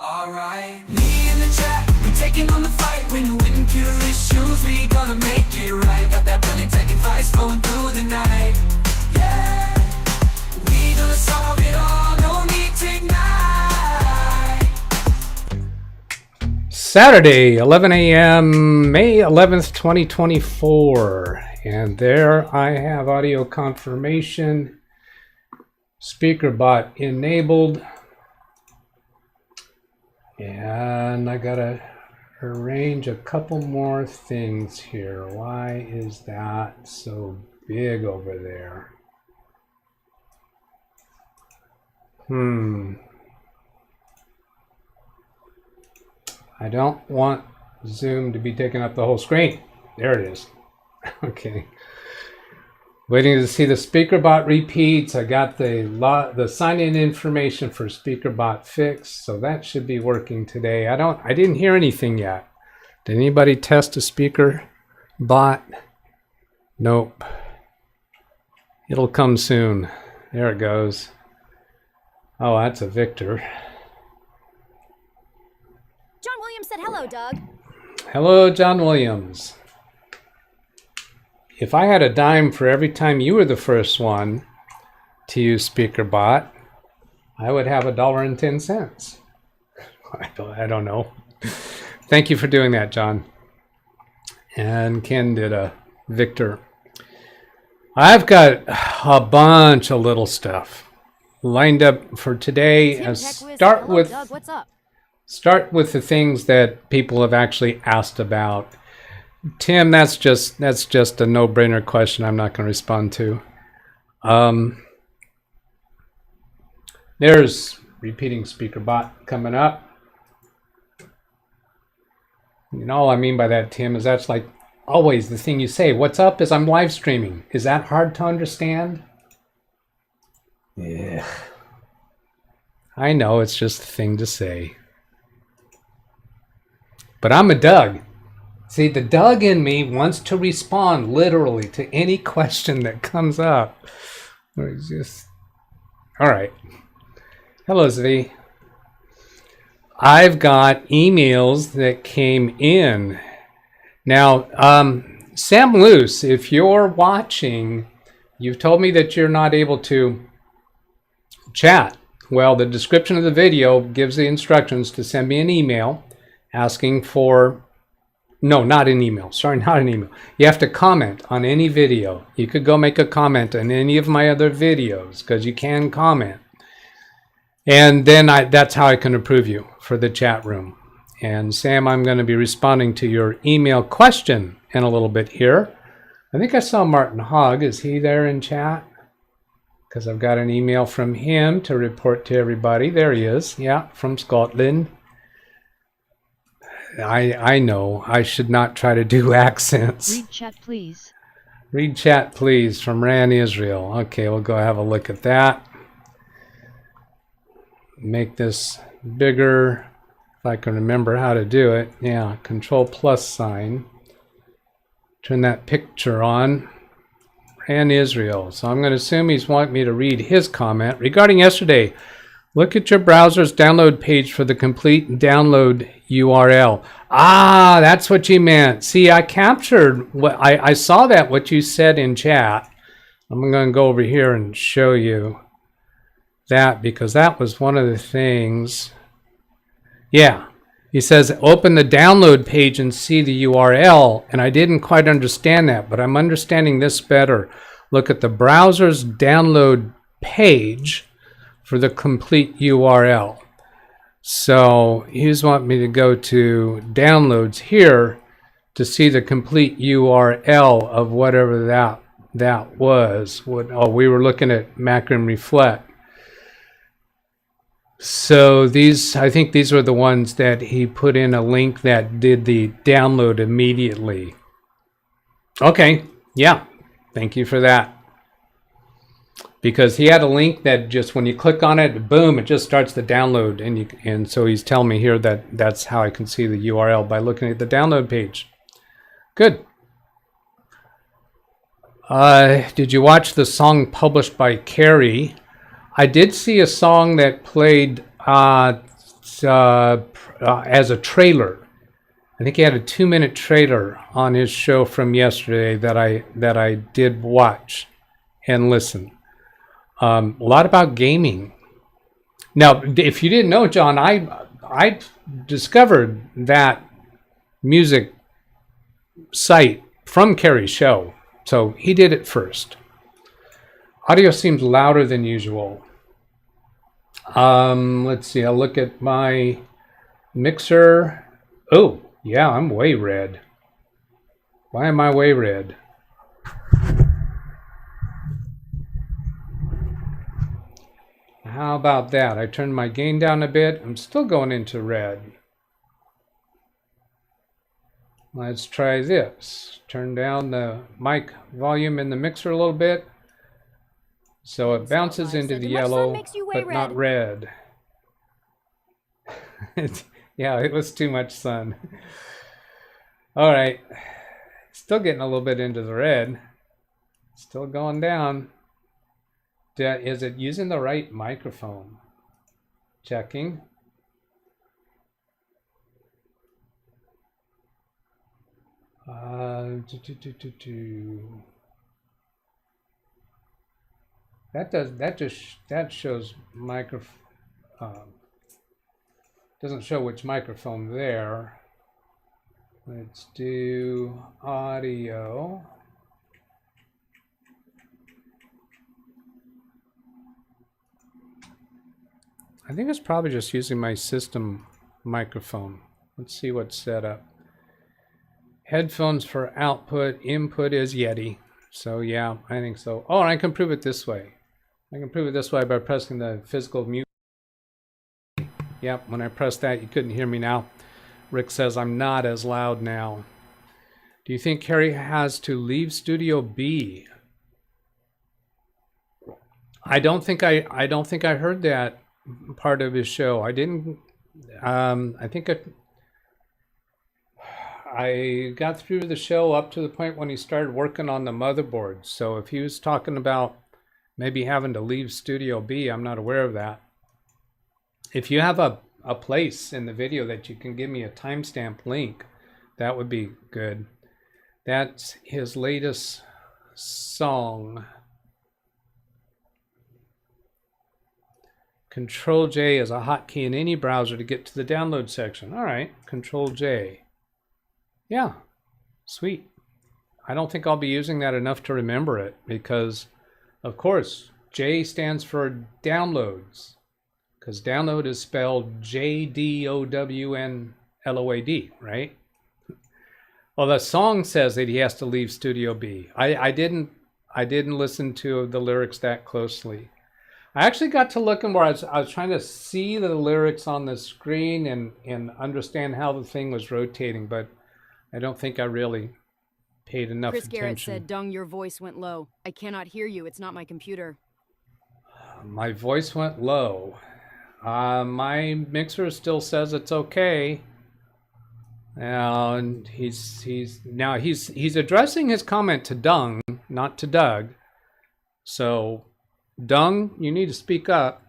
Alright, me in the chat, we taking on the fight. When you win pure issues, we gonna make it right. Got that brilliant tech advice flowing through the night. Yeah, we gonna solve it all, no need to ignite. Saturday, 11 a.m., May 11th, 2024. And there I have audio confirmation, speaker bot enabled. And I gotta arrange a couple more things here. Why is that so big over there? I don't want Zoom to be taking up the whole screen. There it is. Okay. Waiting to see the speaker bot repeats. I got the sign-in information for speaker bot fixed, so that should be working today. I didn't hear anything yet. Did anybody test a speaker bot? Nope. It'll come soon. There it goes. Oh, that's a Victor. John Williams said hello, Doug. Hello, John Williams. If I had a dime for every time you were the first one to use SpeakerBot, I would have $1.10. I don't know. Thank you for doing that, John. And Ken did a Victor. I've got a bunch of little stuff lined up for today. Start with Doug, what's up? Start with the things that people have actually asked about. Tim, that's just a no-brainer question I'm not going to respond to. There's repeating speaker bot coming up. You know, all I mean by that, Tim, is that's like always the thing you say. What's up is I'm live streaming. Is that hard to understand? Yeah. I know, it's just a thing to say. But I'm a Doug. See, the Doug in me wants to respond literally to any question that comes up. It's just... All right. Hello, Zvi. I've got emails that came in. Now, Sam Luce, if you're watching, you've told me that you're not able to chat. Well, the description of the video gives the instructions to send me an email asking for... No, not an email. Sorry, not an email. You have to comment on any video. You could go make a comment on any of my other videos because you can comment. And then that's how I can approve you for the chat room. And Sam, I'm going to be responding to your email question in a little bit here. I think I saw Martin Hogg. Is he there in chat? Because I've got an email from him to report to everybody. There he is. Yeah, from Scotland. I know I should not try to do accents. Read chat, please. Read chat, please, from Ran Israel. Okay, we'll go have a look at that. Make this bigger, if I can remember how to do it. Yeah, Control plus sign. Turn that picture on. Ran Israel. So I'm going to assume he's wanting me to read his comment. Regarding yesterday, look at your browser's download page for the complete download URL. Ah, that's what you meant. See, I captured what I saw that what you said in chat. I'm going to go over here and show you that because that was one of the things. Yeah, he says open the download page and see the URL, and I didn't quite understand that, but I'm understanding this better. Look at the browser's download page for the complete URL. So he's wanting me to go to downloads here to see the complete URL of whatever that was. Oh, we were looking at Macron Reflect. So I think these were the ones that he put in a link that did the download immediately. Okay, yeah, thank you for that. Because he had a link that just when you click on it, boom, it just starts the download. And so he's telling me here that that's how I can see the URL by looking at the download page. Good. Did you watch the song published by Carrie? I did see a song that played as a trailer. I think he had a 2-minute trailer on his show from yesterday that I did watch and listen. A lot about gaming. Now, if you didn't know, John, I discovered that music site from Kerry's show, so he did it first. Audio seems louder than usual. Let's see. I'll look at my mixer. Oh, yeah, I'm way red. Why am I way red? How about that? I turned my gain down a bit. I'm still going into red. Let's try this. Turn down the mic volume in the mixer a little bit. So it bounces into the yellow, but not red. Yeah, it was too much sun. All right. Still getting a little bit into the red. Still going down. Is it using the right microphone? Checking. That shows doesn't show which microphone there. Let's do audio. I think it's probably just using my system microphone. Let's see what's set up. Headphones for output, input is Yeti. So yeah, I think so. Oh, and I can prove it this way. I can prove it this way by pressing the physical mute. Yep, when I pressed that, you couldn't hear me now. Rick says I'm not as loud now. Do you think Kerry has to leave Studio B? I don't think I heard that part of his show. I didn't. I think I got through the show up to the point when he started working on the motherboard. So if he was talking about maybe having to leave Studio B, I'm not aware of that. If you have a place in the video that you can give me a timestamp link, that would be good. That's his latest song. Control J is a hotkey in any browser to get to the download section. All right, Control J. Yeah, sweet. I don't think I'll be using that enough to remember it because, of course, J stands for downloads because download is spelled J-D-O-W-N-L-O-A-D, right? Well, the song says that he has to leave Studio B. I didn't listen to the lyrics that closely. I actually got to looking where I was trying to see the lyrics on the screen and understand how the thing was rotating, but I don't think I really paid enough attention. Chris Garrett said, Dung, your voice went low. I cannot hear you. It's not my computer. My voice went low. My mixer still says it's okay. And he's addressing his comment to Dung, not to Doug. So, Dung, you need to speak up.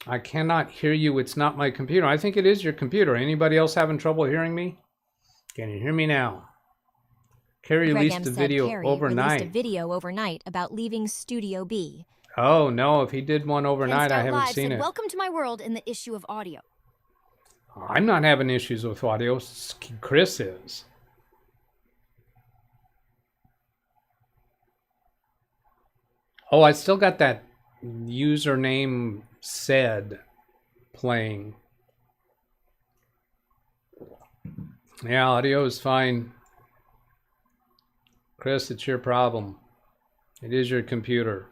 I cannot hear you. It's not my computer. I think it is your computer. Anybody else having trouble hearing me? Can you hear me now? Kerry released a video overnight. Released a video overnight about leaving Studio B. Oh no! If he did one overnight, I haven't seen it. Welcome to my world in the issue of audio. I'm not having issues with audio. Chris is. Oh, I still got that username said playing. Yeah, audio is fine. Chris, it's your problem. It is your computer.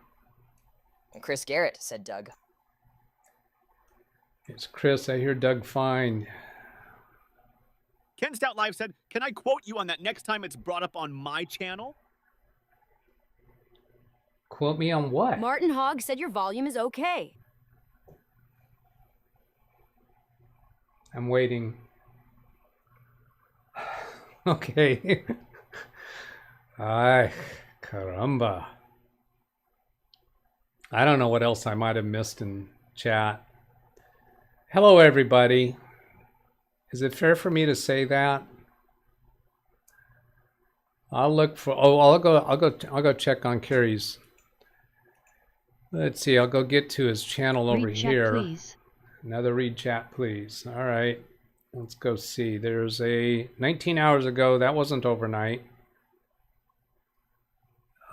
Chris Garrett, said Doug. It's Chris. I hear Doug fine. Ken Stout Live said, can I quote you on that next time it's brought up on my channel? Quote me on what? Martin Hogg said your volume is okay. I'm waiting. Okay. Ay, caramba. I don't know what else I might have missed in chat. Hello, everybody. Is it fair for me to say that? I'll look for. Oh, I'll go check on Carrie's. Let's see. I'll go get to his channel over Read chat, here. please. Another read chat, please. All right. Let's go see. There's a 19 hours ago. That wasn't overnight.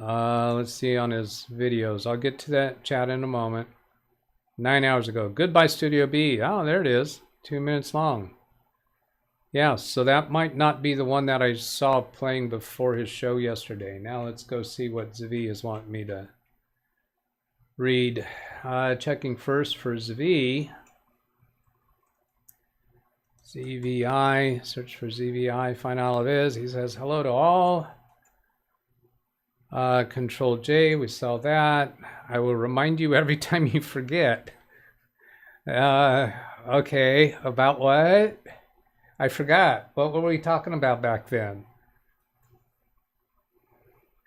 Let's see on his videos. I'll get to that chat in a moment. 9 hours ago. Goodbye, Studio B. Oh, there it is. 2 minutes long. Yeah, so that might not be the one that I saw playing before his show yesterday. Now let's go see what Zvi is wanting me to read. Checking first for Zvi. ZVI, search for ZVI, find all of his. He says, hello to all. Control J, we saw that. I will remind you every time you forget. Okay, about what? I forgot. What were we talking about back then?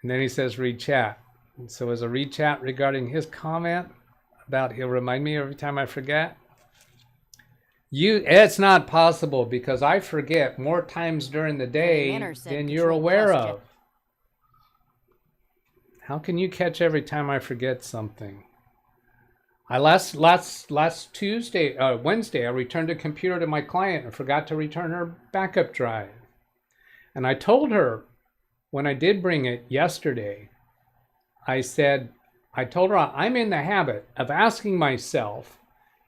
And then he says read chat. And so as a read chat regarding his comment about he'll remind me every time I forget. It's not possible because I forget more times during the day than you're aware of. How can you catch every time I forget something? Last Wednesday, I returned a computer to my client and forgot to return her backup drive. And I told her when I did bring it yesterday, I told her I'm in the habit of asking myself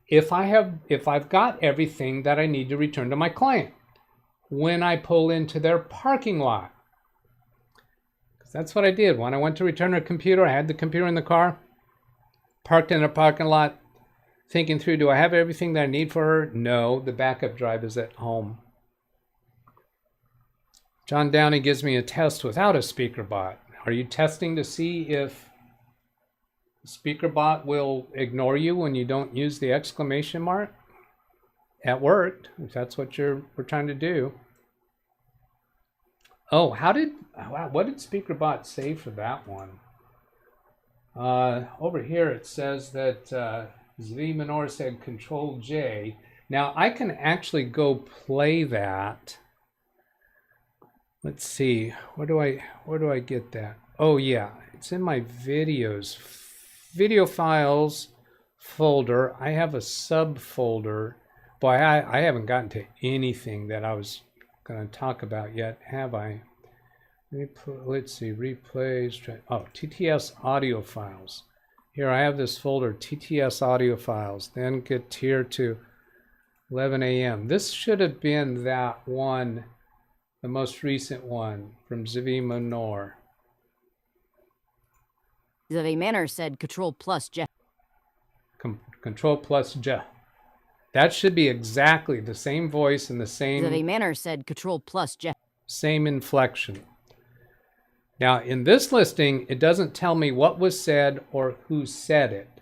if I've got everything that I need to return to my client when I pull into their parking lot. Because that's what I did. When I went to return her computer, I had the computer in the car, parked in a parking lot, thinking through, do I have everything that I need for her? No, the backup drive is at home. John Downey gives me a test without a speaker bot. Are you testing to see if the speaker bot will ignore you when you don't use the exclamation mark? It worked, if that's what we're trying to do. Oh, what did speaker bot say for that one? Over here it says that Zvi Minor said Control J. Now I can actually go play that. Let's see, where do I get that? Oh yeah, it's in my videos, video files folder. I have a subfolder. Boy, I haven't gotten to anything that I was going to talk about yet, have I? Let's see, replays. Oh, TTS audio files. Here I have this folder, TTS audio files. Then get here to 11 a.m. This should have been that one, the most recent one from Zvi Minor. Zvi Manor said Control plus J. Control plus J. That should be exactly the same voice and the same. Zvi Manor said Control plus J. Same inflection. Now, in this listing, it doesn't tell me what was said or who said it.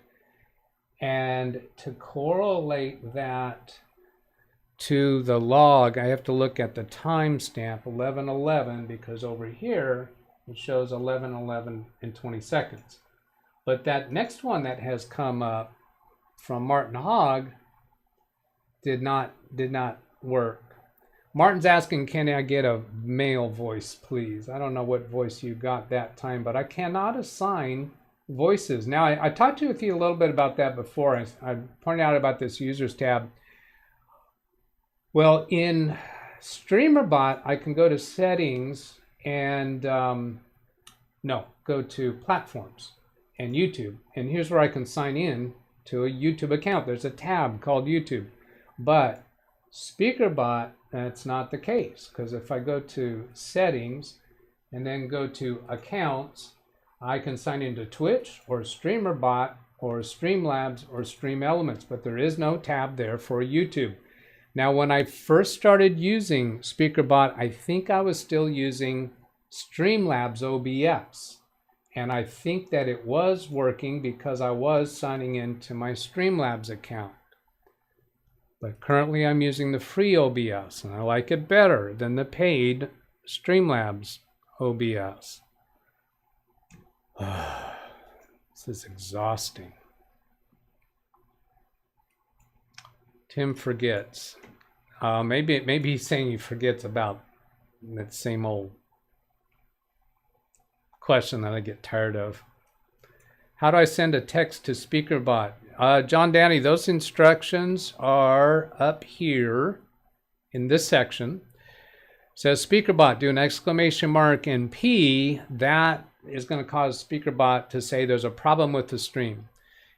And to correlate that to the log, I have to look at the timestamp 11:11 because over here it shows 11:11 and 20 seconds. But that next one that has come up from Martin Hogg did not work. Martin's asking, can I get a male voice, please? I don't know what voice you got that time, but I cannot assign voices. Now, I talked to you a little bit about that before. I pointed out about this users tab. Well, in StreamerBot, I can go to settings and go to platforms and YouTube. And here's where I can sign in to a YouTube account. There's a tab called YouTube. But SpeakerBot, that's not the case, because if I go to settings and then go to accounts, I can sign into Twitch or StreamerBot or Streamlabs or Stream Elements, but there is no tab there for YouTube. Now, when I first started using SpeakerBot, I think I was still using Streamlabs OBS, and I think that it was working because I was signing into my Streamlabs account. But currently I'm using the free OBS, and I like it better than the paid Streamlabs OBS. This is exhausting. Tim forgets. Maybe he's saying he forgets about that same old question that I get tired of. How do I send a text to SpeakerBot? John Danny, those instructions are up here in this section. It says SpeakerBot, do an exclamation mark and P. That is going to cause SpeakerBot to say there's a problem with the stream.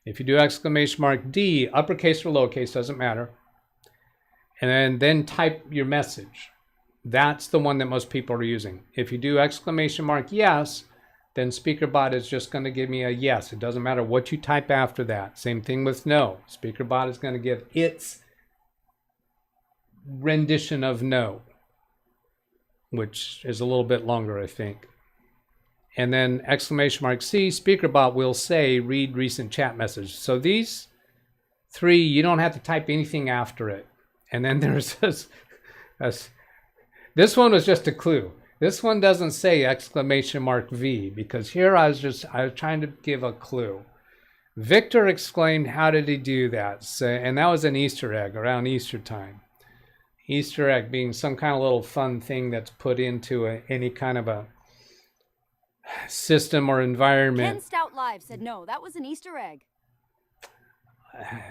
If you do exclamation mark D, uppercase or lowercase, doesn't matter, and then type your message. That's the one that most people are using. If you do exclamation mark yes, then SpeakerBot is just going to give me a yes. It doesn't matter what you type after that. Same thing with no. SpeakerBot is going to give its rendition of no, which is a little bit longer, I think. And then exclamation mark C, SpeakerBot will say read recent chat message. So these three, you don't have to type anything after it. And then there's this one was just a clue. This one doesn't say exclamation mark V, because here I was trying to give a clue. Victor exclaimed, how did he do that? So, and that was an Easter egg around Easter time. Easter egg being some kind of little fun thing that's put into any kind of a system or environment. Ken Stout Live said no, that was an Easter egg.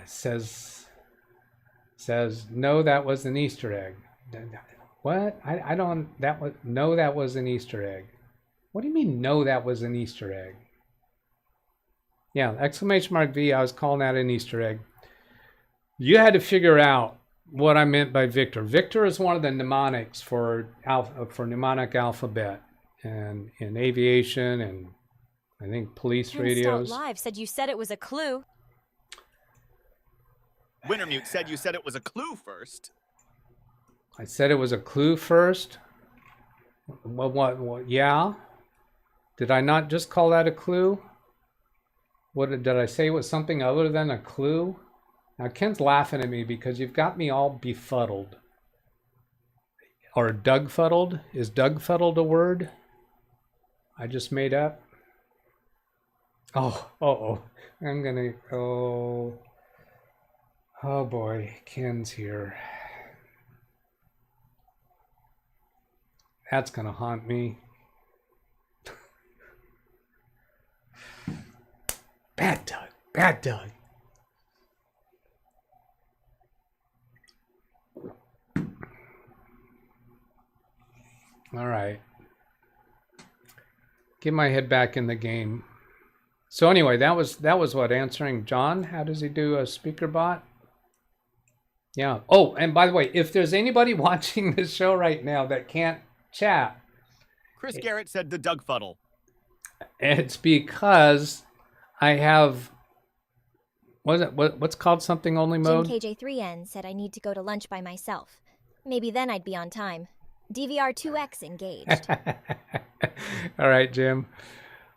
Says no, that was an Easter egg. What? I don't, that was, no, that was an Easter egg. What do you mean, no, that was an Easter egg? Yeah, exclamation mark V, I was calling that an Easter egg. You had to figure out what I meant by Victor. Victor is one of the mnemonics for mnemonic alphabet, and in aviation and I think police radios. Stout Live said you said it was a clue. Wintermute said you said it was a clue first. I said it was a clue first. What? Yeah. Did I not just call that a clue? What did I say? It was something other than a clue? Now Ken's laughing at me because you've got me all befuddled. Or Doug-fuddled? Is Doug-fuddled a word I just made up? Oh. I'm gonna go. Oh boy, Ken's here. That's gonna haunt me. Bad Doug, bad Doug. All right. Get my head back in the game. So anyway, that was what, answering John. How does he do a speaker bot? Yeah. Oh, and by the way, if there's anybody watching this show right now that can't chat, Chris Garrett said the Doug Fuddle. it's because I have, what's called something only mode? Jim KJ3N said I need to go to lunch by myself. Maybe then I'd be on time. DVR2X engaged. All right, Jim.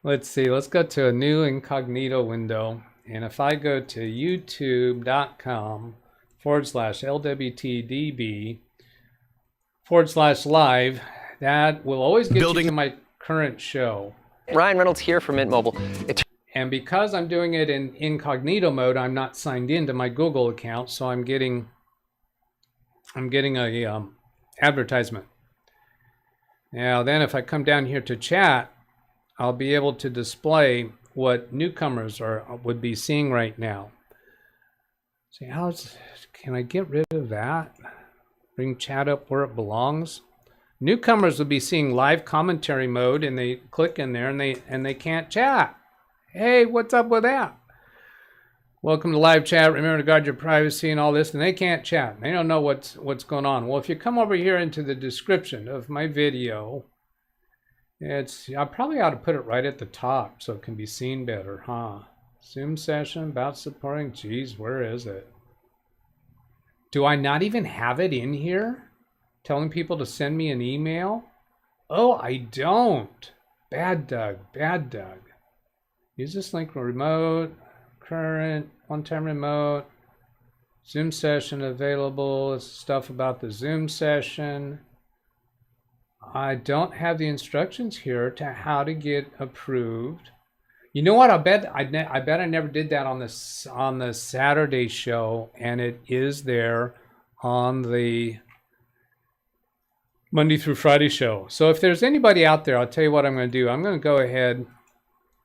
Let's see. Let's go to a new incognito window. And if I go to youtube.com/LWTDB/live, that will always get you to my current show. Ryan Reynolds here for Mint Mobile. And because I'm doing it in incognito mode, I'm not signed into my Google account, so I'm getting a advertisement. Now then, if I come down here to chat, I'll be able to display what newcomers would be seeing right now. See, can I get rid of that? Bring chat up where it belongs. Newcomers will be seeing live commentary mode, and they click in there and they can't chat. Hey, what's up with that? Welcome to live chat. Remember to guard your privacy and all this, and they can't chat. They don't know what's going on. Well, if you come over here into the description of my video, I probably ought to put it right at the top so it can be seen better, huh? Zoom session about supporting. Geez, where is it? Do I not even have it in here? Telling people to send me an email? Oh, I don't. Bad Doug, bad Doug. Use this link for remote, current, one-time remote, Zoom session available. It's stuff about the Zoom session. I don't have the instructions here to how to get approved. You know what? I bet I never did that on the Saturday show, and it is there on the Monday through Friday show. So if there's anybody out there, I'll tell you what I'm going to do. I'm going to go ahead.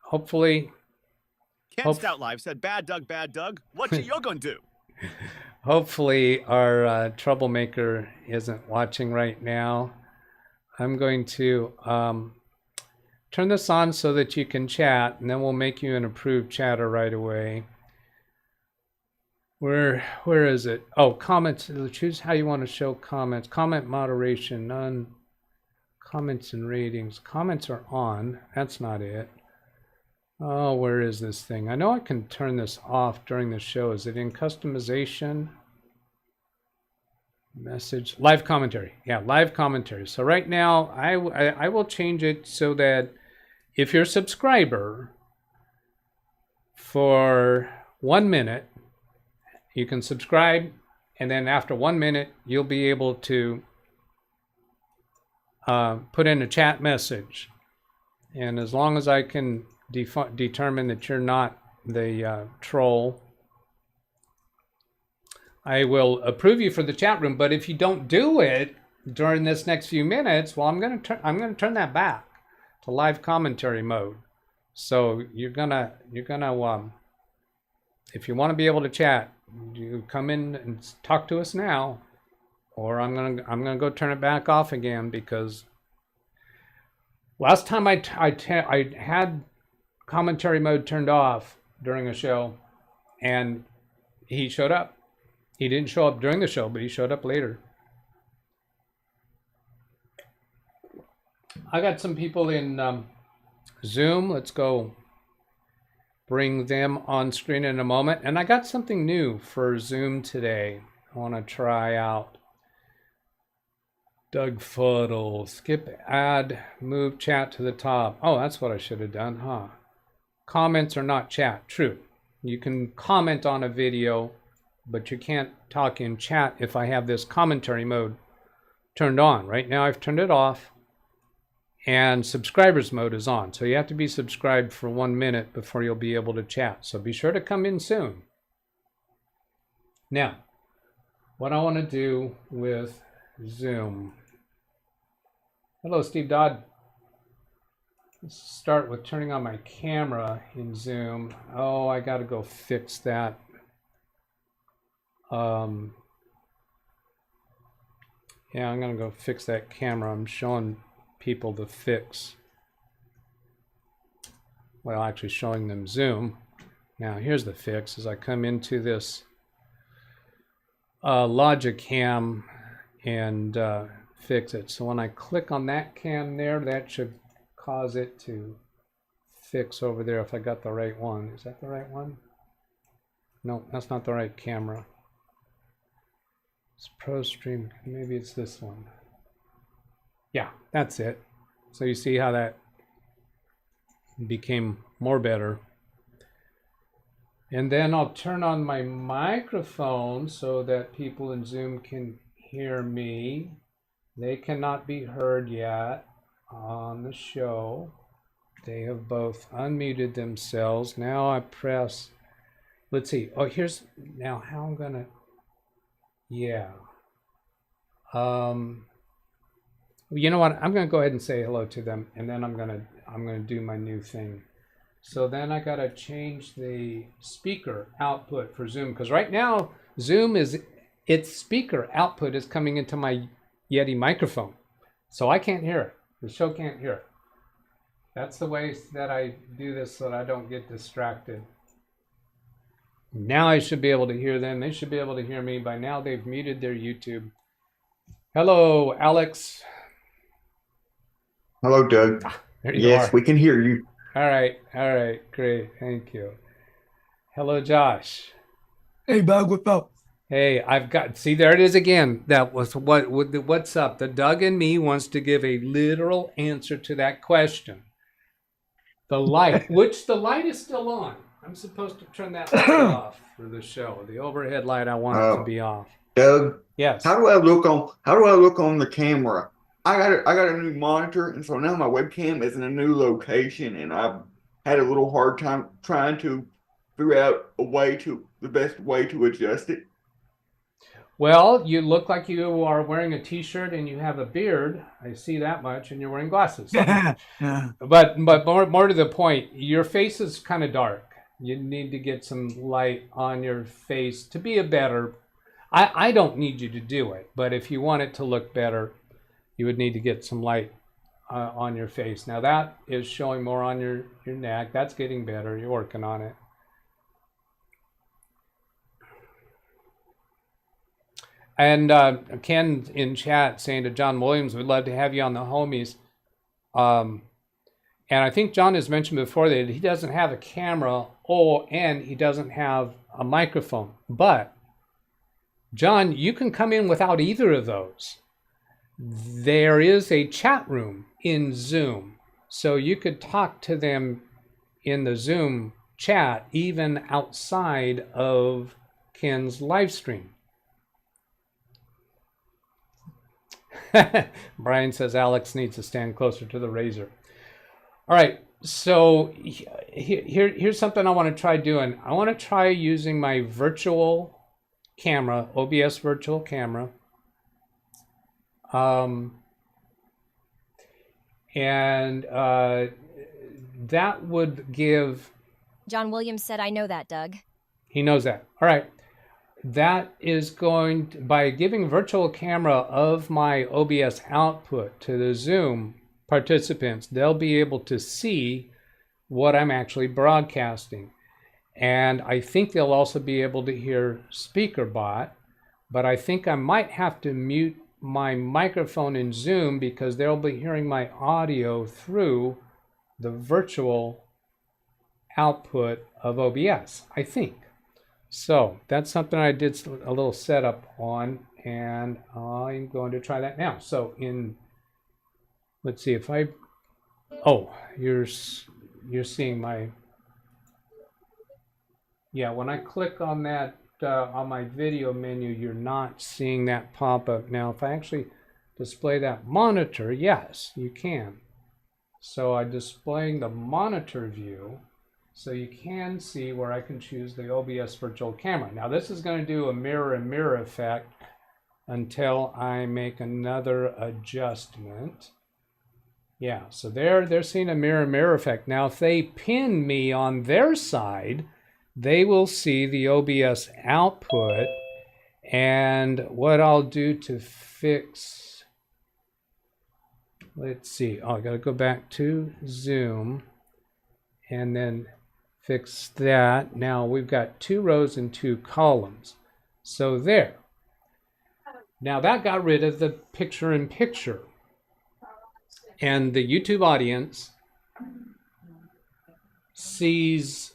Hopefully, Ken Stout Live said, bad Doug. What you gonna do? hopefully our troublemaker isn't watching right now. I'm going to turn this on so that you can chat, and then we'll make you an approved chatter right away. Where is it? Oh, comments. Choose how you want to show comments. Comment moderation, none. Comments and ratings. Comments are on. That's not it. Oh, where is this thing? I know I can turn this off during the show. Is it in customization? Message. Live commentary. Yeah, live commentary. So right now, I will change it so that if you're a subscriber for 1 minute, you can subscribe, and then after 1 minute, you'll be able to put in a chat message. And as long as I can determine that you're not the troll, I will approve you for the chat room. But if you don't do it during this next few minutes, well, I'm going to turn that back to live commentary mode. So you're gonna if you want to be able to chat, you come in and talk to us now, or I'm gonna go turn it back off again, because last time I had commentary mode turned off during a show, and he showed up. He didn't show up during the show, but he showed up later. I got some people in Zoom. Let's go bring them on screen in a moment. And I got something new for Zoom today. I want to try out. Doug Fuddle, skip ad, move chat to the top. Oh, that's what I should have done, huh? Comments are not chat. True. You can comment on a video, but you can't talk in chat if I have this commentary mode turned on. Right now I've turned it off, and subscribers mode is on. So you have to be subscribed for 1 minute before you'll be able to chat. So be sure to come in soon. Now, what I want to do with Zoom. Hello, Steve Dodd. Let's start with turning on my camera in Zoom. Oh, I got to go fix that. Yeah, I'm going to go fix that camera. I'm showing people the fix. Well, actually showing them Zoom. Now, here's the fix. As I come into this Logic Cam and fix it. So when I click on that cam there, that should cause it to fix over there if I got the right one. Is that the right one? No, that's not the right camera. It's ProStream. Maybe it's this one. Yeah, that's it. So you see how that became more better. And then I'll turn on my microphone so that people in Zoom can hear me. They cannot be heard yet on the show. They have both unmuted themselves. Now I press, let's see. Oh, here's now how I'm gonna, yeah. You know what? I'm gonna go ahead and say hello to them, and then I'm gonna do my new thing. So then I gotta change the speaker output for Zoom, because right now Zoom is, its speaker output is coming into my Yeti microphone, so I can't hear it. The show can't hear it. That's the way that I do this so that I don't get distracted. Now I should be able to hear them. They should be able to hear me. By now they've muted their YouTube. Hello, Alex. Hello, Doug. There you yes, are. we can hear you. All right, great, thank you. Hello, Josh. Hey, Doug, what's up? Hey, I've got, see, there it is again. That was what's up. The Doug and me wants to give a literal answer to that question. The light, which the light is still on. I'm supposed to turn that light off for the show. The overhead light, I want it to be off. Doug, yes. How do I look on the camera? I got a new monitor, and so now my webcam is in a new location, and had a little hard time trying to figure out the best way to adjust it. Well, you look like you are wearing a t-shirt and you have a beard. I see that much, and you're wearing glasses. Yeah. But more to the point, your face is kind of dark. You need to get some light on your face to be a better. I don't need you to do it, but if you want it to look better, you would need to get some light on your face. Now that is showing more on your neck. That's getting better. You're working on it. And Ken in chat saying to John Williams, we'd love to have you on the homies. And I think John has mentioned before that he doesn't have a camera and he doesn't have a microphone. But John, you can come in without either of those. There is a chat room in Zoom. So you could talk to them in the Zoom chat even outside of Ken's live stream. Brian says Alex needs to stand closer to the razor. All right, so here's something I want to try doing. I want to try using my virtual camera, OBS virtual camera. That would give... John Williams said, I know that, Doug. He knows that. All right. That is going to, by giving virtual camera of my OBS output to the Zoom participants, they'll be able to see what I'm actually broadcasting. And I think they'll also be able to hear SpeakerBot, but I think I might have to mute my microphone in Zoom because they'll be hearing my audio through the virtual output of OBS, I think. So that's something I did a little setup on, and I'm going to try that now. So let's see if you're seeing my, yeah, when I click on that, on my video menu, you're not seeing that pop up. Now, if I actually display that monitor, yes, you can. So I'm displaying the monitor view. So you can see where I can choose the OBS virtual camera. Now this is going to do a mirror and mirror effect until I make another adjustment. Yeah, so they're seeing a mirror and mirror effect. Now if they pin me on their side, they will see the OBS output. And what I'll do to fix, let's see, I got to go back to Zoom and then fix that. Now we've got 2 rows and 2 columns. So there. Now that got rid of the picture-in-picture. And the YouTube audience sees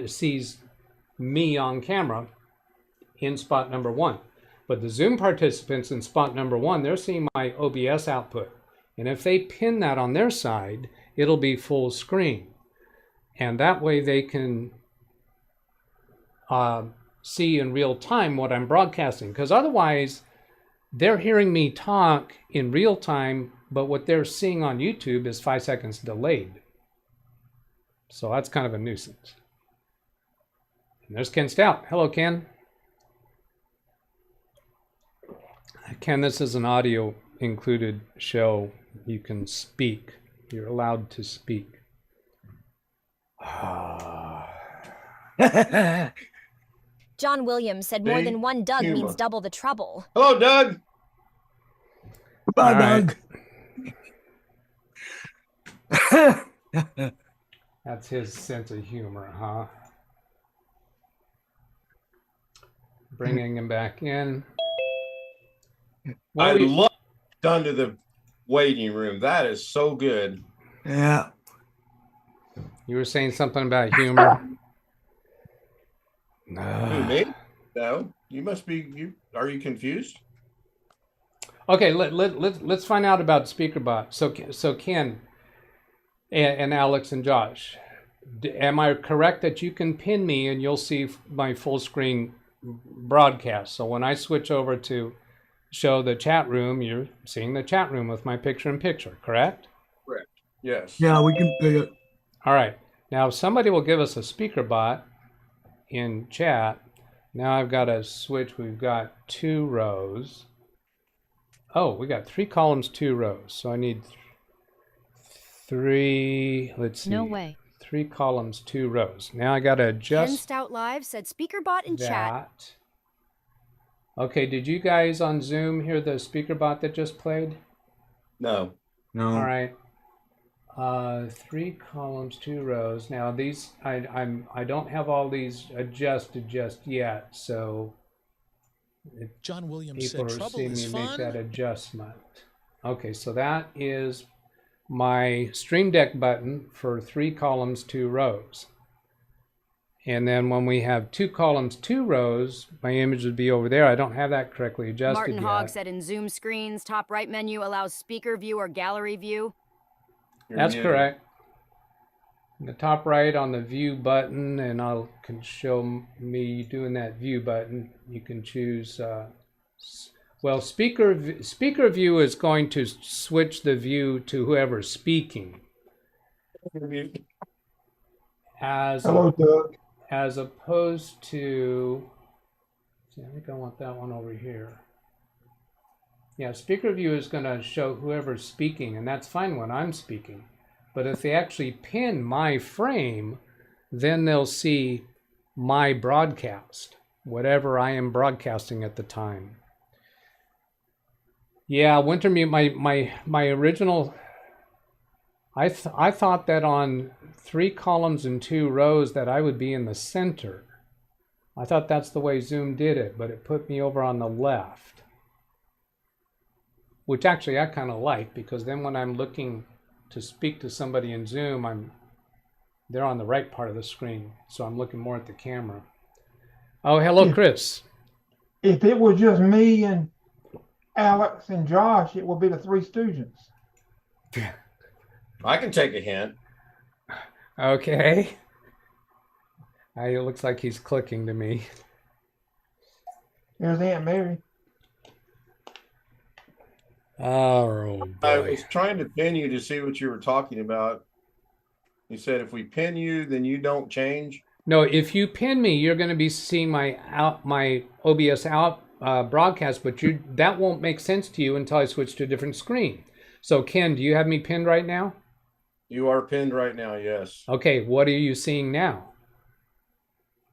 sees me on camera in spot number 1. But the Zoom participants in spot number 1, they're seeing my OBS output. And if they pin that on their side, it'll be full screen. And that way they can see in real time what I'm broadcasting. Because otherwise, they're hearing me talk in real time, but what they're seeing on YouTube is 5 seconds delayed. So that's kind of a nuisance. And there's Ken Stout. Hello, Ken. Ken, this is an audio included show. You can speak. You're allowed to speak. John Williams said more than one Doug means double the trouble. Hello, Doug. Bye, Doug. That's his sense of humor, huh? Bringing him back in. I love done to the waiting room. That is so good. Yeah. You were saying something about humor. Who, me? No, you must be. Are you confused? Okay, let's find out about SpeakerBot. So Ken and Alex and Josh, am I correct that you can pin me and you'll see my full screen broadcast? So when I switch over to show the chat room, you're seeing the chat room with my picture-in-picture, correct? Correct. Yes. Yeah, we can pay it. All right. Now, if somebody will give us a speaker bot in chat, now I've got to switch. We've got 2 rows. Oh, we got 3 columns, 2 rows. So I need 3, let's see. No way. 3 columns, 2 rows. Now I got to Ken adjust Stout Live said speaker bot in chat. that. Okay, did you guys on Zoom hear the speaker bot that just played? No. No. All right. 3 columns, 2 rows. Now these, I don't have all these adjusted just yet, so John Williams people said are trouble seeing is me make fun. that adjustment. Okay, so that is my Stream Deck button for 3 columns, 2 rows. And then when we have 2 columns, 2 rows, my image would be over there. I don't have that correctly adjusted Martin yet. Hogg said in Zoom screens, top right menu allows speaker view or gallery view. That's correct. In the top right on the view button, and I can show me doing that view button. You can choose. Well, speaker view is going to switch the view to whoever's speaking. Hello, Doug. As opposed to, see, I think I want that one over here. Yeah, speaker view is going to show whoever's speaking, and that's fine when I'm speaking. But if they actually pin my frame, then they'll see my broadcast, whatever I am broadcasting at the time. Yeah, winter mute, my original, I thought that on 3 columns and 2 rows that I would be in the center. I thought that's the way Zoom did it, but it put me over on the left. Which actually I kind of like, because then when I'm looking to speak to somebody in Zoom, they're on the right part of the screen, so I'm looking more at the camera. Oh, hello, Chris. If it was just me and Alex and Josh, it would be the Three Stooges. I can take a hint. Okay. It looks like he's clicking to me. There's Aunt Mary. Oh, boy. I was trying to pin you to see what you were talking about. You said if we pin you, then you don't change. No, if you pin me, you're going to be seeing my OBS broadcast, but that won't make sense to you until I switch to a different screen. So, Ken, do you have me pinned right now? You are pinned right now, yes. Okay, what are you seeing now?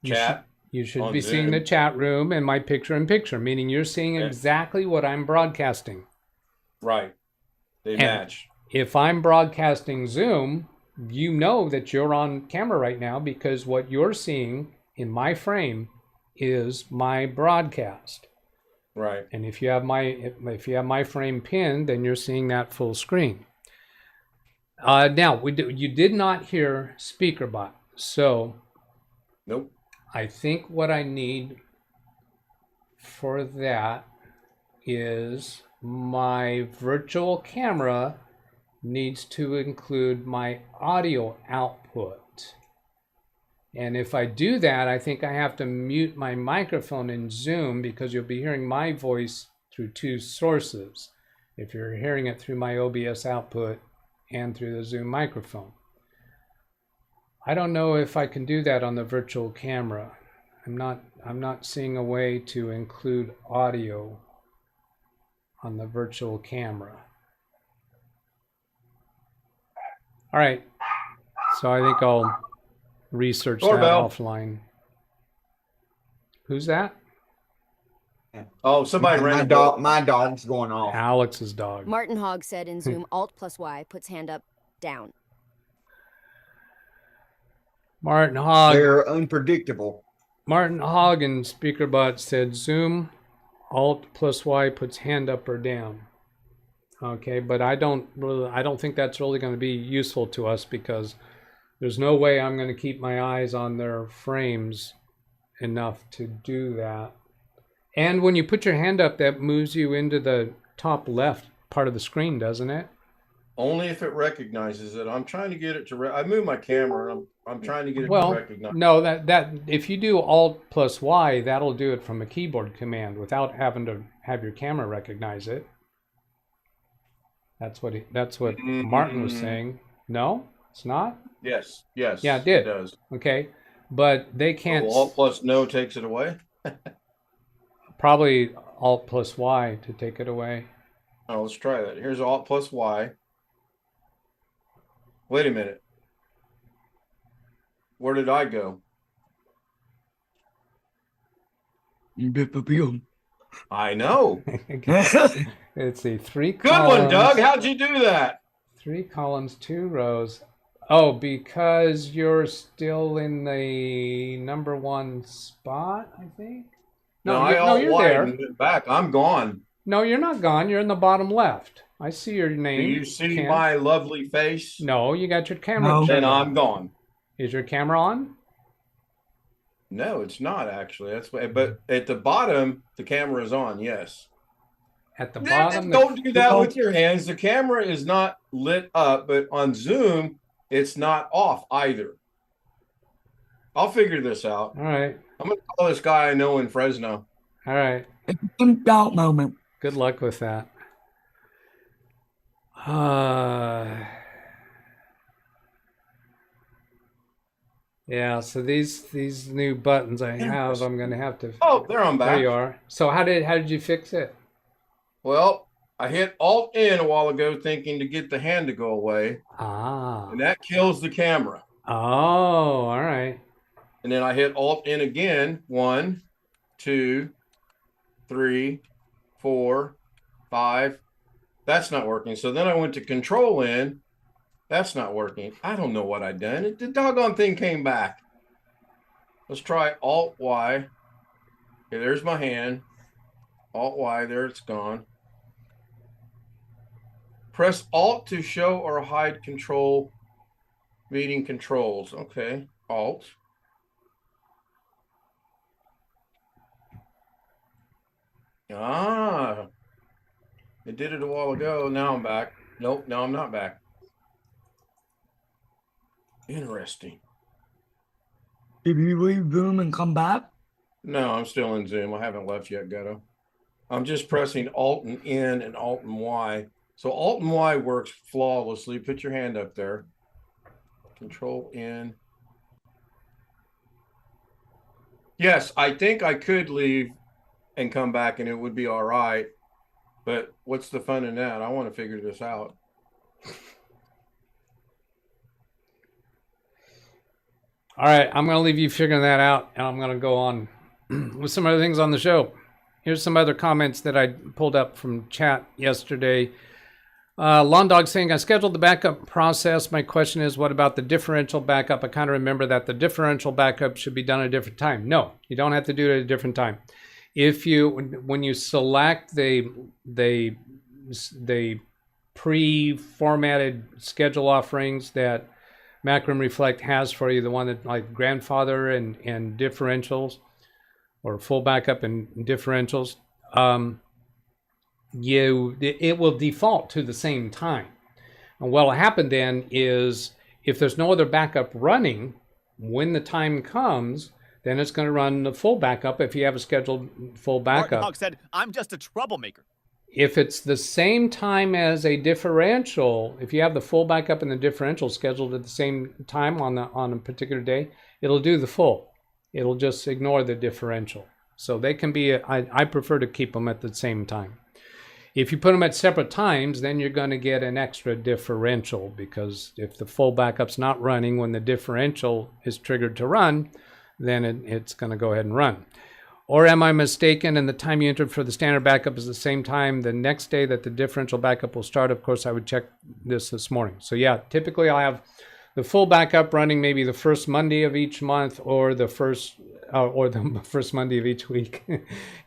Chat. You should on be seeing Zoom. the chat room and my picture-in-picture, meaning you're seeing exactly what I'm broadcasting. Right. They And match. if I'm broadcasting Zoom, you know that you're on camera right now because what you're seeing in my frame is my broadcast. Right. And if you have my frame pinned, then you're seeing that full screen. Now, you did not hear SpeakerBot, so nope. I think what I need for that is my virtual camera needs to include my audio output. And if I do that, I think I have to mute my microphone in Zoom because you'll be hearing my voice through 2 sources. If you're hearing it through my OBS output and through the Zoom microphone. I don't know if I can do that on the virtual camera. I'm not seeing a way to include audio on the virtual camera. All right, so I think I'll research Doorbell. that offline. Who's that? Oh, somebody ran My dog's going off. Alex's dog. Martin Hogg said in Zoom, Alt+Y puts hand up, down. Martin Hogg. They're unpredictable. Martin Hogg in SpeakerBot said Zoom, Alt+Y puts hand up or down. Okay, but I don't think that's really going to be useful to us because there's no way I'm going to keep my eyes on their frames enough to do that. And when you put your hand up, that moves you into the top left part of the screen, doesn't it? Only if it recognizes it. I'm trying to get it to. I moved my camera. I'm trying to get it to Well, recognize. no, that if you do Alt+Y, that'll do it from a keyboard command without having to have your camera recognize it. That's what Martin was saying. No, it's not. Yes. Yes. Yeah, it did. It does. Okay, but they can't. Alt plus no takes it away. Probably Alt plus Y to take it away. Oh, let's try that. Here's Alt plus Y. Wait a minute. Where did I go? I know. It's a 3 Good columns. one, Doug. How'd you do that? 3 columns, 2 rows. Oh, because you're still in the number 1 spot, I think. No, you're there. Back. I'm gone. No, you're not gone. You're in the bottom left. I see your name. Do you see my lovely face? No, you got your camera. No. Then turned on. I'm gone. Is your camera on? No, it's not actually. That's why. But at the bottom, the camera is on. Yes. At the bottom. Don't do that with your hands. The camera is not lit up, but on Zoom, it's not off either. I'll figure this out. All right. I'm gonna call this guy I know in Fresno. All right. Doubt moment. Good luck with that. Yeah, so these new buttons I have, I'm gonna have to. Oh, there I'm back. There you are. So how did you fix it? Well, I hit Alt N a while ago, thinking to get the hand to go away. Ah. And that kills the camera. Oh, all right. And then I hit Alt N again. 1, 2, 3, 4, 5. That's not working. So then I went to Control N. That's not working. I don't know what I done. The doggone thing came back. Let's try Alt Y. Okay, there's my hand. Alt Y, there it's gone. Press Alt to show or hide control meeting controls. Okay, Alt. Ah, it did it a while ago. Now I'm back. Nope, now I'm not back. Interesting. Did you leave Zoom and come back? No, I'm still in Zoom. I haven't left yet, Ghetto. I'm just pressing Alt and N and Alt and Y. So Alt and Y works flawlessly. Put your hand up there. Control N. Yes, I think I could leave and come back and it would be all right. But what's the fun in that? I want to figure this out. All right, I'm going to leave you figuring that out, and I'm going to go on with some other things on the show. Here's some other comments that I pulled up from chat yesterday. Lawn Dog saying, I scheduled the backup process. My question is, what about the differential backup? I kind of remember that the differential backup should be done at a different time. No, you don't have to do it at a different time. If you, when you select the pre-formatted schedule offerings that Macron Reflect has for you, the one that like grandfather and differentials, or full backup and differentials, it will default to the same time. And what will happen then is, if there's no other backup running, when the time comes, then it's going to run the full backup if you have a scheduled full backup. Martin Hawk said, I'm just a troublemaker. If it's the same time as a differential, if you have the full backup and the differential scheduled at the same time on a particular day, it'll do the full. It'll just ignore the differential. So they can be, I prefer to keep them at the same time. If you put them at separate times, then you're going to get an extra differential, because if the full backup's not running when the differential is triggered to run, then it's going to go ahead and run. Or am I mistaken and the time you entered for the standard backup is the same time the next day that the differential backup will start? Of course, I would check this morning. So yeah, typically I'll have the full backup running maybe the first Monday of each month, or the first Monday of each week.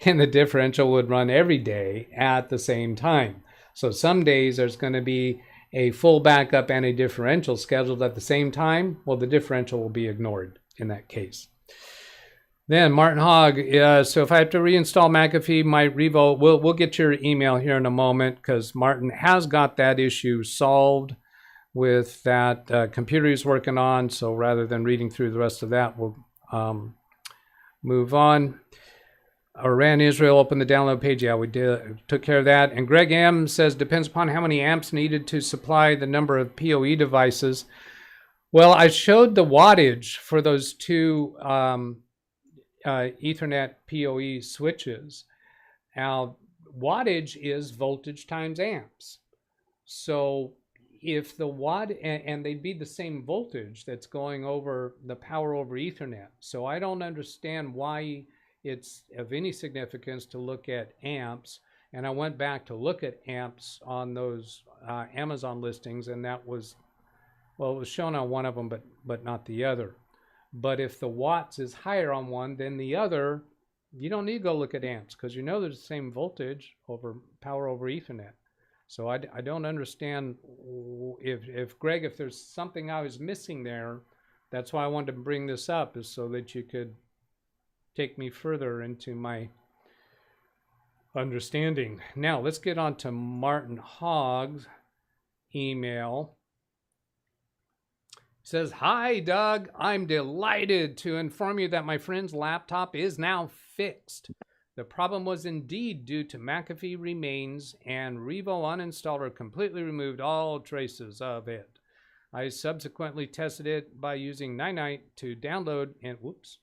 And the differential would run every day at the same time. So some days there's going to be a full backup and a differential scheduled at the same time. Well, the differential will be ignored in that case. Then Martin Hogg, so if I have to reinstall McAfee, my Revo, we'll get your email here in a moment, because Martin has got that issue solved with that computer he's working on. So rather than reading through the rest of that, we'll move on. Or ran Israel, open the download page. Yeah, we took care of that. And Greg M says, depends upon how many amps needed to supply the number of PoE devices. Well, I showed the wattage for those two Ethernet PoE switches. Now, wattage is voltage times amps. So if the watt, and they'd be the same voltage that's going over the power over Ethernet. So I don't understand why it's of any significance to look at amps. And I went back to look at amps on those Amazon listings, and that was, well, it was shown on one of them, but not the other. But if the watts is higher on one than the other, you don't need to go look at amps, because you know there's the same voltage over power over Ethernet. So I don't understand if Greg, if there's something I was missing there. That's why I wanted to bring this up, is so that you could take me further into my understanding. Now let's get on to Martin Hogg's email. It says, hi Doug, I'm delighted to inform you that my friend's laptop is now fixed. The problem was indeed due to McAfee remains, and Revo Uninstaller completely removed all traces of it. I subsequently tested it by using Night to download, and whoops.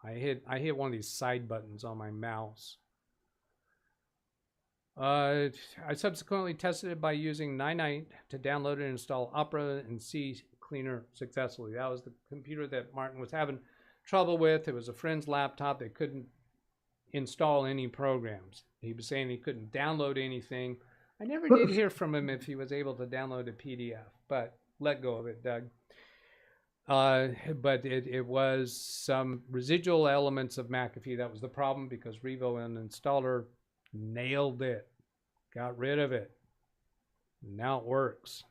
I hit one of these side buttons on my mouse. I subsequently tested it by using Night to download and install Opera and CCleaner successfully. That was the computer that Martin was having trouble with. It was a friend's laptop. They couldn't install any programs. He was saying he couldn't download anything. I never did hear from him if he was able to download a PDF, but let go of it, Doug. But it was some residual elements of McAfee. That was the problem, because Revo Uninstaller nailed it, got rid of it. Now it works.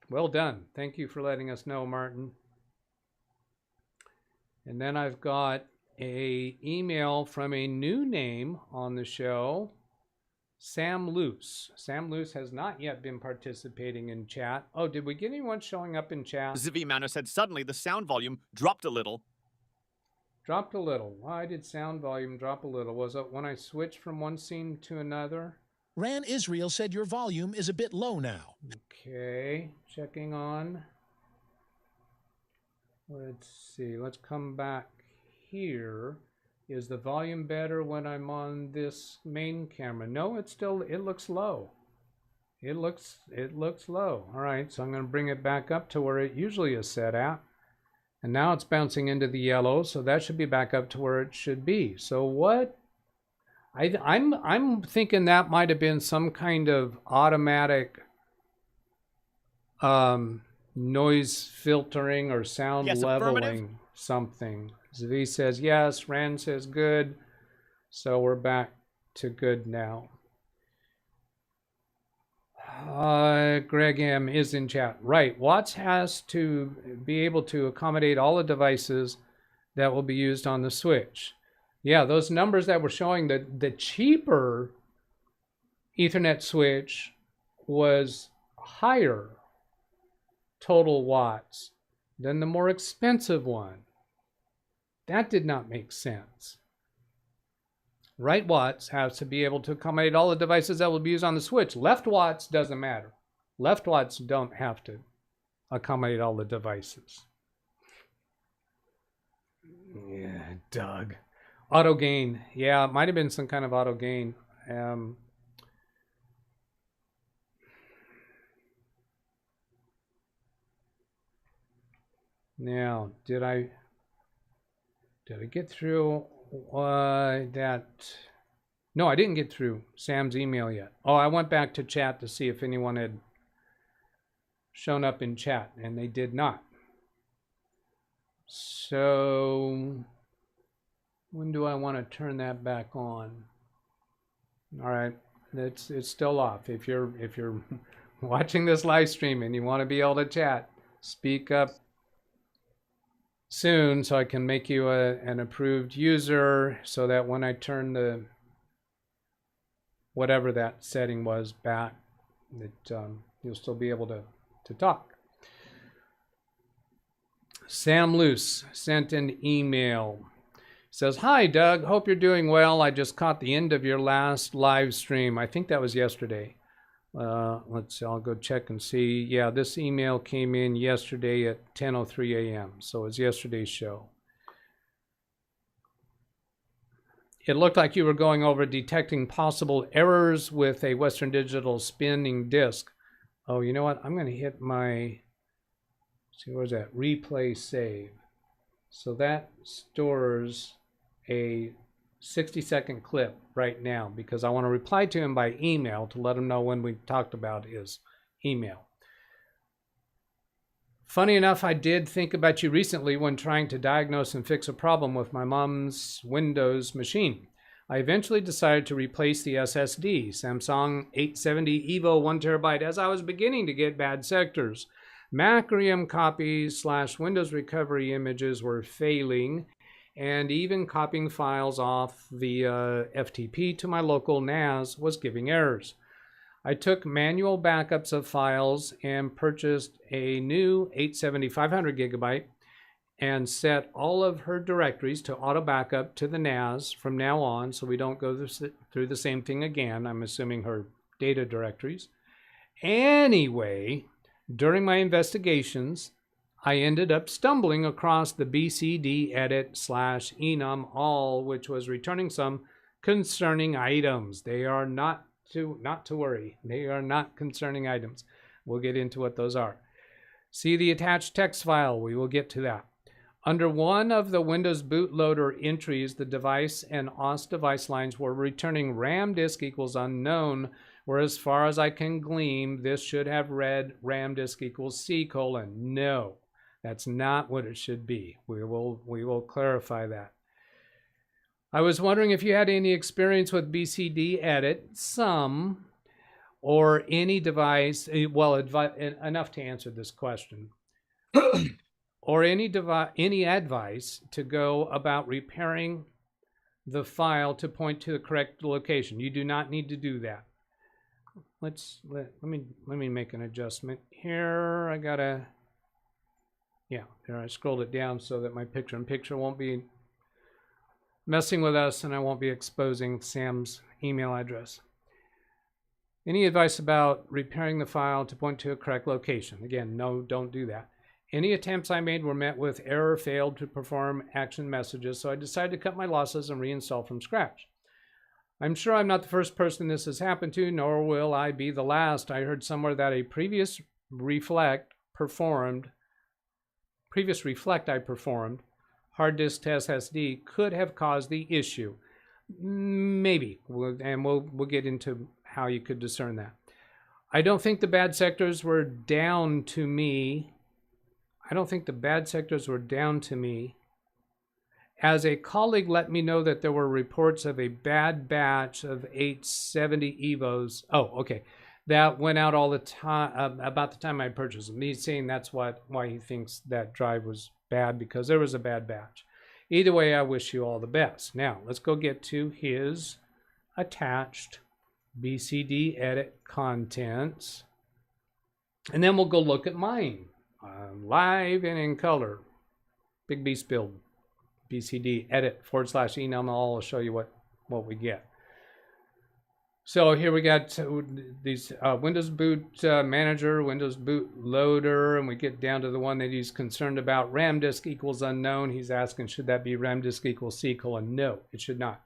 Well done. Thank you for letting us know, Martin. And then I've got an email from a new name on the show, Sam Luce. Sam Luce has not yet been participating in chat. Oh, did we get anyone showing up in chat? Zivi Manor said suddenly the sound volume dropped a little. Dropped a little. Why did sound volume drop a little? Was it when I switched from one scene to another? Ran Israel said your volume is a bit low now. Okay, checking on. Let's see, let's come back here. Is the volume better when I'm on this main camera? No, it looks low. It looks low. All right, so I'm going to bring it back up to where it usually is set at. And now it's bouncing into the yellow, so that should be back up to where it should be. So what? I'm thinking that might have been some kind of automatic noise filtering or sound leveling something. Zvi says yes, Rand says good, so we're back to good now. Greg M is in chat. Right, Watts has to be able to accommodate all the devices that will be used on the switch. Yeah, those numbers that were showing that the cheaper Ethernet switch was higher total watts than the more expensive one. That did not make sense. Right Watts has to be able to accommodate all the devices that will be used on the switch. Left Watts doesn't matter. Left Watts don't have to accommodate all the devices. Yeah, Doug. Auto gain. Yeah, it might have been some kind of auto gain. Now, did I get through that? No, I didn't get through Sam's email yet. Oh, I went back to chat to see if anyone had shown up in chat, and they did not. So when do I want to turn that back on? All right, it's still off. If you're watching this live stream and you want to be able to chat, speak up soon so I can make you an approved user, so that when I turn the whatever that setting was back, that you'll still be able to talk. Sam Luce sent an email. Says, "Hi, Doug. Hope you're doing well. I just caught the end of your last live stream." I think that was yesterday. Let's see. I'll go check and see. Yeah, this email came in yesterday at 10:03 a.m. So it was yesterday's show. It looked like you were going over detecting possible errors with a Western Digital spinning disk. Oh, you know what? I'm going to hit my, see, where's that? Replay save. So that stores a 60-second clip right now because I want to reply to him by email to let him know when we talked about his email. Funny enough, I did think about you recently when trying to diagnose and fix a problem with my mom's Windows machine. I eventually decided to replace the SSD, Samsung 870 EVO 1 terabyte, as I was beginning to get bad sectors. Macrium copies / Windows recovery images were failing, and even copying files off the FTP to my local NAS was giving errors. I took manual backups of files and purchased a new 870 500 gigabyte and set all of her directories to auto backup to the NAS from now on so we don't go through the same thing again. I'm assuming her data directories. Anyway, during my investigations, I ended up stumbling across the BCD edit / enum all, which was returning some concerning items. They are not to worry. They are not concerning items. We'll get into what those are. See the attached text file. We will get to that. Under one of the Windows bootloader entries, the device and OS device lines were returning RAM disk equals unknown, where as far as I can glean, this should have read RAM disk equals C:. No, that's not what it should be. We will clarify that. I was wondering if you had any experience with BCD edit, some, or any device, well, enough to answer this question. Or any advice to go about repairing the file to point to the correct location. You do not need to do that. Let me make an adjustment here. I gotta, yeah, there, I scrolled it down so that my picture-in-picture won't be messing with us and I won't be exposing Sam's email address. Any advice about repairing the file to point to a correct location? Again, no, don't do that. Any attempts I made were met with error, failed to perform action messages, so I decided to cut my losses and reinstall from scratch. I'm sure I'm not the first person this has happened to, nor will I be the last. I heard somewhere that a previous reflect I performed, hard disk to SSD, could have caused the issue. Maybe, and we'll get into how you could discern that. I don't think the bad sectors were down to me. As a colleague let me know that there were reports of a bad batch of 870 EVOs. Oh, okay. That went out all the time, about the time I purchased them. He's saying that's why he thinks that drive was bad, because there was a bad batch. Either way, I wish you all the best. Now, let's go get to his attached BCD edit contents. And then we'll go look at mine. Live and in color. Big Beast build. BCD edit / enum all. I'll show you what we get. So here we got these Windows Boot Manager, Windows Boot Loader, and we get down to the one that he's concerned about. RAM disk equals unknown. He's asking, should that be RAM disk equals C:? No, it should not.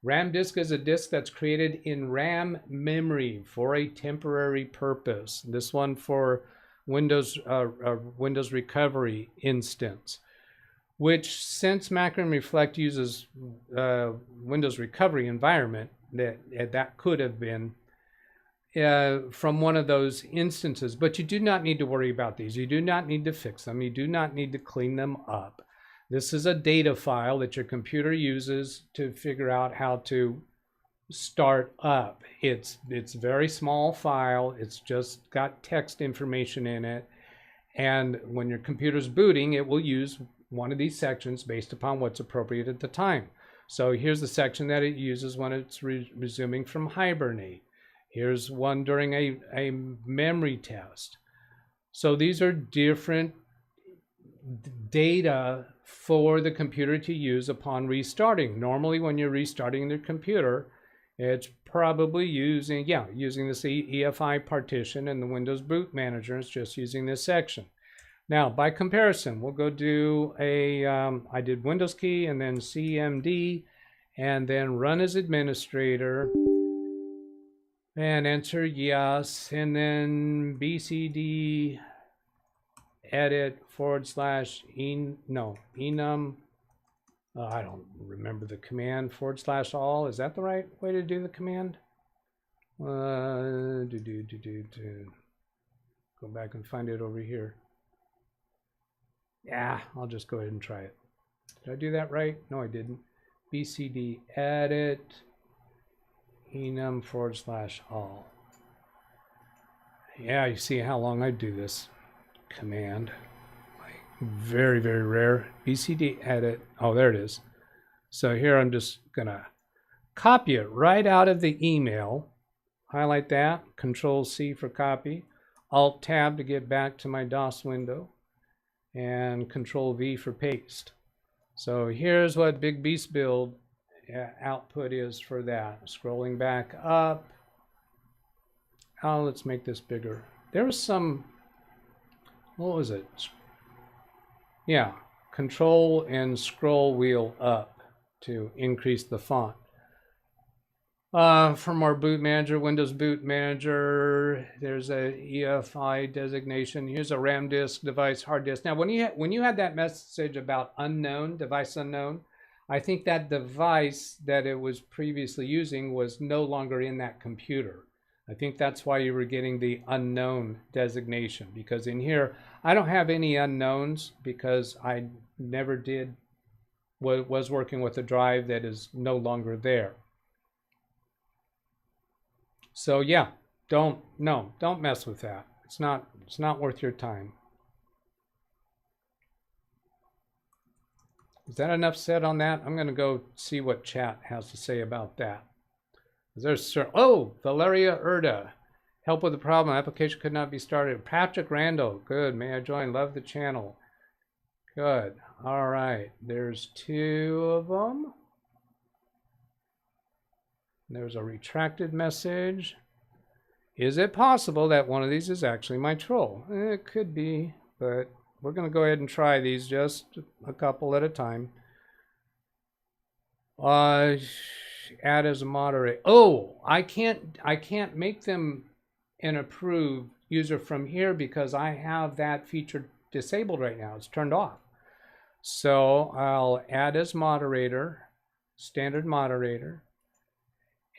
RAM disk is a disk that's created in RAM memory for a temporary purpose. This one for Windows recovery instance, which, since Macrium Reflect uses Windows recovery environment, that could have been from one of those instances. But you do not need to worry about these. You do not need to fix them. You do not need to clean them up. This is a data file that your computer uses to figure out how to start up. It's a very small file. It's just got text information in it. And when your computer's booting, it will use one of these sections based upon what's appropriate at the time. So here's the section that it uses when it's resuming from hibernate. Here's one during a memory test. So these are different data for the computer to use upon restarting. Normally when you're restarting the computer, it's probably using this EFI partition, and the Windows Boot Manager is just using this section. Now, by comparison, we'll go do a, I did Windows key and then CMD and then run as administrator and enter yes, and then BCD edit / enum. I don't remember the command / all. Is that the right way to do the command? Go back and find it over here. Yeah, I'll just go ahead and try it. Did I do that right? No, I didn't. BCD edit enum / all. Yeah, you see how long I do this command. Very, very rare. BCD edit. Oh, there it is. So here I'm just gonna copy it right out of the email. Highlight that. Control C for copy. Alt Tab to get back to my DOS window. And Control V for paste. So here's what Big Beast Build output is for that. Scrolling back up. Oh, let's make this bigger. There was some, what was it? Yeah, Control and scroll wheel up to increase the font. For more Boot Manager, Windows Boot Manager, there's a EFI designation. Here's a RAM disk, device, hard disk. Now, when you had that message about unknown, device unknown, I think that device that it was previously using was no longer in that computer. I think that's why you were getting the unknown designation, because in here, I don't have any unknowns because I never did, was working with a drive that is no longer there. So yeah, don't mess with that. It's not worth your time. Is that enough said on that? I'm going to go see what chat has to say about that. There's Valeria Erda. Help with the problem. Application could not be started. Patrick Randall. Good. May I join? Love the channel. Good. All right. There's 2 of them. There's a retracted message. Is it possible that one of these is actually my troll? It could be, but we're going to go ahead and try these just a couple at a time. Add as a moderator. Oh, I can't make them an approved user from here because I have that feature disabled right now. It's turned off. So I'll add as moderator, standard moderator.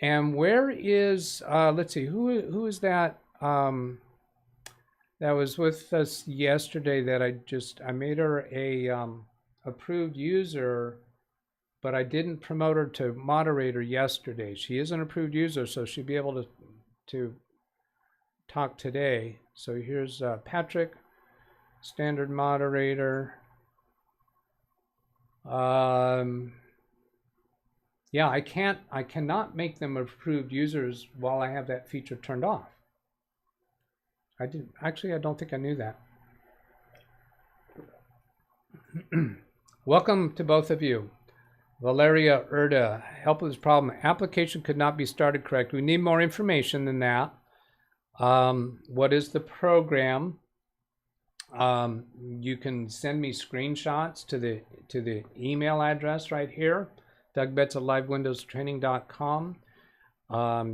And where is, let's see, who is that? That was with us yesterday that I made her a approved user, but I didn't promote her to moderator yesterday. She is an approved user, so she'll be able to talk today. So here's Patrick, standard moderator. Yeah, I cannot make them approved users while I have that feature turned off. I don't think I knew that. Welcome to both of you. Valeria Erda, help with this problem. Application could not be started correctly. We need more information than that. What is the program? You can send me screenshots to the email address right here. DougBetts at LiveWindowsTraining.com.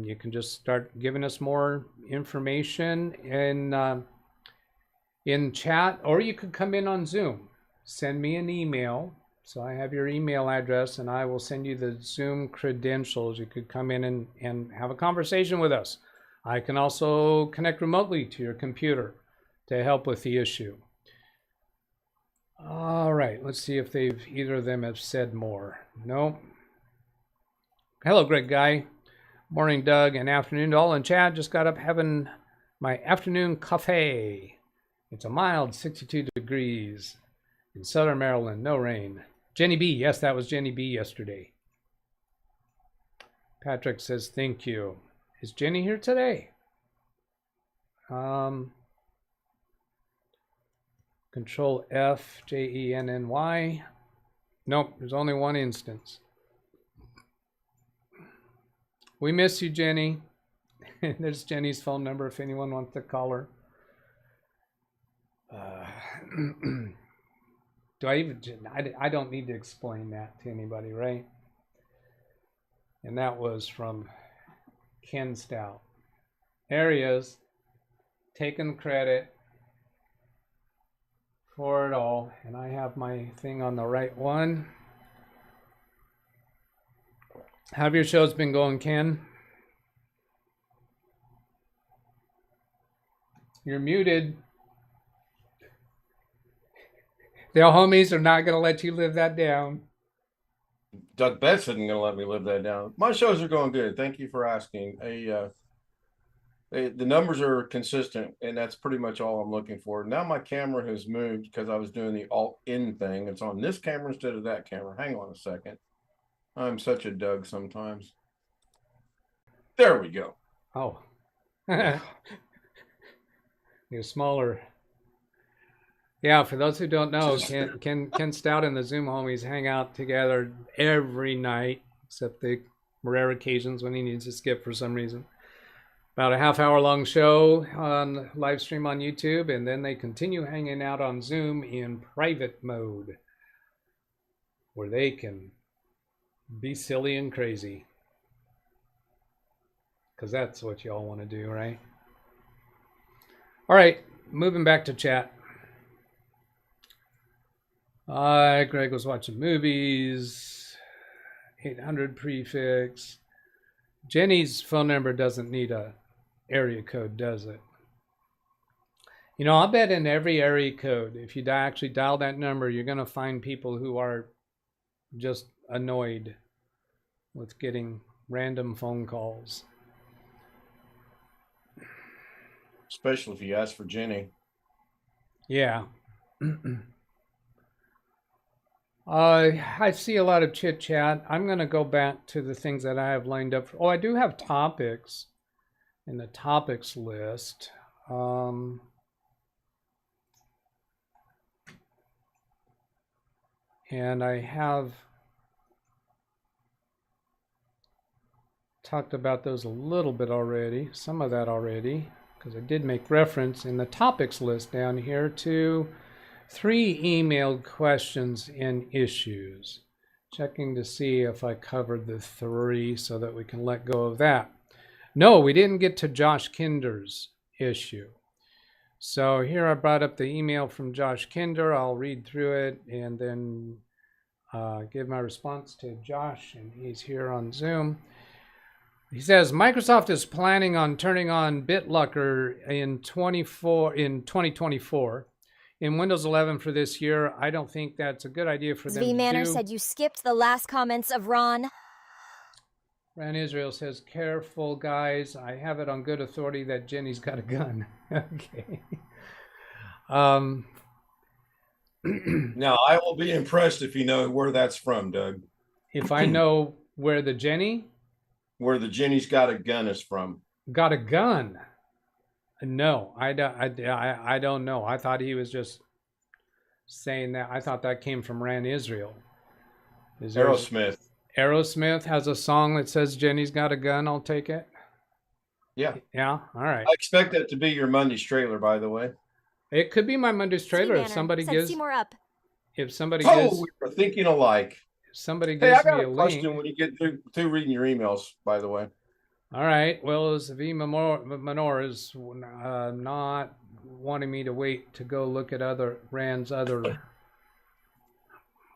You can just start giving us more information in chat, or you could come in on Zoom. Send me an email. So I have your email address, and I will send you the Zoom credentials. You could come in and have a conversation with us. I can also connect remotely to your computer to help with the issue. All right, let's see if either of them have said more. No. Hello, Greg Guy. Morning, Doug, and afternoon to all in chat. Just got up having my afternoon coffee. It's a mild 62 degrees in Southern Maryland. No rain. Jenny B. Yes, that was Jenny B yesterday. Patrick says, thank you. Is Jenny here today? Control F, Jenny. Nope, there's only one instance. We miss you, Jenny. There's Jenny's phone number if anyone wants to call her. Do I even? I don't need to explain that to anybody, right? And that was from Ken Stout. There he is, taking credit for it all. And I have my thing on the right one. How have your shows been going, Ken? You're muted. The homies are not going to let you live that down. DougBetts isn't going to let me live that down. My shows are going good. Thank you for asking. The numbers are consistent, and that's pretty much all I'm looking for. Now my camera has moved because I was doing the alt-in thing. It's on this camera instead of that camera. Hang on a second. I'm such a Doug sometimes. There we go. Oh. You're smaller. Yeah, for those who don't know, Ken Stout and the Zoom homies hang out together every night, except the rare occasions when he needs to skip for some reason. About a half-hour long show on live stream on YouTube, and then they continue hanging out on Zoom in private mode, where they can be silly and crazy. Because that's what you all want to do, right? All right, moving back to chat. Greg was watching movies. 800 prefix. Jenny's phone number doesn't need a area code, does it? You know, I'll bet in every area code, if you actually dial that number, you're going to find people who are just annoyed with getting random phone calls. Especially if you ask for Jenny. Yeah. I see a lot of chit chat. I'm going to go back to the things that I have lined up. I do have topics in the topics list. And I have talked about those a little bit already, some of that already, because I did make reference in the topics list down here to 3 emailed questions and issues. Checking to see if I covered the 3 so that we can let go of that. No, we didn't get to Josh Kinder's issue. So here I brought up the email from Josh Kinder. I'll read through it and then give my response to Josh, and he's here on Zoom. He says, Microsoft is planning on turning on BitLocker in 2024 in Windows 11 for this year. I don't think that's a good idea for them to do. V-Manor said you skipped the last comments of Ron. Ran Israel says, careful, guys. I have it on good authority that Jenny's got a gun. Okay. Now, I will be impressed if you know where that's from, Doug. If I know where the Jenny's got a gun is from. Got a gun? No, I don't know. I thought he was just saying that. I thought that came from Ran Israel. Aerosmith. Aerosmith has a song that says Jenny's got a gun. I'll take it. Yeah. Yeah. All right. I expect that to be your Monday's trailer, by the way. It could be my Monday's trailer if somebody gives. If somebody gives. We were thinking alike. If somebody gives me a link. Question when you get through reading your emails, by the way. All right. Well, as V Manor is not wanting me to wait to go look at Rand's other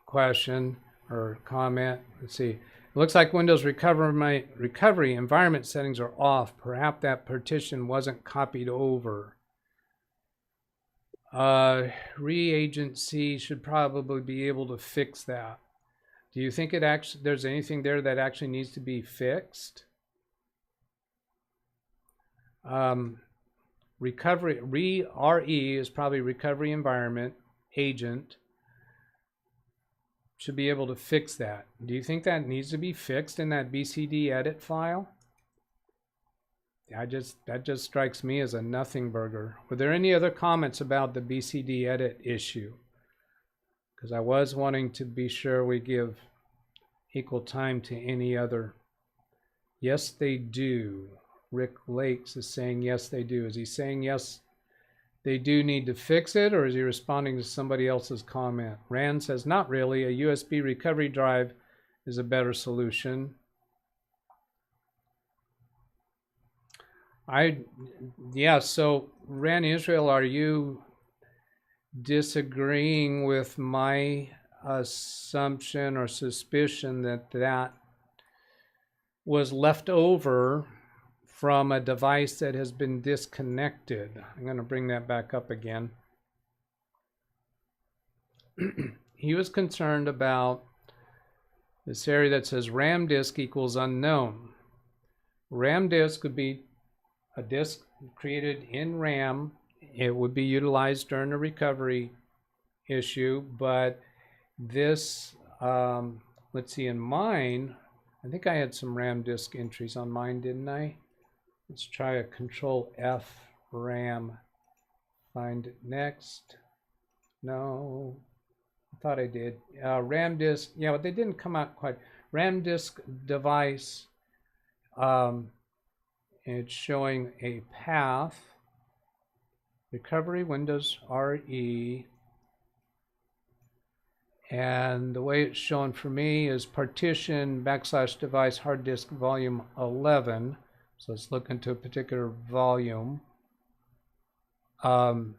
question or comment. Let's see. It looks like Windows recovery environment settings are off. Perhaps that partition wasn't copied over. Reagency should probably be able to fix that. Do you think there's anything there that actually needs to be fixed? Recovery RE is probably recovery environment agent. Should be able to fix that. Do you think that needs to be fixed in that BCD edit file? that just strikes me as a nothing burger. Were there any other comments about the BCD edit issue? Because I was wanting to be sure we give equal time to any other. Yes, they do. Rick Lakes is saying yes, they do. Is he saying yes, they do need to fix it, or is he responding to somebody else's comment? Rand says, not really. A USB recovery drive is a better solution. Yeah, so Rand Israel, are you disagreeing with my assumption or suspicion that that was left over from a device that has been disconnected? I'm going to bring that back up again. He was concerned about this area that says RAM disk equals unknown. RAM disk could be a disk created in RAM. It would be utilized during a recovery issue, but this, let's see, in mine, I think I had some RAM disk entries on mine, didn't I? Let's try a Control F RAM. Find it next. No, I thought I did. RAM disk, yeah, but they didn't come out quite. RAM disk device, it's showing a path. Recovery Windows RE. And the way it's shown for me is partition / device hard disk volume 11. So let's look into a particular volume. And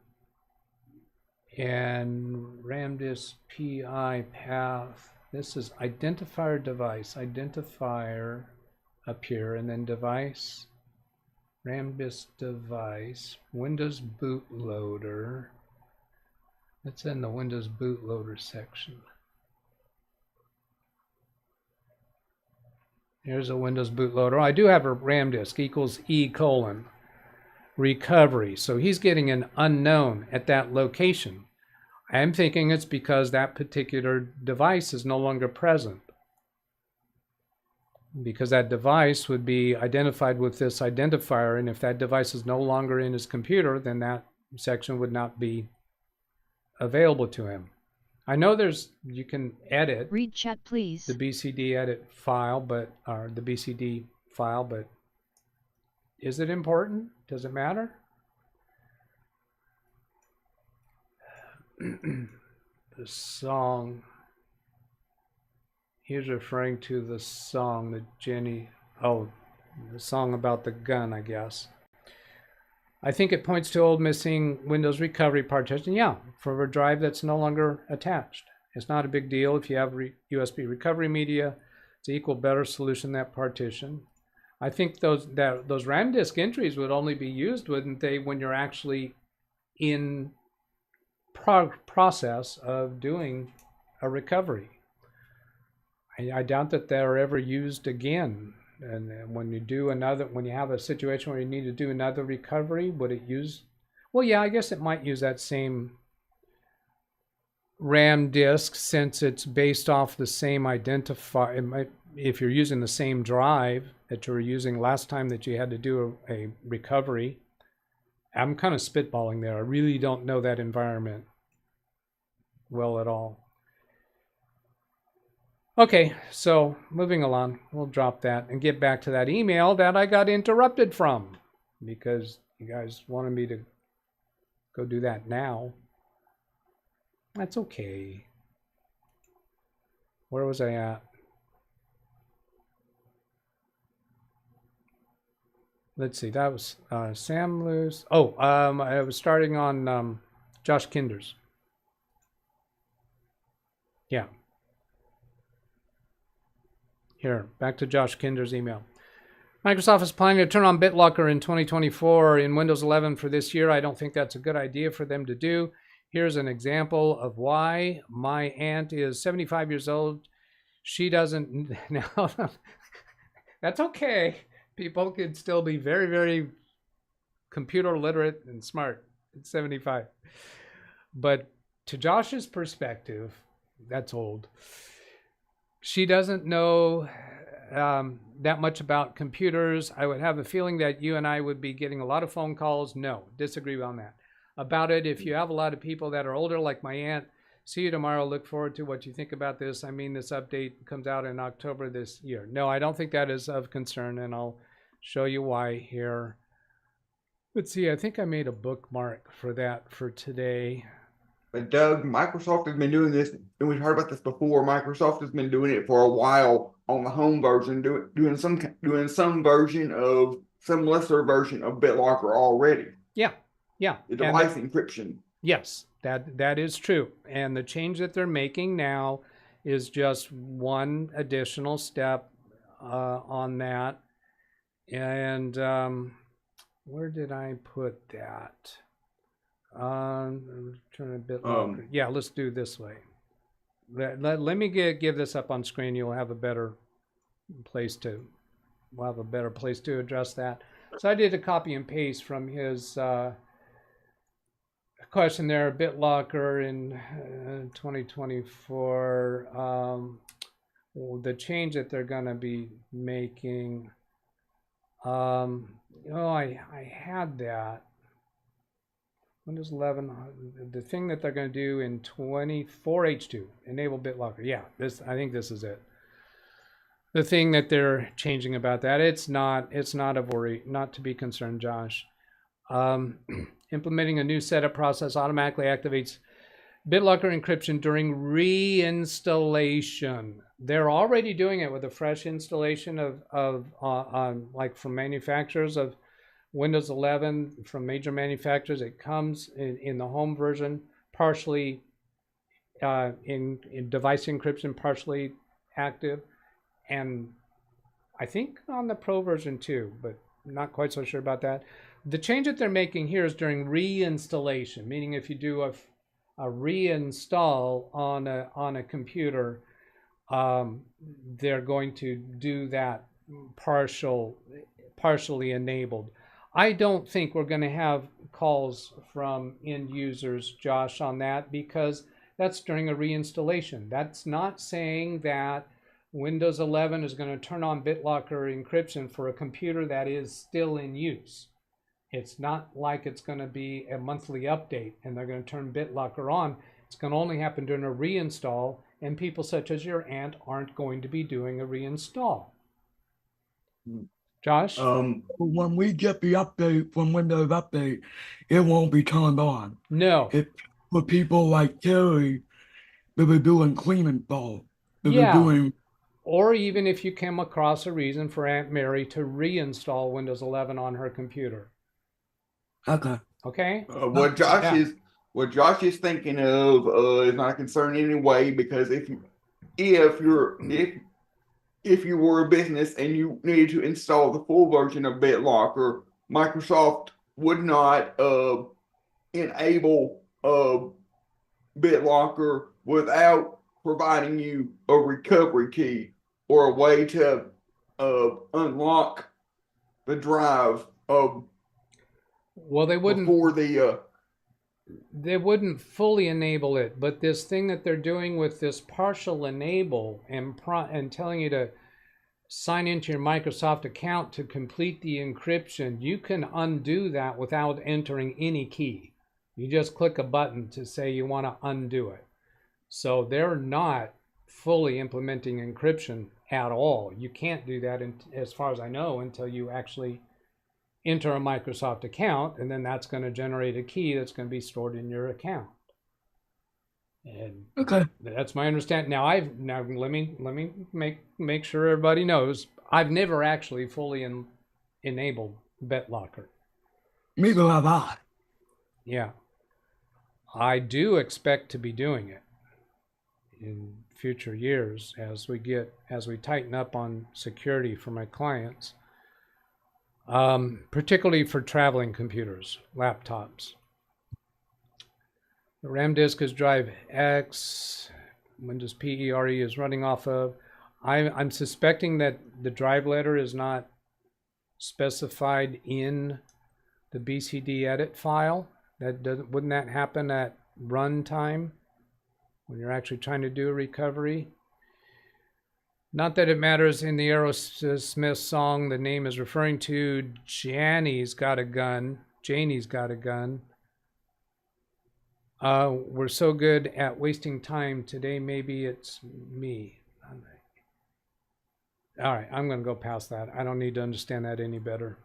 RAM disk PI path. This is identifier device. Identifier up here, and then device. RAM disk device. Windows bootloader. It's in the Windows bootloader section. Here's a Windows bootloader. I do have a RAM disk equals E : recovery. So he's getting an unknown at that location. I'm thinking it's because that particular device is no longer present. Because that device would be identified with this identifier, and if that device is no longer in his computer, then that section would not be available to him. I know you can edit. Read chat, please. The BCD edit file, or the BCD file, but is it important? Does it matter? The song. He's referring to the song that Jenny, the song about the gun, I guess. I think it points to old missing Windows recovery partition. Yeah, for a drive that's no longer attached. It's not a big deal if you have USB recovery media. It's an equal better solution than that partition. I think those RAM disk entries would only be used, wouldn't they, when you're actually in process of doing a recovery. I doubt that they're ever used again. And when you have a situation where you need to do another recovery, would it use? Well, yeah, I guess it might use that same RAM disk since it's based off the same identifier. It might, if you're using the same drive that you were using last time that you had to do a recovery. I'm kind of spitballing there. I really don't know that environment well at all. Okay, so moving along, we'll drop that and get back to that email that I got interrupted from because you guys wanted me to go do that now. That's okay. Where was I at? Let's see, that was Sam Lewis. Oh, I was starting on Josh Kinder's. Yeah. Here, back to Josh Kinder's email. Microsoft is planning to turn on BitLocker in 2024 in Windows 11 for this year. I don't think that's a good idea for them to do. Here's an example of why. My aunt is 75 years old. She doesn't now. That's okay. People can still be very, very computer literate and smart at 75. But to Josh's perspective, that's old. She doesn't know that much about computers. I would have a feeling that you and I would be getting a lot of phone calls. No, disagree on that. About it, if you have a lot of people that are older, like my aunt, see you tomorrow. Look forward to what you think about this. I mean, this update comes out in October this year. No, I don't think that is of concern, and I'll show you why here. Let's see, I think I made a bookmark for that for today. But Doug, Microsoft has been doing this, and we've heard about this before. Microsoft has been doing it for a while on the home version, doing some version of some lesser version of BitLocker already. Yeah, yeah. The device encryption. Yes, that is true. And the change that they're making now is just one additional step on that. And where did I put that? Turn a bit longer. Yeah, let's do this way. Let me give this up on screen. You'll have a better place to. We'll have a better place to address that. So I did a copy and paste from his question there. BitLocker in 2024. The change that they're going to be making. I had that. Windows 11, the thing that they're going to do in 24H2, enable BitLocker. Yeah, I think this is it. The thing that they're changing about that, it's not a worry, not to be concerned, Josh. Implementing a new setup process automatically activates BitLocker encryption during reinstallation. They're already doing it with a fresh installation of like from manufacturers of Windows 11 from major manufacturers. It comes in the home version, partially in device encryption, partially active, and I think on the Pro version too, but not quite so sure about that. The change that they're making here is during reinstallation, meaning if you do a reinstall on a computer, they're going to do that partially enabled. I don't think we're going to have calls from end users, Josh, on that, because that's during a reinstallation. That's not saying that Windows 11 is going to turn on BitLocker encryption for a computer that is still in use. It's not like it's going to be a monthly update and they're going to turn BitLocker on. It's going to only happen during a reinstall, and people such as your aunt aren't going to be doing a reinstall. Josh? When we get the update from Windows Update, it won't be turned on. No. It's for people like Terry that are doing clean install. Yeah. Or even if you came across a reason for Aunt Mary to reinstall Windows 11 on her computer. Okay. Okay. What Josh is thinking of is not a concern anyway, because if you were a business and you needed to install the full version of BitLocker, Microsoft would not enable BitLocker without providing you a recovery key or a way to unlock the drive. Well, they wouldn't. Before they wouldn't fully enable it, but this thing that they're doing with this partial enable and telling you to sign into your Microsoft account to complete the encryption, you can undo that without entering any key. You just click a button to say you want to undo it. So they're not fully implementing encryption at all. You can't do that, as far as I know, until you actually enter a Microsoft account, and then that's going to generate a key that's going to be stored in your account. And okay, that's my understanding. Now let me make sure everybody knows I've never actually fully enabled BitLocker. Neither have I. Yeah, I do expect to be doing it in future years as we tighten up on security for my clients. Particularly for traveling computers, laptops. The RAM disk is drive X, Windows PERE is running off of. I'm suspecting that the drive letter is not specified in the BCD edit file. Wouldn't that happen at runtime when you're actually trying to do a recovery? Not that it matters in the Aerosmith song the name is referring to. Janie's got a gun. Janie's got a gun. We're so good at wasting time today. Maybe it's me. All right, I'm going to go past that. I don't need to understand that any better.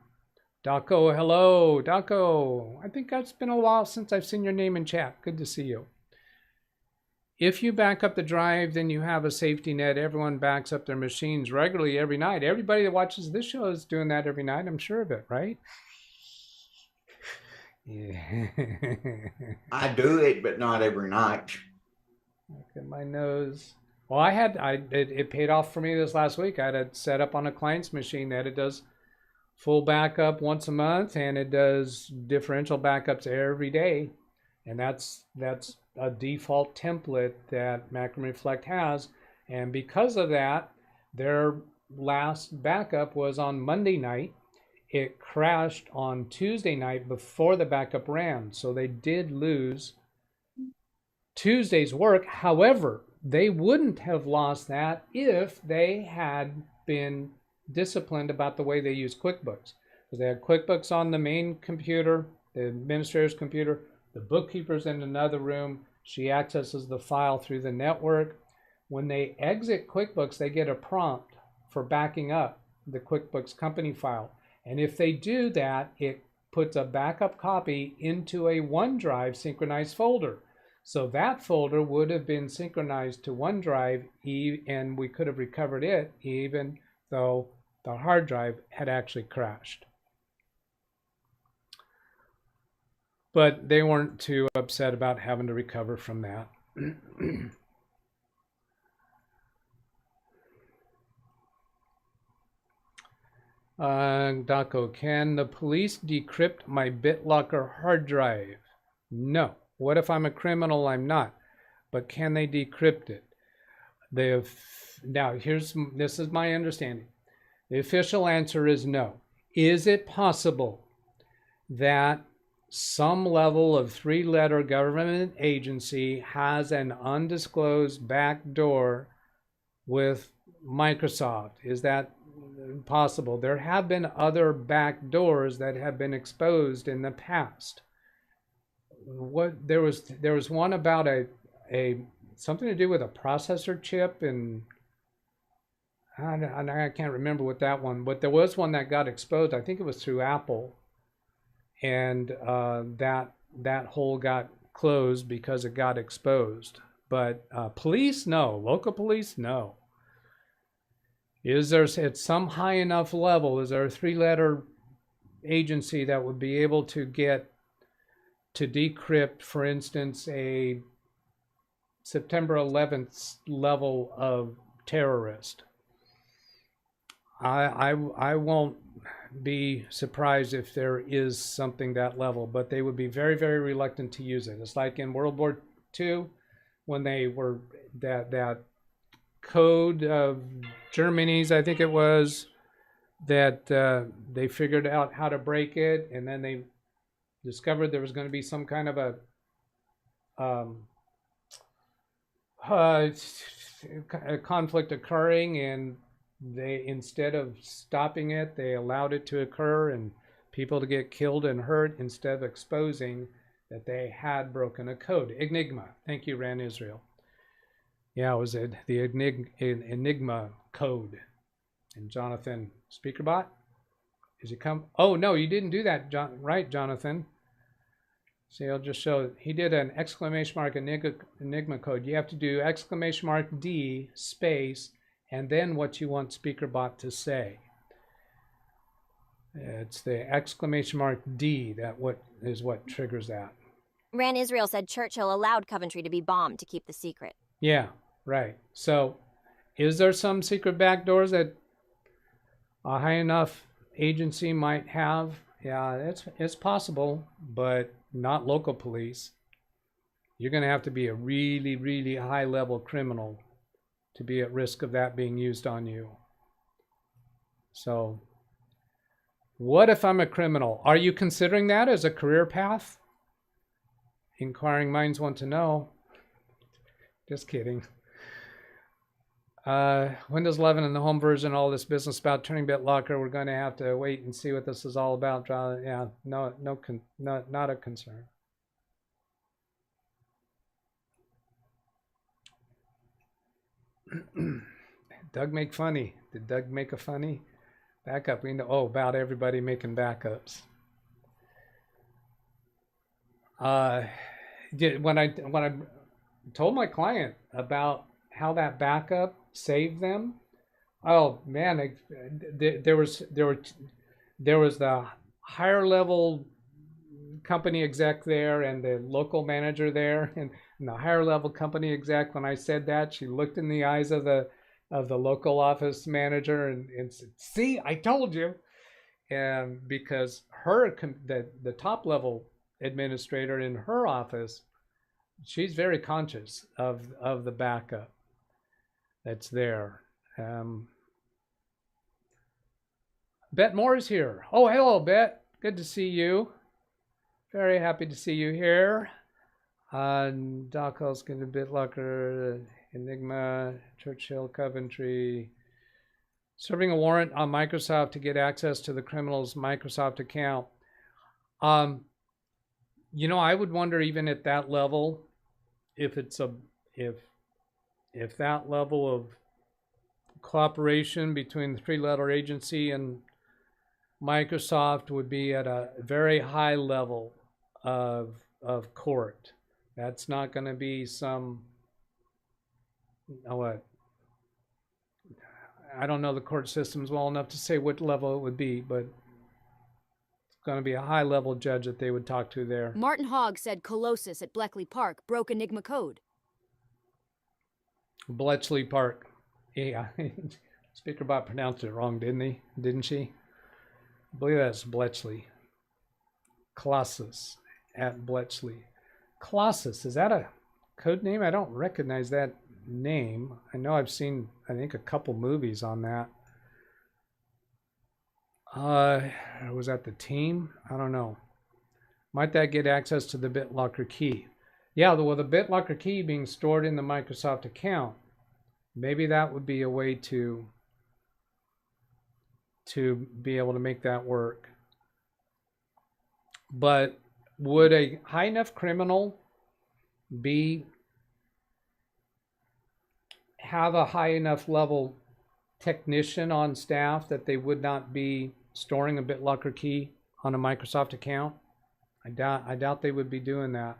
Daco, hello. Daco, I think it's been a while since I've seen your name in chat. Good to see you. If you back up the drive, then you have a safety net. Everyone backs up their machines regularly every night. Everybody that watches this show is doing that every night. I'm sure of it, right? Yeah. I do it, but not every night. Look at my nose. Well, it paid off for me this last week. I had it set up on a client's machine that it does full backup once a month, and it does differential backups every day. And that's a default template that Macro Reflect has. And because of that, their last backup was on Monday night. It crashed on Tuesday night before the backup ran. So they did lose Tuesday's work. However, they wouldn't have lost that if they had been disciplined about the way they use QuickBooks. Because they had QuickBooks on the main computer, the administrator's computer, the bookkeeper's in another room. She accesses the file through the network. When they exit QuickBooks, they get a prompt for backing up the QuickBooks company file. And if they do that, it puts a backup copy into a OneDrive synchronized folder. So that folder would have been synchronized to OneDrive, and we could have recovered it even though the hard drive had actually crashed. But they weren't too upset about having to recover from that. Daco, can the police decrypt my BitLocker hard drive? No. What if I'm a criminal? I'm not. But can they decrypt it? Now, this is my understanding. The official answer is no. Is it possible that some level of three-letter government agency has an undisclosed backdoor with Microsoft? Is that possible? There have been other backdoors that have been exposed in the past. There was one about a something to do with a processor chip, and I can't remember what that one, but there was one that got exposed. I think it was through Apple, and that hole got closed because it got exposed. But police, no. Local police, no. Is there, at some high enough level, is there a three-letter agency that would be able to get to decrypt, for instance, a September 11th level of terrorist? I won't be surprised if there is something that level, but they would be very, very reluctant to use it. It's like in World War II when they were that code of Germany's, I think it was, that they figured out how to break it, and then they discovered there was going to be some kind of a conflict occurring, and they, instead of stopping it, they allowed it to occur and people to get killed and hurt instead of exposing that they had broken a code. Enigma. Thank you, Ran Israel. Yeah, it was the Enigma code. And Jonathan, SpeakerBot, is he come? Oh, no, you didn't do that, right, Jonathan? See, I'll just show, he did an exclamation mark Enigma code. You have to do exclamation mark D space and then what you want SpeakerBot to say. It's the exclamation mark D that is what triggers that. Ran Israel said Churchill allowed Coventry to be bombed to keep the secret. Yeah, right. So is there some secret backdoors that a high enough agency might have? Yeah, it's possible, but not local police. You're going to have to be a really, really high level criminal to be at risk of that being used on you. So what if I'm a criminal? Are you considering that as a career path? Inquiring minds want to know. Just kidding. Windows 11 and the home version, all this business about turning BitLocker, we're going to have to wait and see what this is all about. Yeah, not a concern. Doug make funny. Did Doug make a funny backup? We know about everybody making backups. When I told my client about how that backup saved them, oh man, there was the higher level company exec there and the local manager there, and the higher level company exec. When I said that, she looked in the eyes of the local office manager and said, "See, I told you." And because the top level administrator in her office, she's very conscious of the backup that's there. Bet Moore is here. Oh, hello, Bet. Good to see you. Very happy to see you here. Doc Hulskin, BitLocker, Enigma, Churchill, Coventry. Serving a warrant on Microsoft to get access to the criminal's Microsoft account. You know, I would wonder even at that level, if that level of cooperation between the three-letter agency and Microsoft would be at a very high level of court. That's not going to be some, what? I don't know the court systems well enough to say what level it would be, but it's going to be a high-level judge that they would talk to there. Martin Hogg said Colossus at Bleckley Park broke Enigma code. Bletchley Park. Yeah, Speaker Bot pronounced it wrong, didn't she? I believe that's Bletchley. Colossus at Bletchley. Colossus, is that a code name? I don't recognize that name. I know I've seen, I think, a couple movies on that. Was that the team? I don't know. Might that get access to the BitLocker key? Yeah, well, the BitLocker key being stored in the Microsoft account, maybe that would be a way to be able to make that work. But would a high enough criminal have a high enough level technician on staff that they would not be storing a BitLocker key on a Microsoft account? I doubt they would be doing that.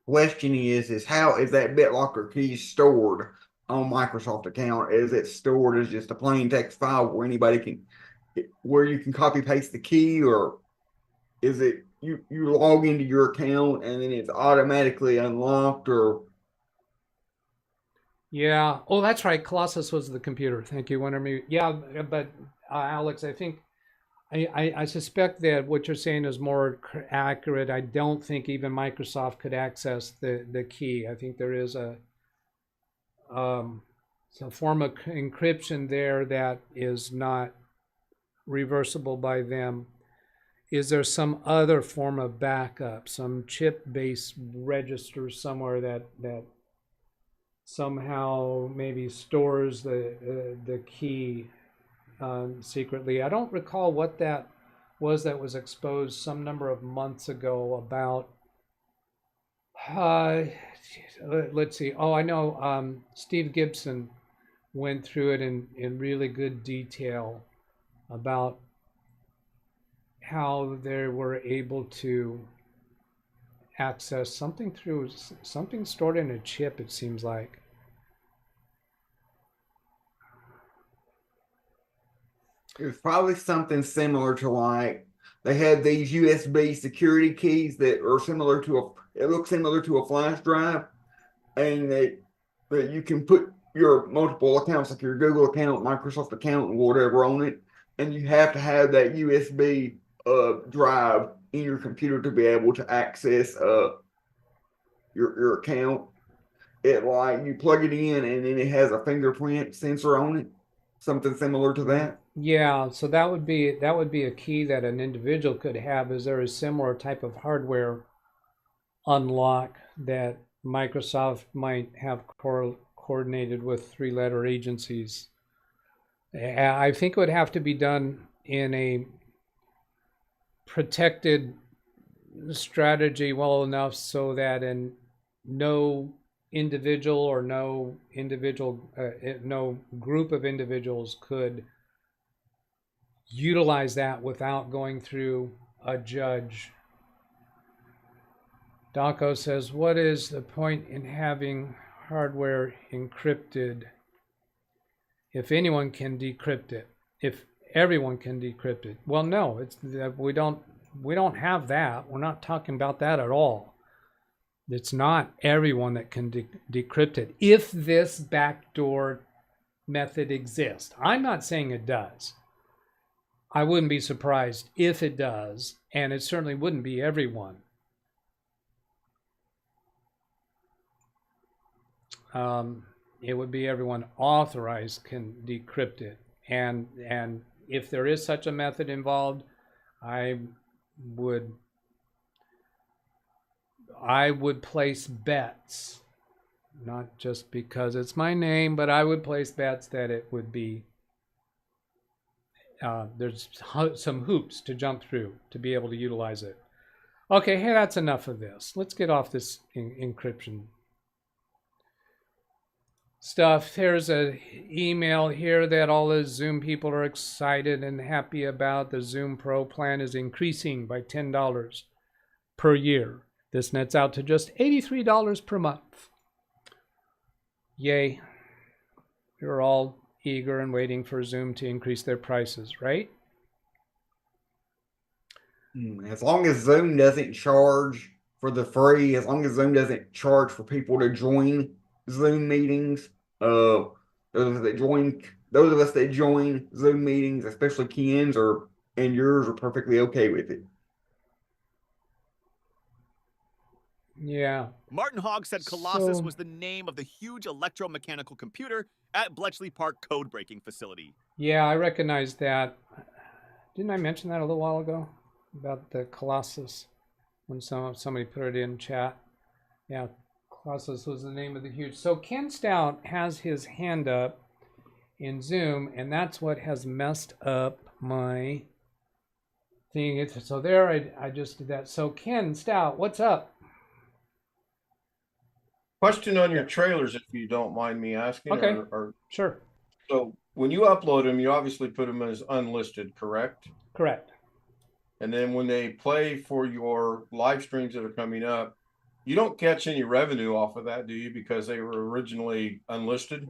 Question is how is that BitLocker key stored on Microsoft account? Is it stored as just a plain text file where where you can copy paste the key, or is it you log into your account and then it's automatically unlocked? Or yeah, oh, that's right, Colossus was the computer. Thank you, Wintermute. Yeah, but Alex, I think I suspect that what you're saying is more accurate. I don't think even Microsoft could access the key. I think there is a form of encryption there that is not reversible by them. Is there some other form of backup, some chip-based register somewhere that somehow maybe stores the key secretly? I don't recall what that was exposed some number of months ago about. Let's see. Oh, I know. Steve Gibson went through it in really good detail about how they were able to access something through something stored in a chip, it seems like. it was probably something similar to, like, they had these USB security keys that are similar to it looks similar to a flash drive, and that you can put your multiple accounts, like your Google account, Microsoft account, and whatever on it, and you have to have that USB drive in your computer to be able to access your account. It, like, you plug it in and then it has a fingerprint sensor on it, something similar to that. Yeah, so that would be a key that an individual could have. Is there a similar type of hardware unlock that Microsoft might have coordinated with three-letter agencies. I think it would have to be done in a protected strategy well enough so that no individual or no group of individuals could utilize that without going through a judge. Daco says, what is the point in having hardware encrypted if anyone can decrypt it? If everyone can decrypt it? Well, no, it's we don't have that. We're not talking about that at all. It's not everyone that can decrypt it if this backdoor method exists. I'm not saying it does. I wouldn't be surprised if it does, and it certainly wouldn't be everyone. It would be everyone authorized can decrypt it, and if there is such a method involved, I would place bets, not just because it's my name, but I would place bets that it would be there's some hoops to jump through to be able to utilize it. Okay, hey, that's enough of this. Let's get off this encryption stuff. There's an email here that all the Zoom people are excited and happy about. The Zoom Pro plan is increasing by $10 per year. This nets out to just $83 per month. Yay. You're all eager and waiting for Zoom to increase their prices, right? As long as Zoom doesn't charge for the free, as long as Zoom doesn't charge for people to join Zoom meetings, those of us that join Zoom meetings, especially Ken's and yours, are perfectly okay with it. Yeah. Martin Hogg said Colossus was the name of the huge electromechanical computer at Bletchley Park code breaking facility. Yeah, I recognize that. Didn't I mention that a little while ago about the Colossus when somebody put it in chat? Yeah, Colossus was the name of the huge. So Ken Stout has his hand up in Zoom, and that's what has messed up my thing. So there, I just did that. So Ken Stout, what's up? Question on your trailers, if you don't mind me asking. Okay, sure. So when you upload them, you obviously put them as unlisted, correct? Correct. And then when they play for your live streams that are coming up, you don't catch any revenue off of that, do you? Because they were originally unlisted?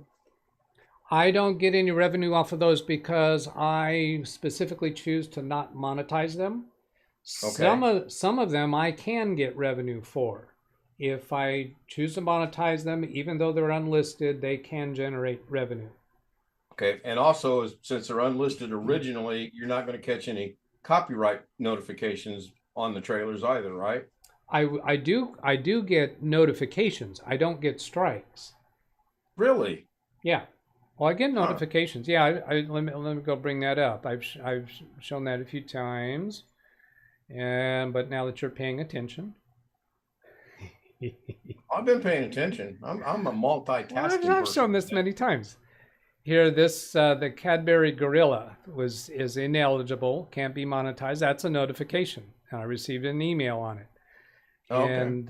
I don't get any revenue off of those because I specifically choose to not monetize them. Okay. Some of them I can get revenue for. If I choose to monetize them, even though they're unlisted, they can generate revenue. Okay, and also since they're unlisted originally, you're not going to catch any copyright notifications on the trailers either, right? I do get notifications. I don't get strikes. Really? Yeah. Well, I get notifications. Yeah, let me go bring that up. I've shown that a few times, but now that you're paying attention. I've been paying attention. I'm a multitasking person. I've shown this many times. Here, the Cadbury Gorilla is ineligible, can't be monetized. That's a notification, and I received an email on it. Okay. And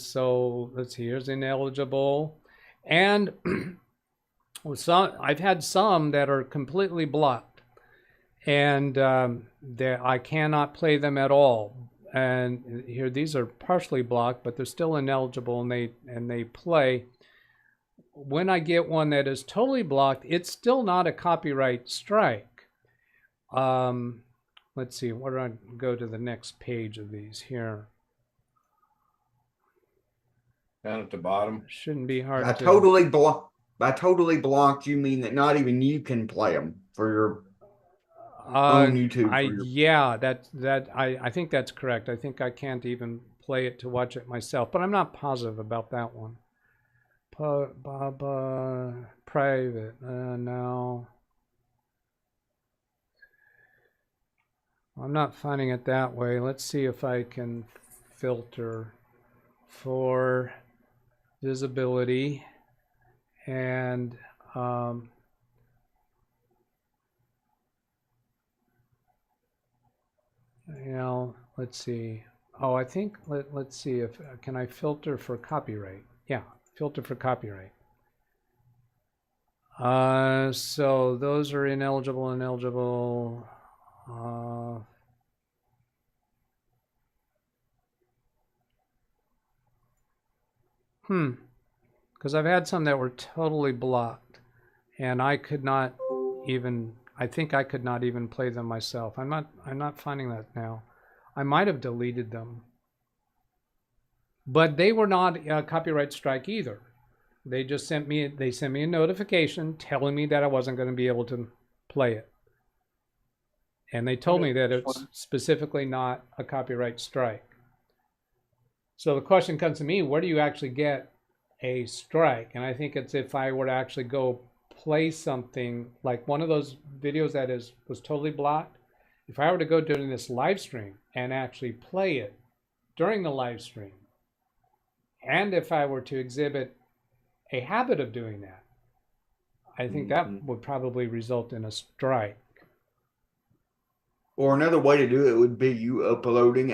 so let's see. Here's ineligible, and I've had some that are completely blocked, and I cannot play them at all. And here, these are partially blocked, but they're still ineligible, and they play. When I get one that is totally blocked, it's still not a copyright strike. Let's see. Where do I go to the next page of these here? Down at the bottom. Shouldn't be hard. By totally blocked, you mean that not even you can play them for your own YouTube. I think that's correct. I think I can't even play it to watch it myself, but I'm not positive about that one. Private. No. I'm not finding it that way. Let's see if I can filter for visibility, and let's see. Oh, I think let's see if can I filter for copyright. Yeah, filter for copyright. So those are ineligible. Because I've had some that were totally blocked, and I could not even. I think I could not even play them myself. I'm not finding that now. I might have deleted them, but they were not a copyright strike either. They just sent me a notification telling me that I wasn't going to be able to play it. And they told me that it's specifically not a copyright strike. So the question comes to me, where do you actually get a strike? And I think it's if I were to actually go play something like one of those videos that was totally blocked. If I were to go during this live stream and actually play it during the live stream, and if I were to exhibit a habit of doing that, I think that would probably result in a strike. Or another way to do it would be you uploading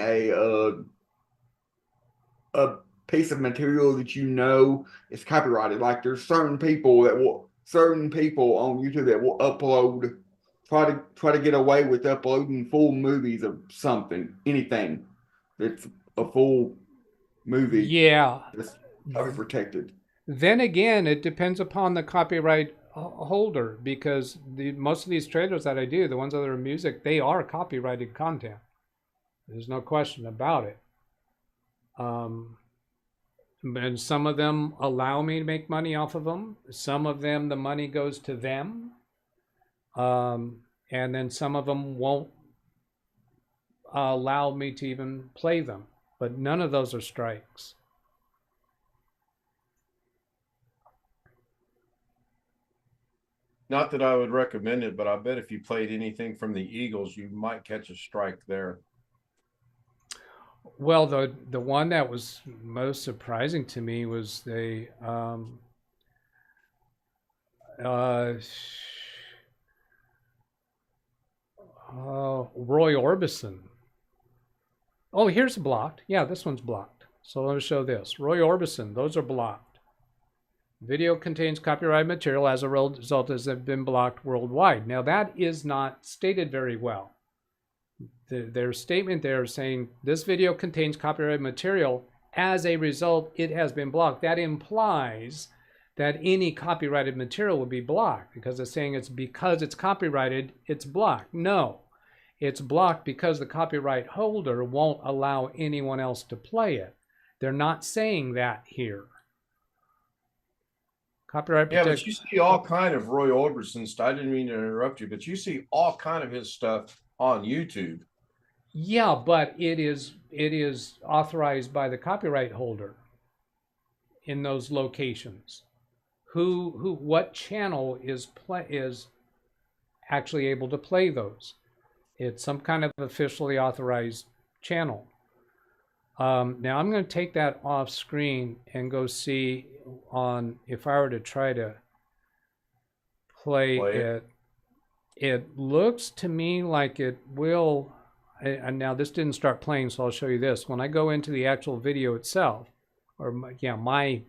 a piece of material that you know is copyrighted. Like there's certain people on YouTube that will upload, try to get away with uploading full movies of something, anything that's a full movie. Yeah, that's protected. Then again, it depends upon the copyright holder, because most of these trailers that I do, the ones that are music, they are copyrighted content. There's no question about it. And some of them allow me to make money off of them. Some of them, the money goes to them. And then some of them won't allow me to even play them. But none of those are strikes. Not that I would recommend it, but I bet if you played anything from the Eagles, you might catch a strike there. Well, the one that was most surprising to me was Roy Orbison. Oh, here's blocked. Yeah, this one's blocked. So let me show this. Roy Orbison, those are blocked. Video contains copyright material, as a result has been blocked worldwide. Now that is not stated very well. Their statement there is saying this video contains copyright material, as a result it has been blocked. That implies that any copyrighted material would be blocked, because it's saying it's because it's copyrighted, it's blocked. No, it's blocked because the copyright holder won't allow anyone else to play it. They're not saying that here. Copyright protection. Yeah, but you see all kind of Roy Orbison stuff. I didn't mean to interrupt you, but you see all kind of his stuff on YouTube. Yeah, but it is authorized by the copyright holder in those locations. What channel is actually able to play those? It's some kind of officially authorized channel. Now I'm going to take that off screen and go see on, if I were to try to play it. It looks to me like it will, and now this didn't start playing, so I'll show you this. When I go into the actual video itself, or my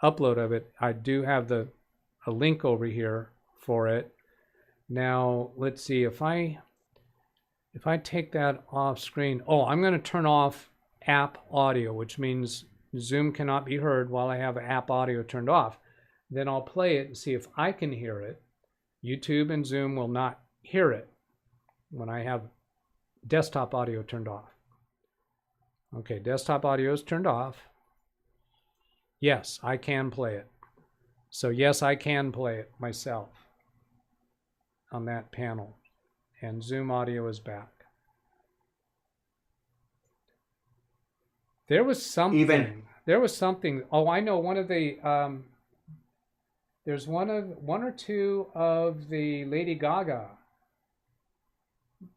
upload of it, I do have a link over here for it. Now let's see, if I take that off screen, I'm going to turn off app audio, which means Zoom cannot be heard while I have app audio turned off. Then I'll play it and see if I can hear it. YouTube and Zoom will not hear it when I have desktop audio turned off. Okay, desktop audio is turned off. Yes, I can play it. So yes, I can play it myself on that panel. And Zoom audio is back. There was something. Oh, I know. One of the there's one or two of the Lady Gaga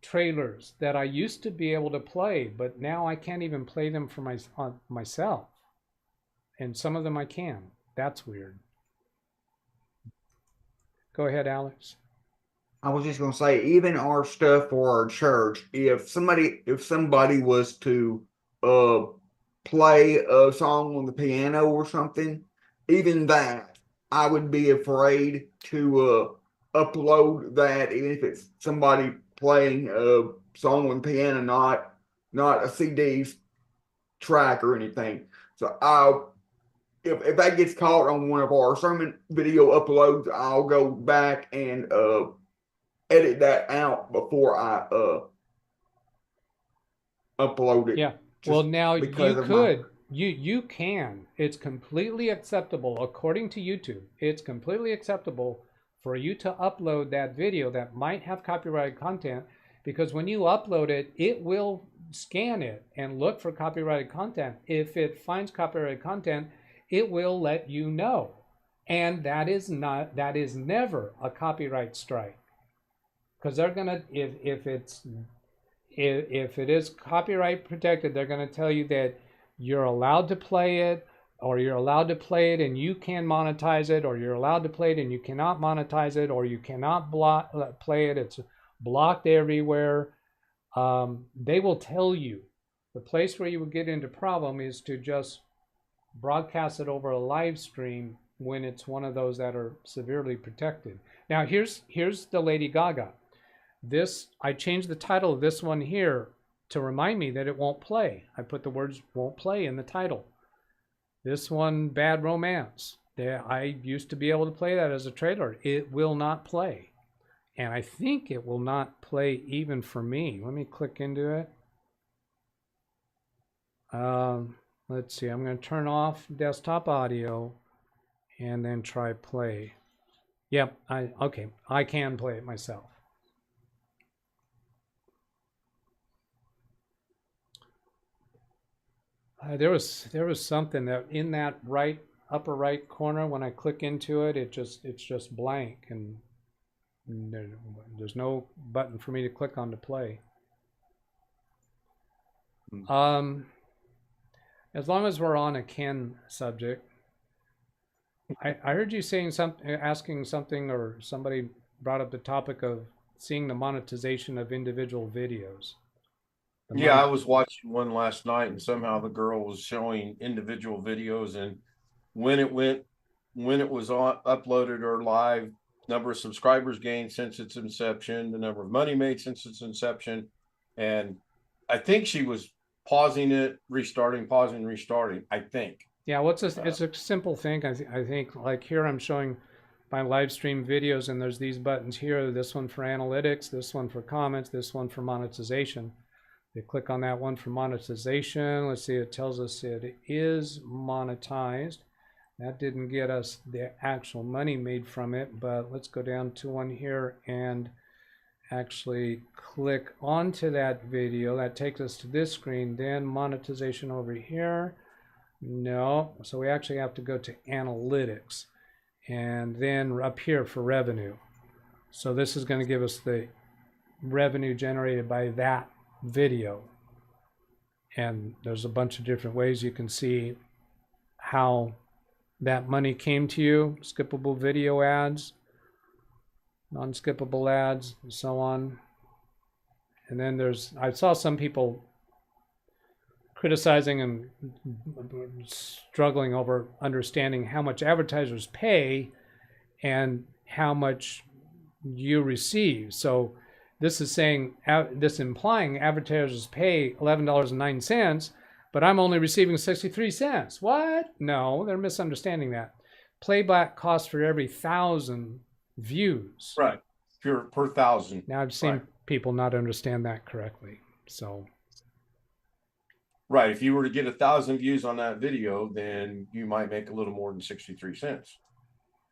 trailers that I used to be able to play, but now I can't even play them for myself. and some of them I can. That's weird. Go ahead, Alex. I was just gonna say, even our stuff for our church, if somebody was to play a song on the piano or something, even that, I would be afraid to upload that, even if it's somebody playing a song on the piano, not a CD track or anything. So if that gets caught on one of our sermon video uploads, I'll go back and edit that out before I upload it. Yeah. Well, now you can. It's completely acceptable according to YouTube. It's completely acceptable for you to upload that video that might have copyrighted content, because when you upload it, it will scan it and look for copyrighted content. If it finds copyrighted content, it will let you know. And that is never a copyright strike. Because they're gonna, if it is copyright protected, they're gonna tell you that you're allowed to play it, or you're allowed to play it and you can monetize it, or you're allowed to play it and you cannot monetize it, or you cannot play it, it's blocked everywhere. They will tell you. The place where you would get into problem is to just broadcast it over a live stream when it's one of those that are severely protected. Now here's the Lady Gaga. I changed the title of this one here to remind me that it won't play. I put the words "won't play" in the title. This one, Bad Romance. I used to be able to play that as a trailer. It will not play. And I think it will not play even for me. Let me click into it. Let's see, I'm going to turn off desktop audio and then try play. Yep, okay, I can play it myself. There was something that in that upper right corner, when I click into it, it's just blank, and there's no button for me to click on to play. As long as we're on a Ken subject, I heard you saying asking something, or somebody brought up the topic of seeing the monetization of individual videos. Yeah, I was watching one last night, and somehow the girl was showing individual videos, and when it was uploaded or live, number of subscribers gained since its inception, the number of money made since its inception, and I think she was pausing it, restarting, pausing, restarting. I think. Yeah, it's a simple thing. I think like here I'm showing my live stream videos, and there's these buttons here. This one for analytics, this one for comments, this one for monetization. You click on that one for monetization. Let's see, it tells us it is monetized. That didn't get us the actual money made from it, but let's go down to one here and actually click onto that video. That takes us to this screen. Then monetization over here. No, so we actually have to go to analytics, and then up here for revenue. So this is going to give us the revenue generated by that video, and there's a bunch of different ways you can see how that money came to you. Skippable video ads, non-skippable ads, and so on. And then I saw some people criticizing and struggling over understanding how much advertisers pay and how much you receive. So this is implying advertisers pay $11.09, but I'm only receiving 63 cents. What? No, they're misunderstanding that. Playback costs for every 1,000 views. Right, per 1,000. Now I've seen people not understand that correctly. So. Right, if you were to get 1,000 views on that video, then you might make a little more than 63 cents.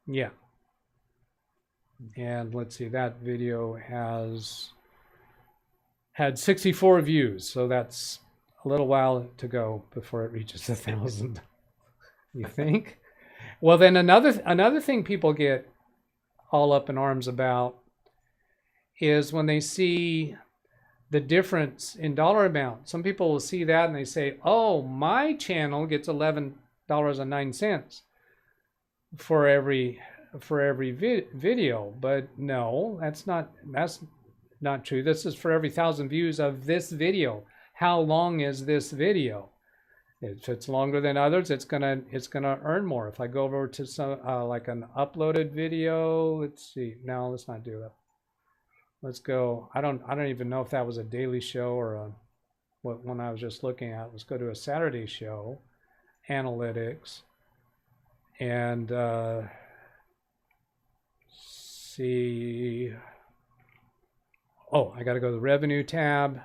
Yeah. And let's see, that video had 64 views, so that's a little while to go before it reaches 1,000. You think? Well, then another thing people get all up in arms about is when they see the difference in dollar amount. Some people will see that and they say, oh, my channel gets $11 $6.09 for every video. But no, that's not true. This is for every 1,000 views of this video. How long is this video? If it's longer than others, it's gonna earn more. If I go over to some like an uploaded video, let's see. No, let's not do that. Let's go. I don't even know if that was a daily show or what one I was just looking at. Let's go to a Saturday show, analytics, and see. Oh, I got to go to the revenue tab.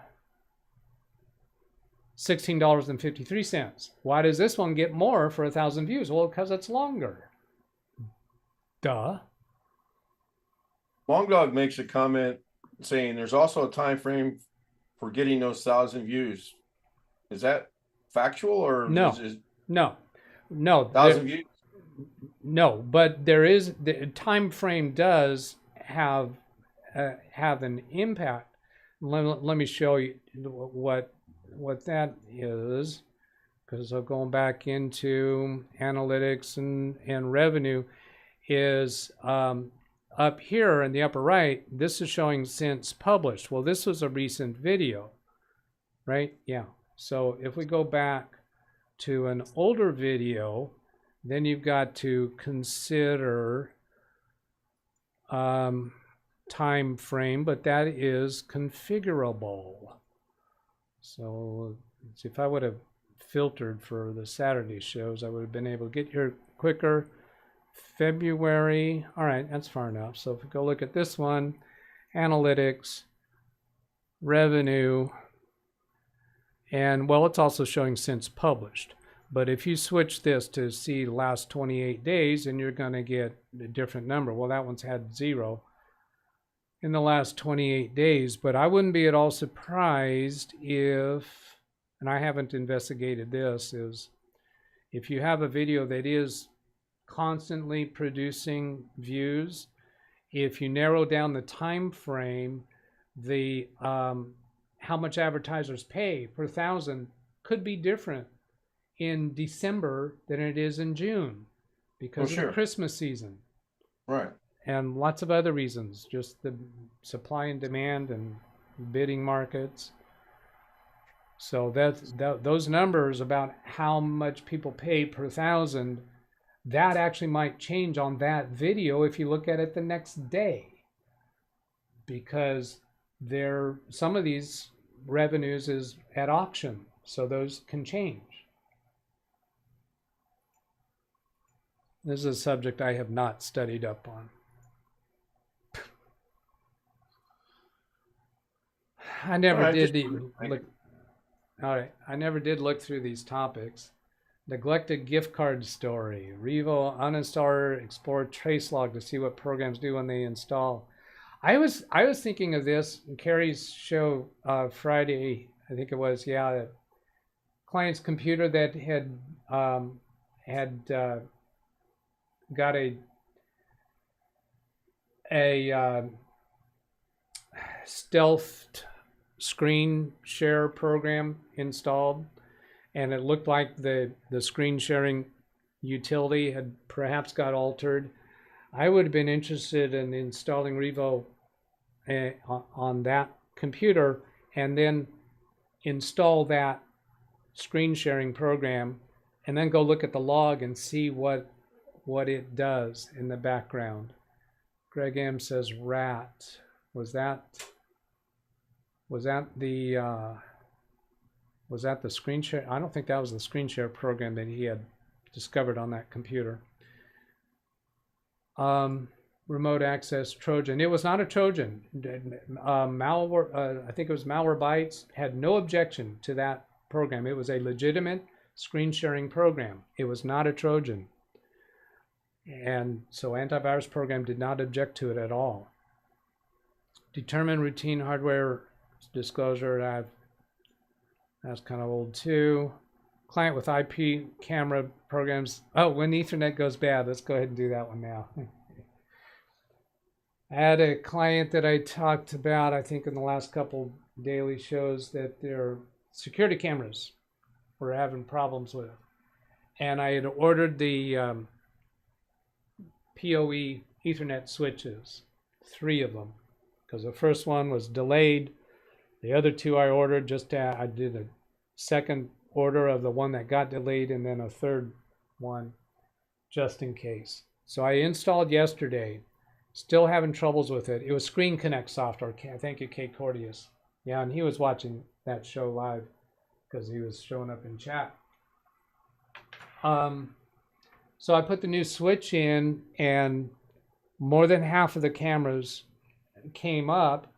$16.53. Why does this one get more for 1,000 views? Well, because it's longer. Duh. Long Dog makes a comment saying there's also a time frame for getting those 1,000 views. Is that factual or no? No. 1,000 views. No, but there is the time frame does have an impact. Let me show you what that is, because I'm going back into analytics and revenue is up here in the upper right. This is showing since published. Well, this was a recent video, right? Yeah. So if we go back to an older video, then you've got to consider time frame, but that is configurable. So let's see, if I would have filtered for the Saturday shows, I would have been able to get here quicker. February, all right, that's far enough. So if we go look at this one, analytics, revenue, and well, it's also showing since published. But if you switch this to see last 28 days, and you're going to get a different number. Well, that one's had 0 in the last 28 days, but I wouldn't be at all surprised if, and I haven't investigated this, is if you have a video that is constantly producing views, if you narrow down the time frame, the how much advertisers pay per 1,000 could be different in December than it is in June because of the Christmas season. Right. And lots of other reasons, just the supply and demand and bidding markets. So those numbers about how much people pay per 1,000, that actually might change on that video if you look at it the next day, because some of these revenues is at auction, so those can change. This is a subject I have not studied up on. I never did look. All right, I never did look through these topics. Neglected gift card story. Revo Uninstaller, explore tracelog to see what programs do when they install. I was thinking of this in Carrie's show Friday, I think it was. Yeah, a client's computer that had got a stealthed screen share program installed, and it looked like the screen sharing utility had perhaps got altered. I would have been interested in installing Revo on that computer and then install that screen sharing program and then go look at the log and see what it does in the background. Greg M says rat. Was that the screen share? I don't think that was the screen share program that he had discovered on that computer. Remote access Trojan. It was not a Trojan. Malware. I think it was Malwarebytes had no objection to that program. It was a legitimate screen sharing program. It was not a Trojan, and so antivirus program did not object to it at all. Determine routine hardware disclosure. That's kind of old too. Client with IP camera programs. Oh, when Ethernet goes bad, let's go ahead and do that one now. I had a client that I talked about, I think in the last couple daily shows, that their security cameras were having problems with. and I had ordered the PoE Ethernet switches, 3 of them, because the first one was delayed. The other 2 I ordered I did a second order of the one that got delayed and then a third one just in case. So I installed yesterday. Still having troubles with it. It was Screen Connect software. Thank you, Kate Cordius. Yeah, and he was watching that show live because he was showing up in chat. So I put the new switch in, and more than half of the cameras came up,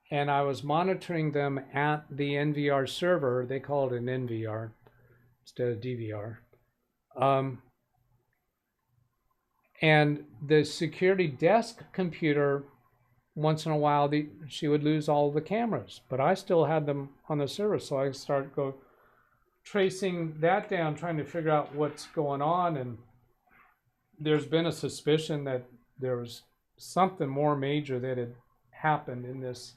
and I was monitoring them at the NVR server. They call it an NVR instead of DVR. And the security desk computer, once in a while, she would lose all the cameras, but I still had them on the server. So I started tracing that down, trying to figure out what's going on. And there's been a suspicion that there was something more major that had happened in this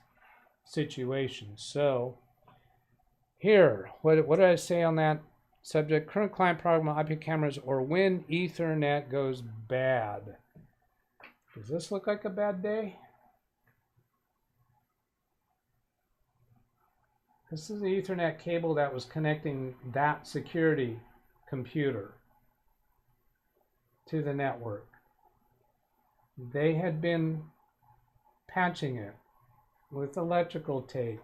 situation. So here, what did I say on that subject? Current client program IP cameras, or when Ethernet goes bad. Does this look like a bad day? This is the Ethernet cable that was connecting that security computer to the network. They had been patching it with electrical tape.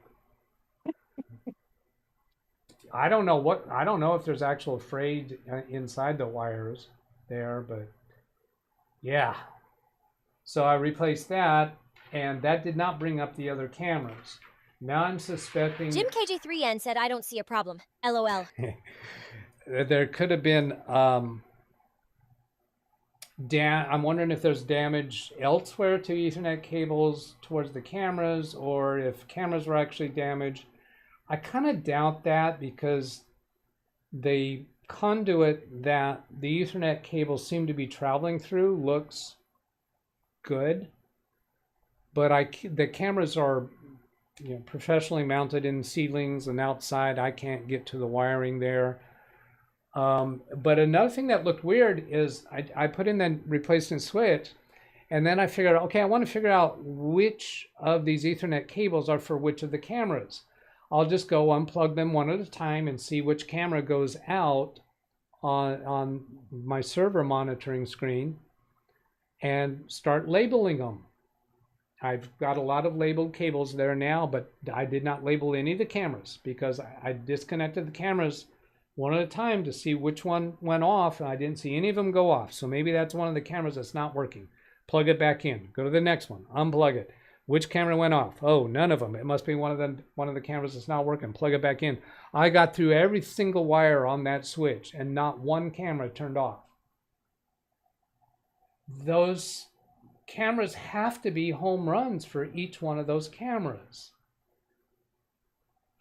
I don't know if there's actual frayed inside the wires there, but yeah. So I replaced that, and that did not bring up the other cameras. Now I'm suspecting Jim KJ3N said I don't see a problem. LOL. There could have been I'm wondering if there's damage elsewhere to Ethernet cables towards the cameras, or if cameras were actually damaged. I kind of doubt that, because the conduit that the Ethernet cables seem to be traveling through looks good, but the cameras are professionally mounted in ceilings and outside. I can't get to the wiring there. But another thing that looked weird is I put in the replacement switch, and then I figured, okay, I want to figure out which of these Ethernet cables are for which of the cameras. I'll just go unplug them one at a time and see which camera goes out on my server monitoring screen and start labeling them. I've got a lot of labeled cables there now, but I did not label any of the cameras because I disconnected the cameras one at a time to see which one went off, and I didn't see any of them go off. So maybe that's one of the cameras that's not working. Plug it back in. Go to the next one. Unplug it. Which camera went off? Oh, none of them. It must be one of the cameras that's not working. Plug it back in. I got through every single wire on that switch, and not one camera turned off. Those cameras have to be home runs for each one of those cameras.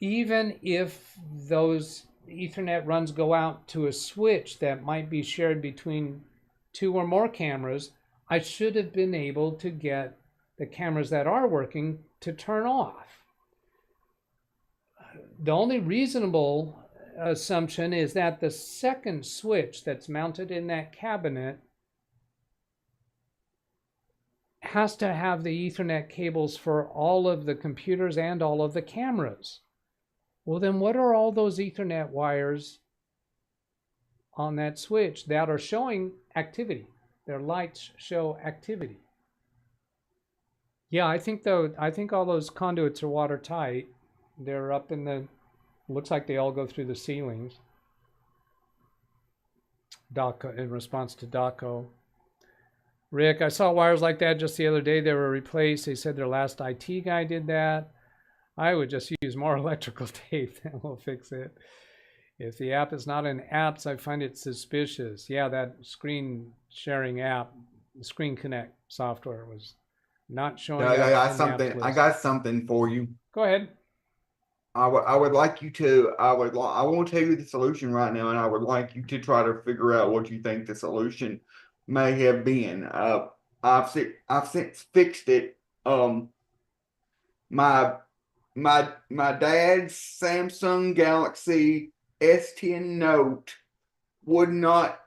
Even if those Ethernet runs go out to a switch that might be shared between 2 or more cameras, I should have been able to get the cameras that are working to turn off. The only reasonable assumption is that the second switch that's mounted in that cabinet has to have the Ethernet cables for all of the computers and all of the cameras. Well, then what are all those Ethernet wires on that switch that are showing activity? Their lights show activity. Yeah, I think all those conduits are watertight. They're up in the, looks like they all go through the ceilings. Daco, in response to Daco. Rick, I saw wires like that just the other day. They were replaced. They said their last IT guy did that. I would just use more electrical tape, that will fix it. If the app is not in apps, I find it suspicious. Yeah, that screen sharing app, Screen Connect software, was not showing up. I got something for you. Go ahead. I would like you to, I won't tell you the solution right now, and I would like you to try to figure out what you think the solution may have been. I've since fixed it. My dad's Samsung Galaxy S10 Note would not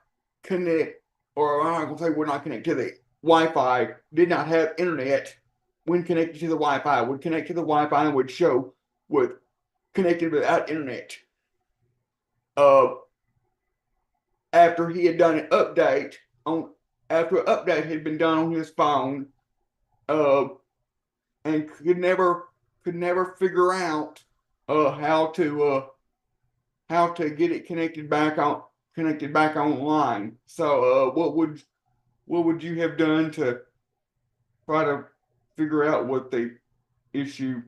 connect, or I'm not gonna say would not connect to the Wi-Fi, did not have internet when connected to the Wi-Fi, would connect to the Wi-Fi and would show with connected without internet. After he had done an update after an update had been done on his phone, and could never figure out how to get it connected back online. So what would you have done to try to figure out what the issue?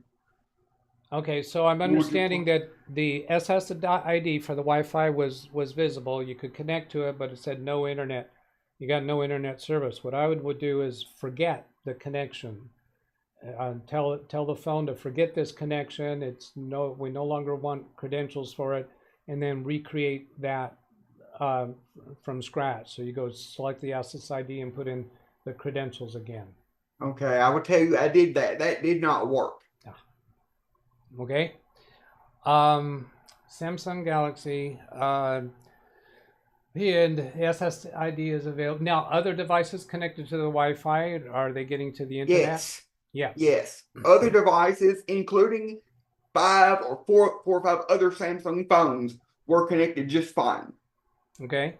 Okay, so I'm understanding that the SSID for the Wi-Fi was visible. You could connect to it, but it said no internet. You got no internet service. What I would do is forget the connection. Tell the phone to forget this connection. We no longer want credentials for it, and then recreate that from scratch. So you go select the SSID and put in the credentials again. Okay, I will tell you, I did that. That did not work. Okay. Samsung Galaxy. And SSID is available. Now, other devices connected to the Wi-Fi, are they getting to the internet? Yes. Yes. Yes. Other devices, including 5 or 4 or 5 other Samsung phones, were connected just fine. Okay.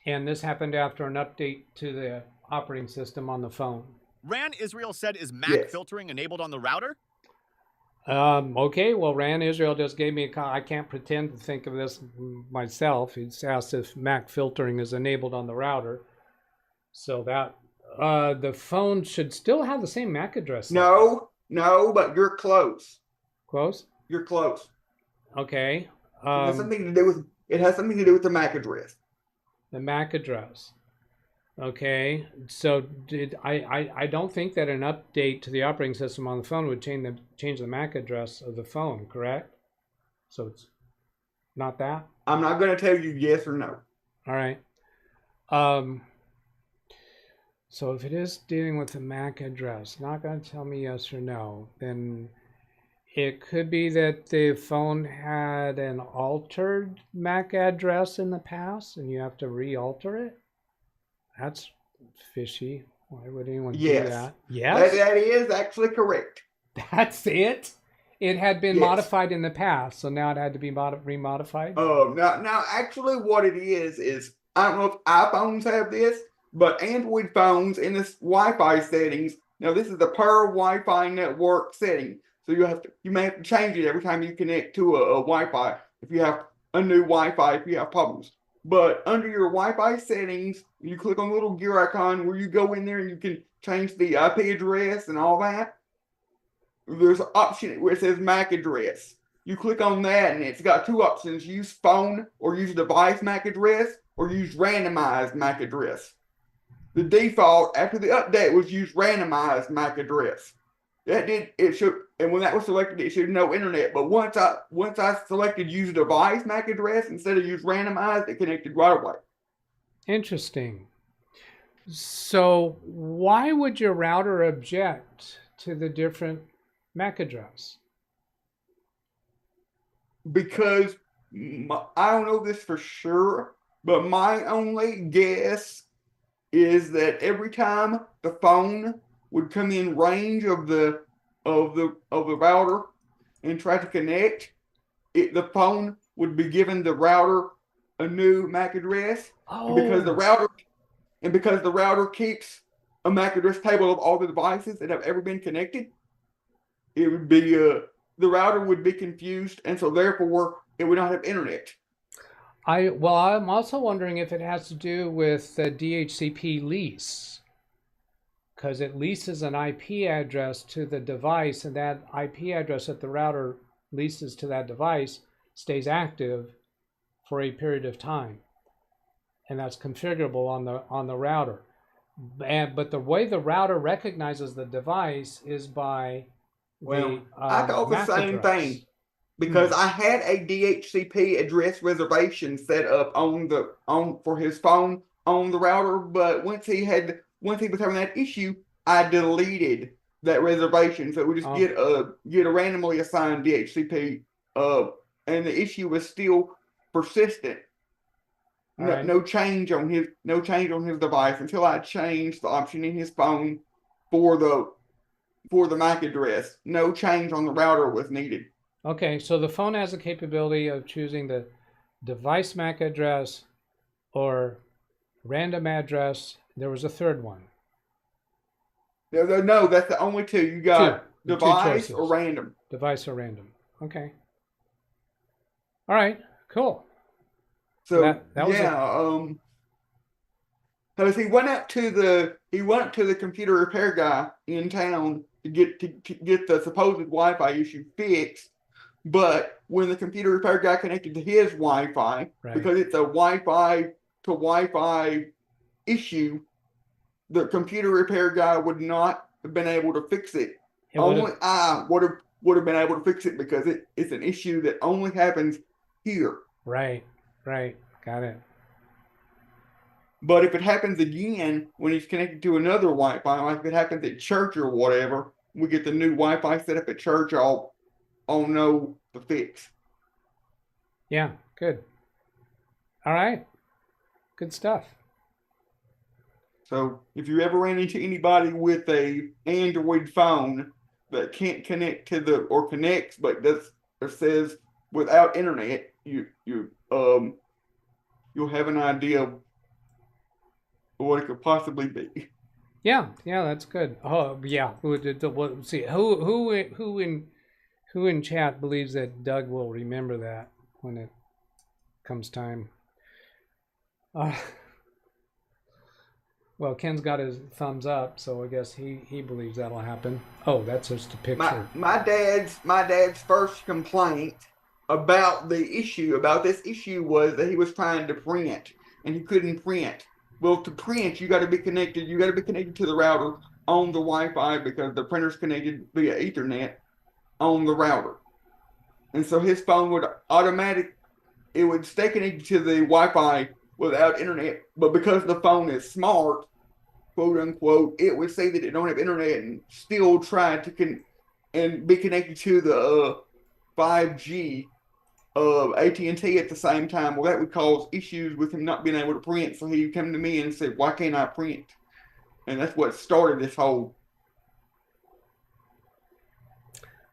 And this happened after an update to the operating system on the phone. Ran Israel said, is Mac filtering enabled on the router? Okay, well, Ran Israel just gave me a call. I can't pretend to think of this myself. He's asked if Mac filtering is enabled on the router. So that the phone should still have the same MAC address. No, but you're close. Close? You're close. Okay. It has something to do with the MAC address. The MAC address. Okay, so I don't think that an update to the operating system on the phone would change the MAC address of the phone, correct? So it's not that? I'm not going to tell you yes or no. All right. So if it is dealing with the MAC address, not going to tell me yes or no, then it could be that the phone had an altered MAC address in the past and you have to re-alter it. That's fishy. Why would anyone do that? Yes. That is actually correct. That's it? It had been modified in the past, so now it had to be remodified? Now, actually what it is I don't know if iPhones have this, but Android phones in this Wi-Fi settings, now this is the per Wi-Fi network setting. So you may have to change it every time you connect to a Wi-Fi if you have a new Wi-Fi, if you have problems. But under your Wi-Fi settings, you click on the little gear icon where you go in there and you can change the IP address and all that. There's an option where it says MAC address. You click on that and it's got 2 options: use phone or use device MAC address, or use randomized MAC address. The default after the update was use randomized MAC address. And when that was selected, it showed no internet. But once I selected use device MAC address instead of use randomized, it connected right away. Interesting. So why would your router object to the different MAC address? Because I don't know this for sure, but my only guess is that every time the phone would come in range of the router and try to connect, the phone would be giving the router a new MAC address. Oh. And because the router keeps a MAC address table of all the devices that have ever been connected, it would be the router would be confused, and so therefore it would not have internet. I'm also wondering if it has to do with the DHCP lease, because it leases an IP address to the device, and that IP address that the router leases to that device stays active for a period of time, and that's configurable on the router. But the way the router recognizes the device is by I thought the same thing, because I had a DHCP address reservation set up for his phone on the router, but once he was having that issue, I deleted that reservation, so it would just get a randomly assigned DHCP, and the issue was still persistent. no change on his device until I change the option in his phone for the MAC address. No change on the router was needed. Okay, so the phone has the capability of choosing the device MAC address or random address. There was a third one. No, that's the only two. You got device two or random. Device or random. Okay. All right, cool. So that was because he went up to the computer repair guy in town to get the supposed Wi-Fi issue fixed. But when the computer repair guy connected to his Wi-Fi, because it's a Wi-Fi to Wi-Fi issue, the computer repair guy would not have been able to fix it. Only I would have been able to fix it because it's an issue that only happens here. Right. Got it. But if it happens again when he's connected to another Wi-Fi, like if it happens at church or whatever, we get the new Wi-Fi set up at church, I'll know the fix. Yeah, good. All right. Good stuff. So if you ever ran into anybody with a Android phone that can't connect to or connects but says without internet, you'll have an idea of what it could possibly be. Yeah, that's good. Oh, yeah. Let's see who in chat believes that Doug will remember that when it comes time. Well, Ken's got his thumbs up, so I guess he believes that'll happen. Oh, that's just a picture. My dad's first complaint about this issue was that he was trying to print and he couldn't print. Well, to print, you got to be connected. You got to be connected to the router on the Wi-Fi because the printer's connected via Ethernet on the router. And so his phone would stay connected to the Wi-Fi without internet. But because the phone is smart, quote unquote, it would say that it don't have internet and still try to be connected to the 5G of AT&T at the same time. Well, that would cause issues with him not being able to print. So he came to me and said, "Why can't I print?" And that's what started this whole.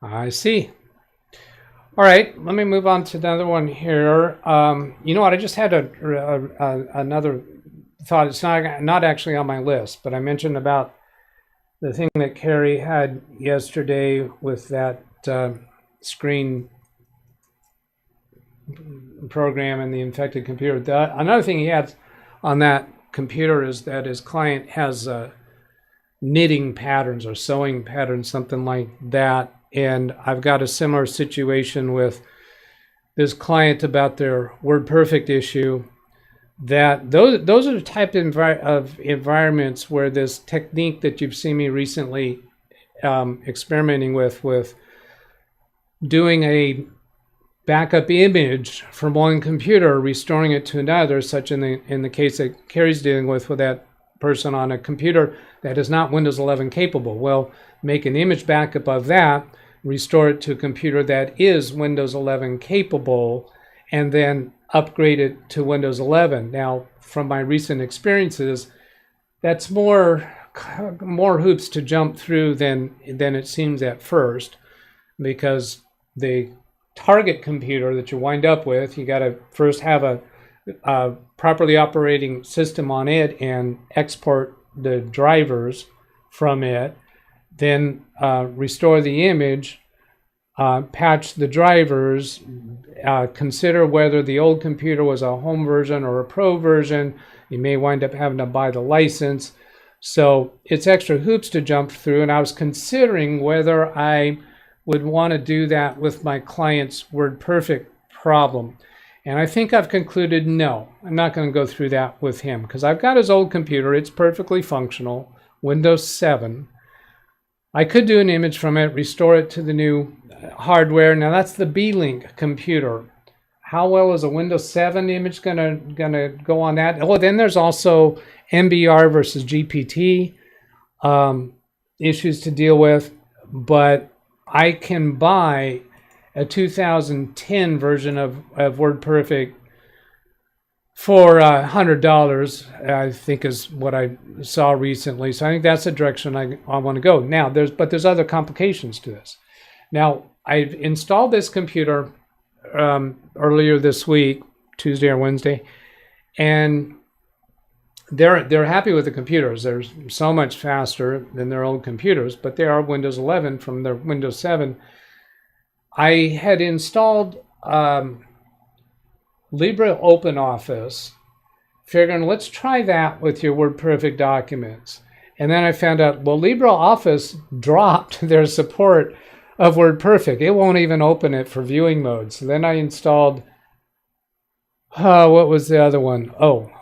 I see. All right, let me move on to another one here. You know what? I just had another thought. It's not actually on my list, but I mentioned about the thing that Carrie had yesterday with that screen program and the infected computer. Another thing he had on that computer is that his client has knitting patterns or sewing patterns, something like that. And I've got a similar situation with this client about their WordPerfect issue. That those are the type of environments where this technique that you've seen me recently experimenting with doing a backup image from one computer, restoring it to another, such in the case that Carrie's dealing with that person on a computer that is not Windows 11 capable. Well, make an image backup of that, restore it to a computer that is Windows 11 capable, and then upgrade it to Windows 11. Now, from my recent experiences, that's more hoops to jump through than it seems at first, because the target computer that you wind up with, you got to first have a properly operating system on it and export the drivers from it, then restore the image, patch the drivers, consider whether the old computer was a home version or a pro version. You may wind up having to buy the license. So it's extra hoops to jump through, and I was considering whether I would want to do that with my client's WordPerfect problem. And I think I've concluded no, I'm not going to go through that with him, because I've got his old computer. It's perfectly functional, Windows 7. I could do an image from it, restore it to the new hardware. Now that's the B-Link computer. How well is a Windows 7 image gonna go on that? Oh, then there's also MBR versus GPT issues to deal with. But I can buy a 2010 version of WordPerfect for $100, I think is what I saw recently. So I think that's the direction I want to go. Now, there's other complications to this. Now, I've installed this computer earlier this week, Tuesday or Wednesday, and they're happy with the computers. They're so much faster than their old computers, but they are Windows 11 from their Windows 7. I had installed Libre OpenOffice, figuring let's try that with your WordPerfect documents. And then I found out, well, LibreOffice dropped their support of WordPerfect. It won't even open it for viewing mode. So then I installed, what was the other one? Oh,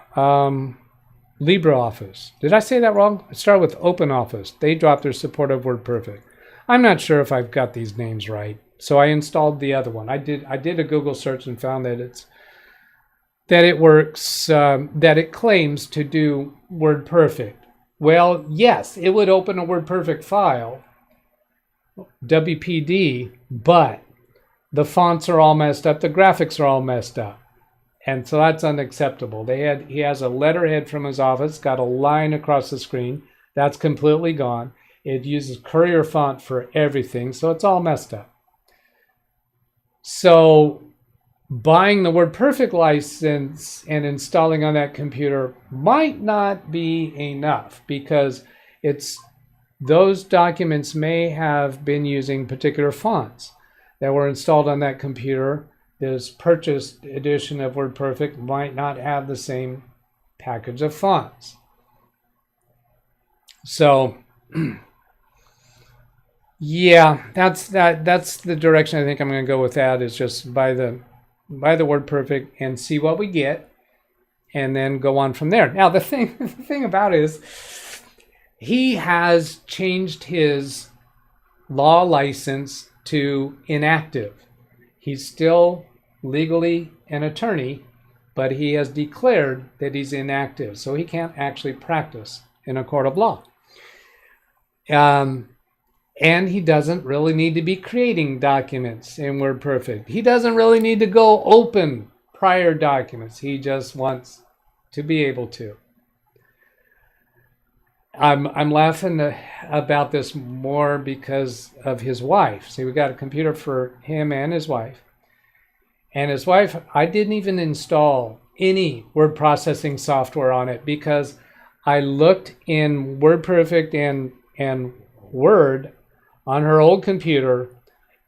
LibreOffice. Did I say that wrong? It started with OpenOffice. They dropped their support of WordPerfect. I'm not sure if I've got these names right. So I installed the other one. I did a Google search and found that it works, that it claims to do WordPerfect. Well, yes, it would open a WordPerfect file, WPD, but the fonts are all messed up, the graphics are all messed up. And so that's unacceptable. He has a letterhead from his office, got a line across the screen. That's completely gone. It uses Courier font for everything, so it's all messed up. So buying the WordPerfect license and installing on that computer might not be enough, because those documents may have been using particular fonts that were installed on that computer. This purchased edition of WordPerfect might not have the same package of fonts. So yeah, that's the direction I think I'm going to go with. That is just buy the WordPerfect and see what we get, and then go on from there. Now the thing about it is, he has changed his law license to inactive. He's still legally an attorney, but he has declared that he's inactive, so he can't actually practice in a court of law. And he doesn't really need to be creating documents in WordPerfect. He doesn't really need to go open prior documents. He just wants to be able to. I'm laughing about this more because of his wife. See, we got a computer for him and his wife. And his wife, I didn't even install any word processing software on it, because I looked in WordPerfect and Word on her old computer,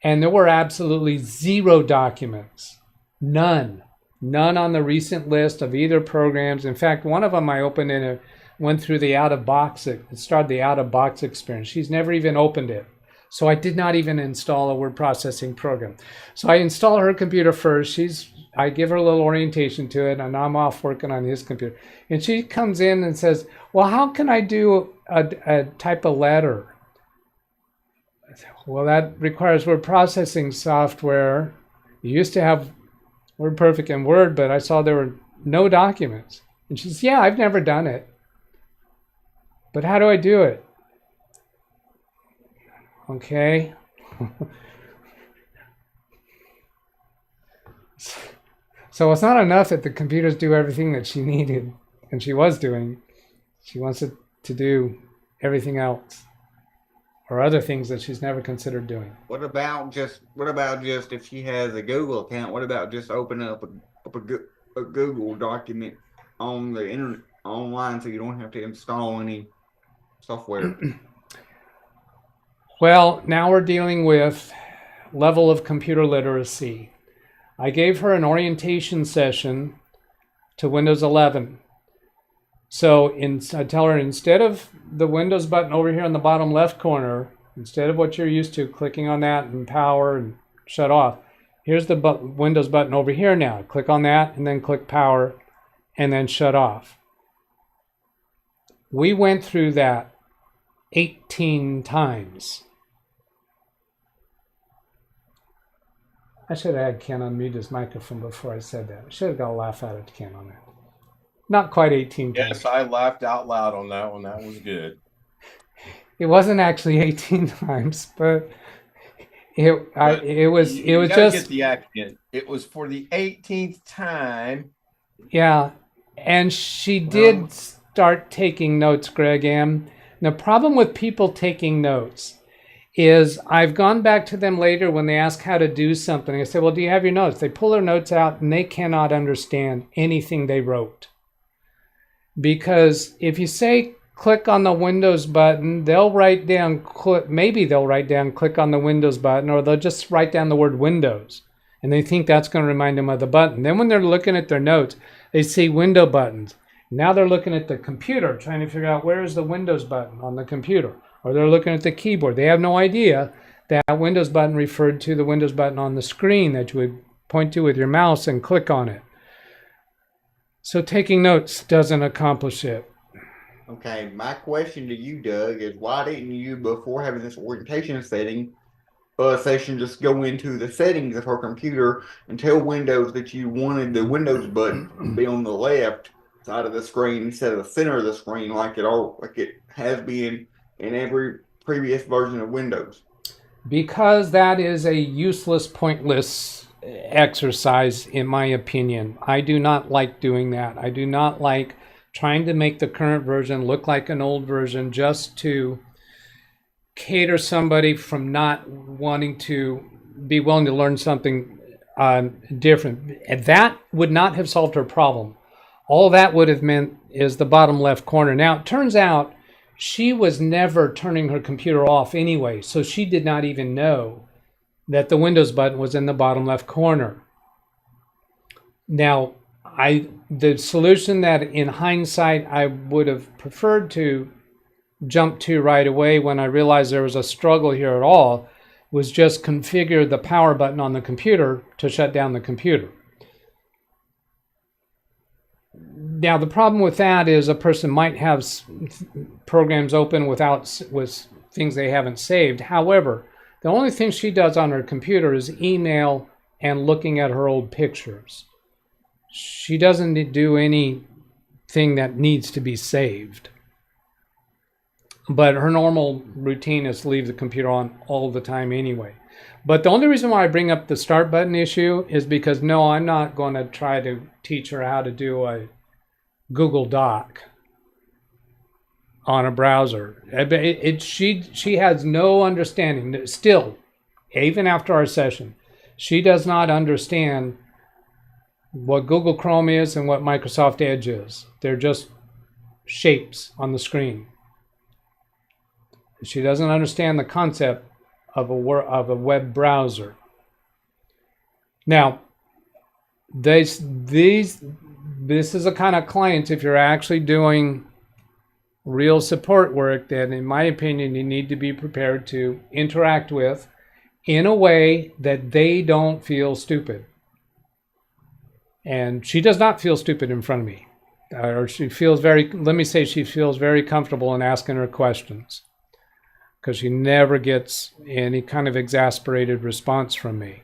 and there were absolutely 0 documents. None on the recent list of either programs. In fact, one of them I opened and went through the out-of-box. It started the out-of-box experience. She's never even opened it. So I did not even install a word processing program. So I install her computer first. I give her a little orientation to it, and I'm off working on his computer. And she comes in and says, well, how can I do a type of letter? I said, well, that requires word processing software. You used to have WordPerfect and Word, but I saw there were no documents. And she says, yeah, I've never done it. But how do I do it? Okay. So it's not enough that the computers do everything that she needed and she was doing. She wants it to do everything else, or other things that she's never considered doing. What about just if she has a Google account? What about just opening up a Google document on the internet online, so you don't have to install any software? Well, now we're dealing with level of computer literacy. I gave her an orientation session to Windows 11. So I tell her, instead of the Windows button over here in the bottom left corner, instead of what you're used to, clicking on that and power and shut off, here's the Windows button over here now. Click on that and then click power and then shut off. We went through that 18 times. I should have had Ken unmute his microphone before I said that. I should have got a laugh out of Ken on that. Not quite 18 times. Yes, I laughed out loud on that one. That was good. It wasn't actually 18 times, but it was You just get the accent. It was for the 18th time Yeah, and she did start taking notes, Greg M. The problem with people taking notes is I've gone back to them later when they ask how to do something. I say, well, do you have your notes? They pull their notes out and they cannot understand anything they wrote. Because if you say click on the Windows button, they'll write down, maybe they'll write down click on the Windows button, or they'll just write down the word Windows. And they think that's going to remind them of the button. Then when they're looking at their notes, they see window buttons. Now they're looking at the computer, trying to figure out where is the Windows button on the computer. Or they're looking at the keyboard. They have no idea that Windows button referred to the Windows button on the screen that you would point to with your mouse and click on it. So taking notes doesn't accomplish it. Okay, my question to you, Doug, is why didn't you, before having this orientation session, just go into the settings of her computer and tell Windows that you wanted the Windows button to be on the left side of the screen instead of the center of the screen like it has been in every previous version of Windows? Because that is a useless, pointless exercise, in my opinion. I do not like doing that. I do not like trying to make the current version look like an old version just to cater somebody from not wanting to be willing to learn something different. And that would not have solved her problem. All that would have meant is the bottom left corner. Now, it turns out she was never turning her computer off anyway, so she did not even know that the Windows button was in the bottom left corner. Now, the solution that in hindsight I would have preferred to jump to right away when I realized there was a struggle here at all was just configure the power button on the computer to shut down the computer. Now, the problem with that is a person might have programs open with things they haven't saved. However, the only thing she does on her computer is email and looking at her old pictures. She doesn't do anything that needs to be saved. But her normal routine is to leave the computer on all the time anyway. But the only reason why I bring up the start button issue is because, no, I'm not going to try to teach her how to do a Google Doc on a browser. She has no understanding. Still, even after our session, she does not understand what Google Chrome is and what Microsoft Edge is. They're just shapes on the screen. She doesn't understand the concept of a web browser. Now, this is a kind of client, if you're actually doing real support work, that in my opinion you need to be prepared to interact with in a way that they don't feel stupid. And she does not feel stupid in front of me. Or she feels she feels very comfortable in asking her questions, because she never gets any kind of exasperated response from me.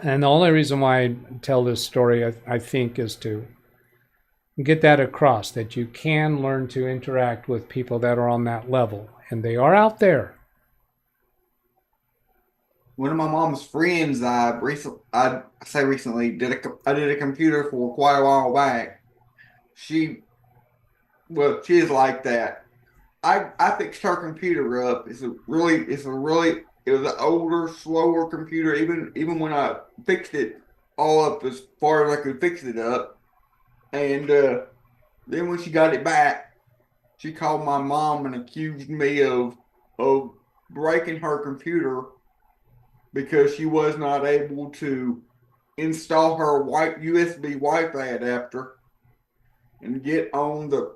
And the only reason why I tell this story, I think, is to get that across, that you can learn to interact with people that are on that level, and they are out there. One of my mom's friends, I did a computer for quite a while back. She's like that. I fixed her computer up. It was an older, slower computer. Even when I fixed it all up as far as I could fix it up, and then when she got it back, she called my mom and accused me of breaking her computer because she was not able to install her USB Wi-Fi adapter and get on the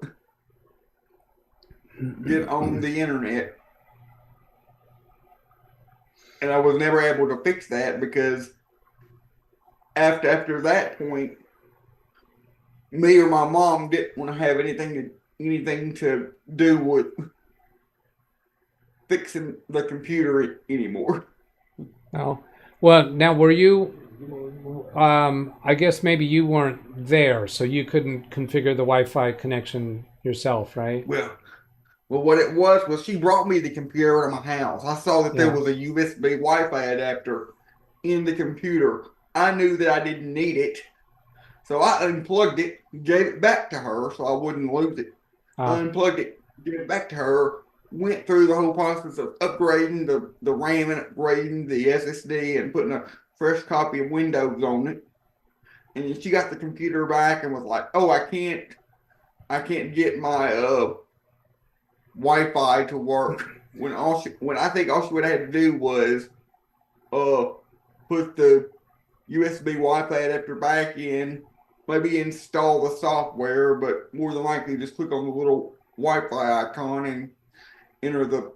internet. And I was never able to fix that because after that point, me or my mom didn't want to have anything to do with fixing the computer anymore. Oh, well, now were you, I guess maybe you weren't there, so you couldn't configure the Wi-Fi connection yourself, right? Well, what it was she brought me the computer to my house. I saw that there was a USB Wi-Fi adapter in the computer. I knew that I didn't need it, So I unplugged it, gave it back to her so I wouldn't lose it. Unplugged it, gave it back to her, went through the whole process of upgrading the RAM and upgrading the SSD and putting a fresh copy of Windows on it. And then she got the computer back and was like, "Oh, I can't get my Wi-Fi to work." When I think all she would have had to do was put the USB Wi-Fi adapter back in, maybe install the software, but more than likely just click on the little Wi-Fi icon and enter the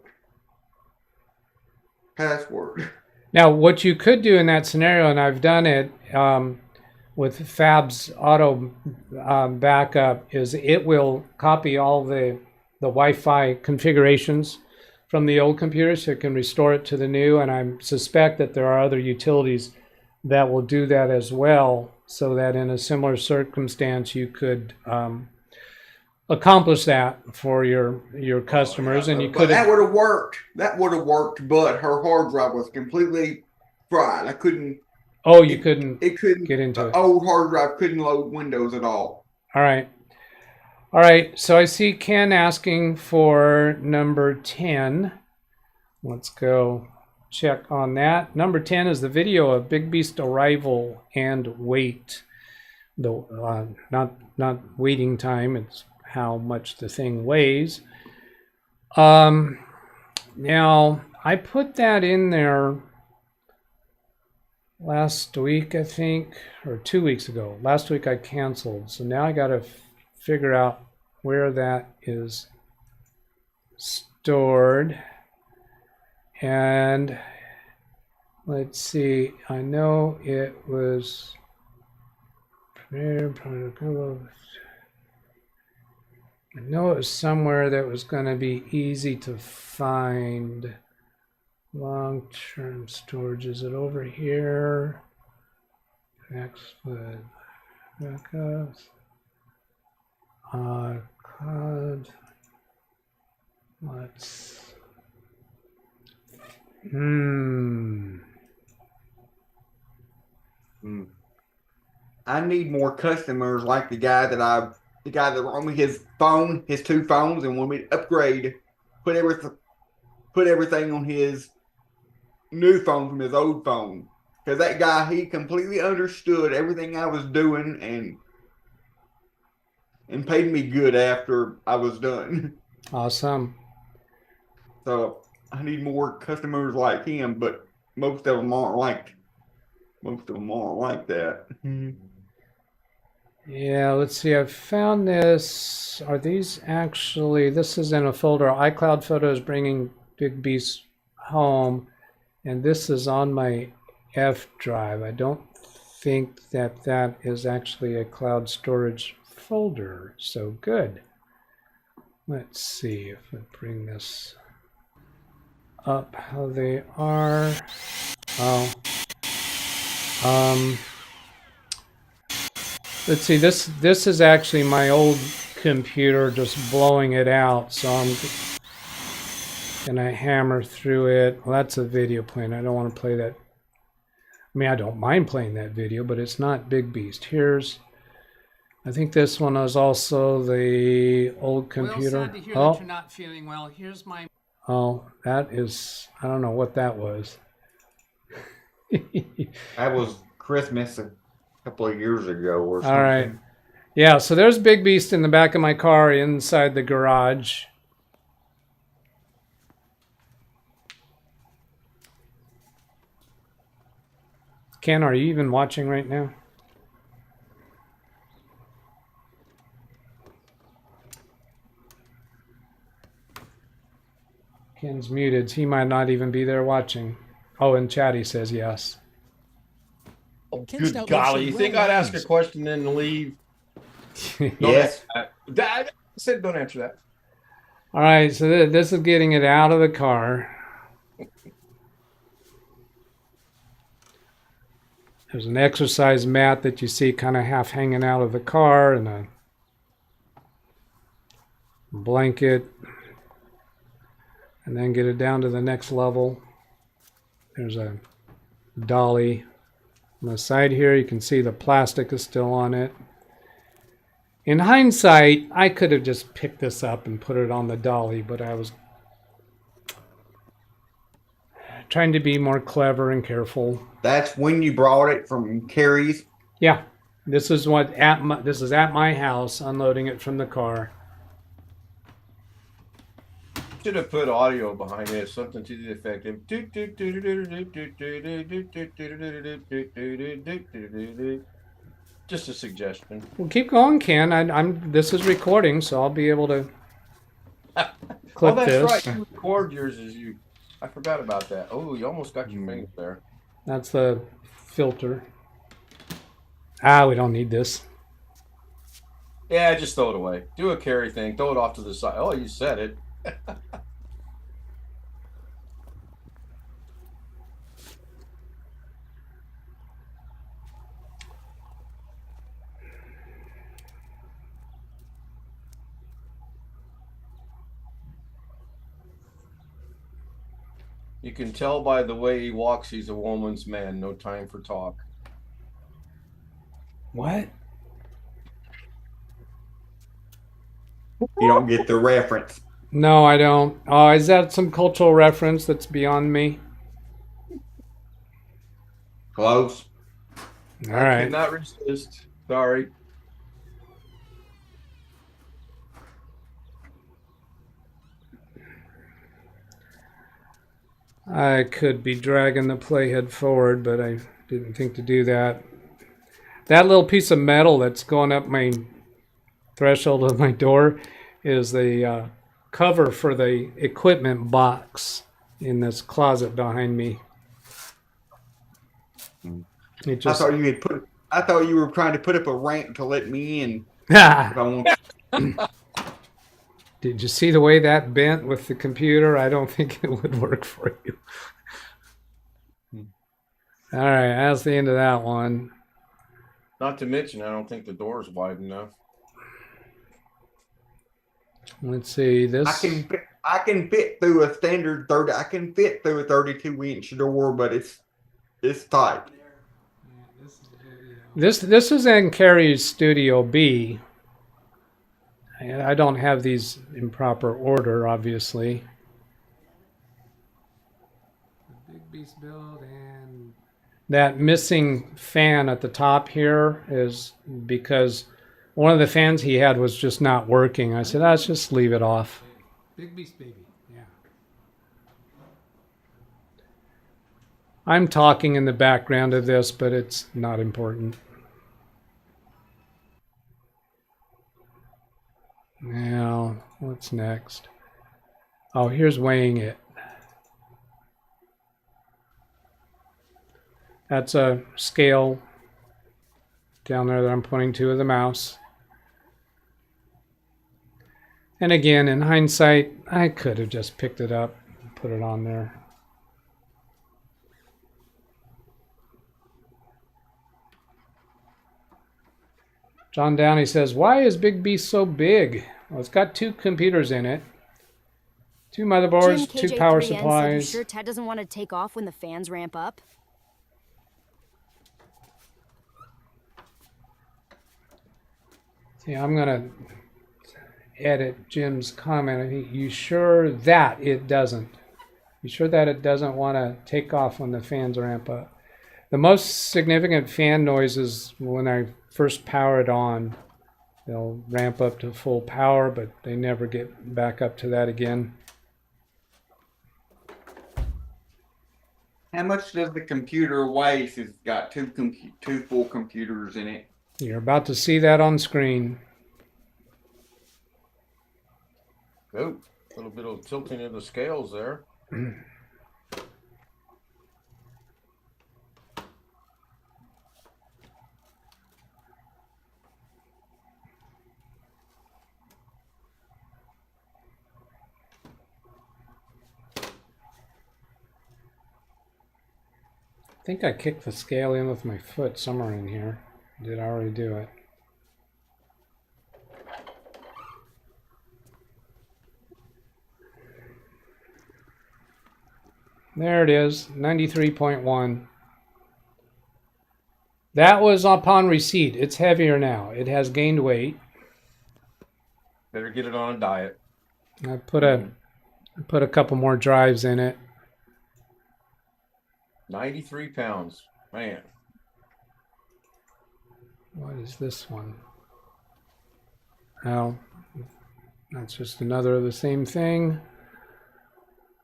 password. Now, what you could do in that scenario, and I've done it with Fab's auto backup, is it will copy all the Wi-Fi configurations from the old computer so it can restore it to the new. And I suspect that there are other utilities that will do that as well, so that in a similar circumstance you could accomplish that for your customers. And you could. That would have worked. That would have worked, but her hard drive was completely fried. I couldn't. Oh, you couldn't. It couldn't get into it. The old hard drive couldn't load Windows at all. All right. All right. So I see Ken asking for number 10. Let's go check on that. Number 10 is the video of Big Beast arrival and wait. The not waiting time. It's how much the thing weighs. Now I put that in there last week, I think, or 2 weeks ago. Last week I canceled, so now I got to figure out where that is stored. And let's see, I know it was I know it was somewhere that was going to be easy to find. Long-term storage, is it over here? Export backups. Cloud. Let's. I need more customers like the guy that brought me his phone, his two phones, and wanted me to upgrade, put everything on his new phone from his old phone. Because that guy, he completely understood everything I was doing and paid me good after I was done. Awesome. So I need more customers like him, but most of them aren't like that. Yeah, let's see. I've found this. Are these actually? This is in a folder. iCloud Photos bringing Big Beast home, and this is on my F drive. I don't think that is actually a cloud storage folder. So good. Let's see if I bring this up. How they are. Oh. Let's see, this is actually my old computer just blowing it out, so I'm gonna hammer through it. Well, that's a video playing. I don't want to play that. I mean, I don't mind playing that video, but it's not Big Beast. I think this one is also the old computer. Well, sad to hear that you're not feeling well. Here's my. Oh, that is, I don't know what that was. That was Christmas a couple of years ago or something. All right. Yeah, so there's Big Beast in the back of my car inside the garage. Ken, are you even watching right now? Ken's muted. He might not even be there watching. Oh, and Chatty says yes. Oh, good golly. You think I'd ask a question and leave? Yes. I said don't answer that. All right, so this is getting it out of the car. There's an exercise mat that you see kind of half hanging out of the car, and a blanket. And then get it down to the next level. There's a dolly On the side here, you can see the plastic is still on it. In hindsight, I could have just picked this up and put it on the dolly, but I was trying to be more clever and careful. That's when you brought it from Carrie's? Yeah. This is this is at my house, unloading it from the car. Should have put audio behind it, something to the effect of just a suggestion. Well, keep going, Ken. This is recording, so I'll be able to clip that's this. Right. You record yours as you. I forgot about that. Oh, you almost got your finger there. That's the filter. Ah, we don't need this. Yeah, just throw it away. Do a carry thing. Throw it off to the side. Oh, you said it. You can tell by the way he walks, he's a woman's man. No time for talk. What? You don't get the reference. No, I don't. Oh, is that some cultural reference that's beyond me? Close. All I right. cannot resist. Sorry. I could be dragging the playhead forward, but I didn't think to do that. That little piece of metal that's going up my threshold of my door is the cover for the equipment box in this closet behind me. It just... I thought you were trying to put up a ramp to let me in. Did you see the way that bent with the computer? I don't think it would work for you. All right, that's the end of that one. Not to mention, I don't think the door is wide enough. Let's see this. I can fit through a standard 30. I can fit through a 32-inch door, but it's tight. This is in Carrie's Studio B. I don't have these in proper order, obviously. Big beast build, and that missing fan at the top here is because one of the fans he had was just not working. I said, let's just leave it off. Big beast baby, yeah. I'm talking in the background of this, but it's not important. Now, what's next? Oh, here's weighing it. That's a scale down there that I'm pointing to with the mouse. And again, in hindsight, I could have just picked it up and put it on there. John Downey says, why is Big Beast so big? Well, it's got 2 computers in it. 2 motherboards, 2 power supplies. You sure Ted doesn't want to take off when the fans ramp up? See, I'm going to edit Jim's comment. I think, you sure that it doesn't? You sure that it doesn't want to take off when the fans ramp up? The most significant fan noise is when I first power it on. They'll ramp up to full power, but they never get back up to that again. How much does the computer weigh? It's got two full computers in it. You're about to see that on screen. Oh, a little bit of tilting of the scales there. I think I kicked the scale in with my foot somewhere in here. Did I already do it? There it is, 93.1. That was upon receipt. It's heavier now. It has gained weight. Better get it on a diet. I put a couple more drives in it. 93 pounds. Man. What is this one? Oh, that's just another of the same thing.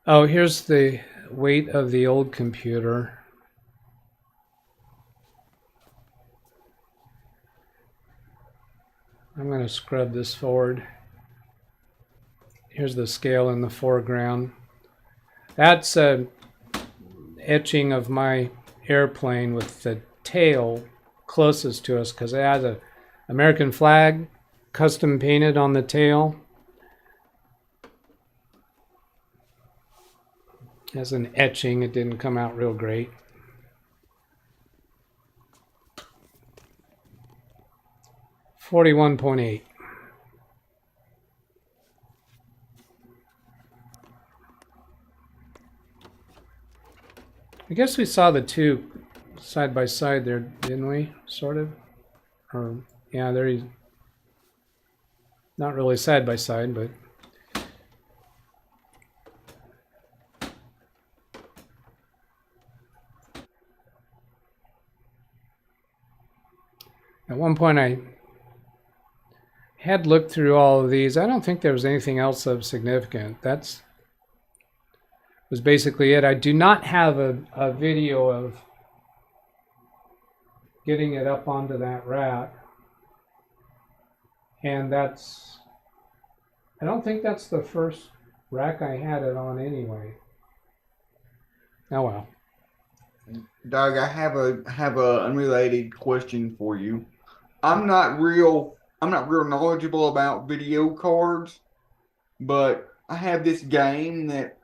Oh, here's the weight of the old computer. I'm going to scrub this forward. Here's the scale in the foreground. That's a etching of my airplane with the tail closest to us because it has an American flag custom painted on the tail. As an etching, it didn't come out real great. $41.8. I guess we saw the two side by side there, didn't we? Sort of. Or yeah, they're not really side by side, but at one point I had looked through all of these. I don't think there was anything else of significant. That's was basically it. I do not have a video of getting it up onto that rack. And that's, I don't think that's the first rack I had it on anyway. Oh well. Doug, I have a unrelated question for you. I'm not real knowledgeable about video cards, but I have this game that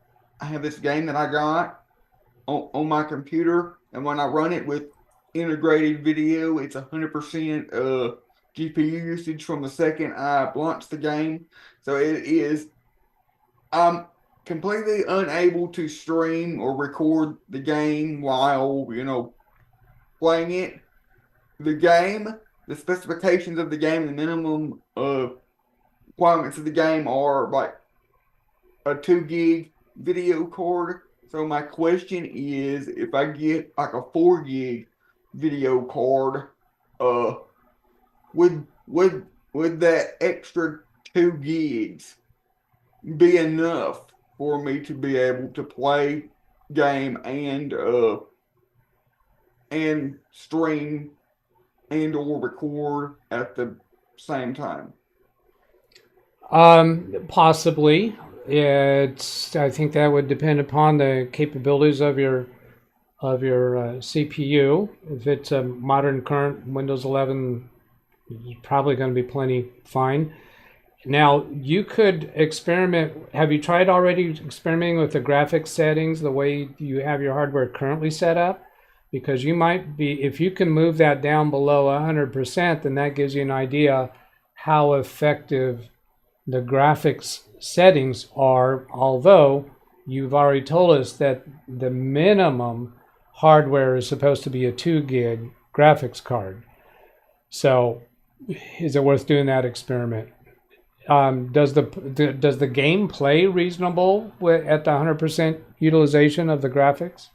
I got on my computer, and when I run it with integrated video, it's 100% GPU usage from the second I launch the game. So I'm completely unable to stream or record the game while, playing it. The specifications of the game, the minimum requirements of the game are like a 2 gig video card. So my question is, if I get like a 4 gig video card, would that extra 2 gigs be enough for me to be able to play game and stream and or record at the same time? Possibly. I think that would depend upon the capabilities of your CPU. If it's a modern current Windows 11, it's probably going to be plenty fine. Now, you could experiment. Have you tried already experimenting with the graphics settings the way you have your hardware currently set up? Because you might be, if you can move that down below 100%, then that gives you an idea how effective the graphics settings are, although you've already told us that the minimum hardware is supposed to be a 2 gig graphics card. So is it worth doing that experiment? Does the game play reasonable at the 100% utilization of the graphics?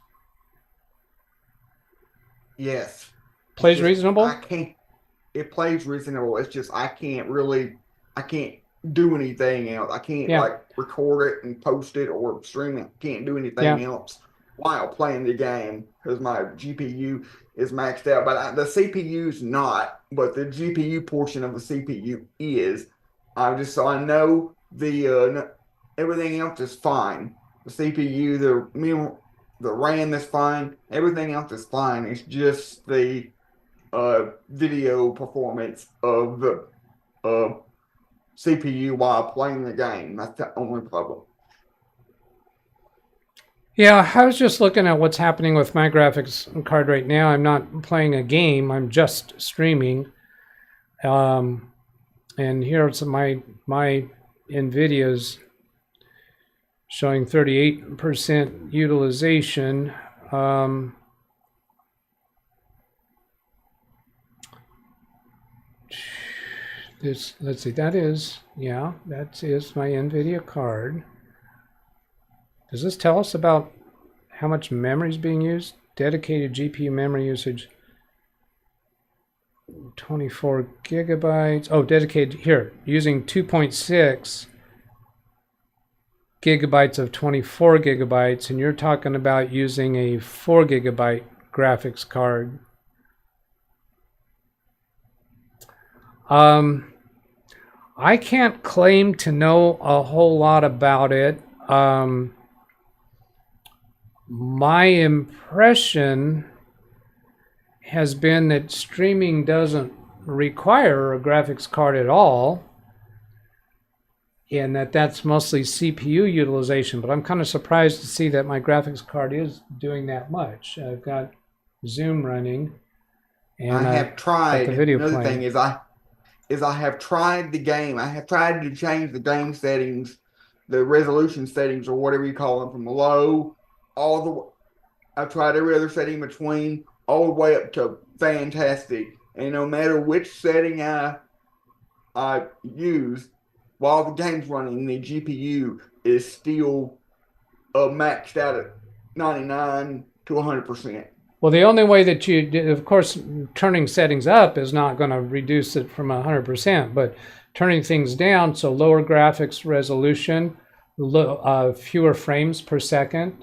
Yes. Plays reasonable? It plays reasonable. It's just I can't do anything else. I can't like record it and post it or stream it. Can't do anything else while playing the game because my GPU is maxed out. But the CPU's not, but the GPU portion of the CPU is. I know the everything else is fine. The CPU, the RAM is fine. Everything else is fine. It's just the video performance of the CPU while playing the game. That's the only problem. Yeah, I was just looking at what's happening with my graphics card right now. I'm not playing a game. I'm just streaming. And here's my NVIDIA's showing 38% utilization. this, let's see, that is my NVIDIA card. Does this tell us about how much memory is being used? Dedicated GPU memory usage, 24 gigabytes. Oh, dedicated here, using 2.6 gigabytes of 24 gigabytes, and you're talking about using a 4 gigabyte graphics card. I can't claim to know a whole lot about it. My impression has been that streaming doesn't require a graphics card at all, and that's mostly CPU utilization. But I'm kind of surprised to see that my graphics card is doing that much. I've got Zoom running, and I have tried. the video Another playing. thing is I have tried the game. I have tried to change the game settings, the resolution settings, or whatever you call them, from low all the way. I've tried every other setting in between, all the way up to fantastic. And no matter which setting I use, while the game's running, the GPU is still maxed out at 99 to 100%. Well, the only way that of course, turning settings up is not going to reduce it from 100%, but turning things down, so lower graphics resolution, fewer frames per second,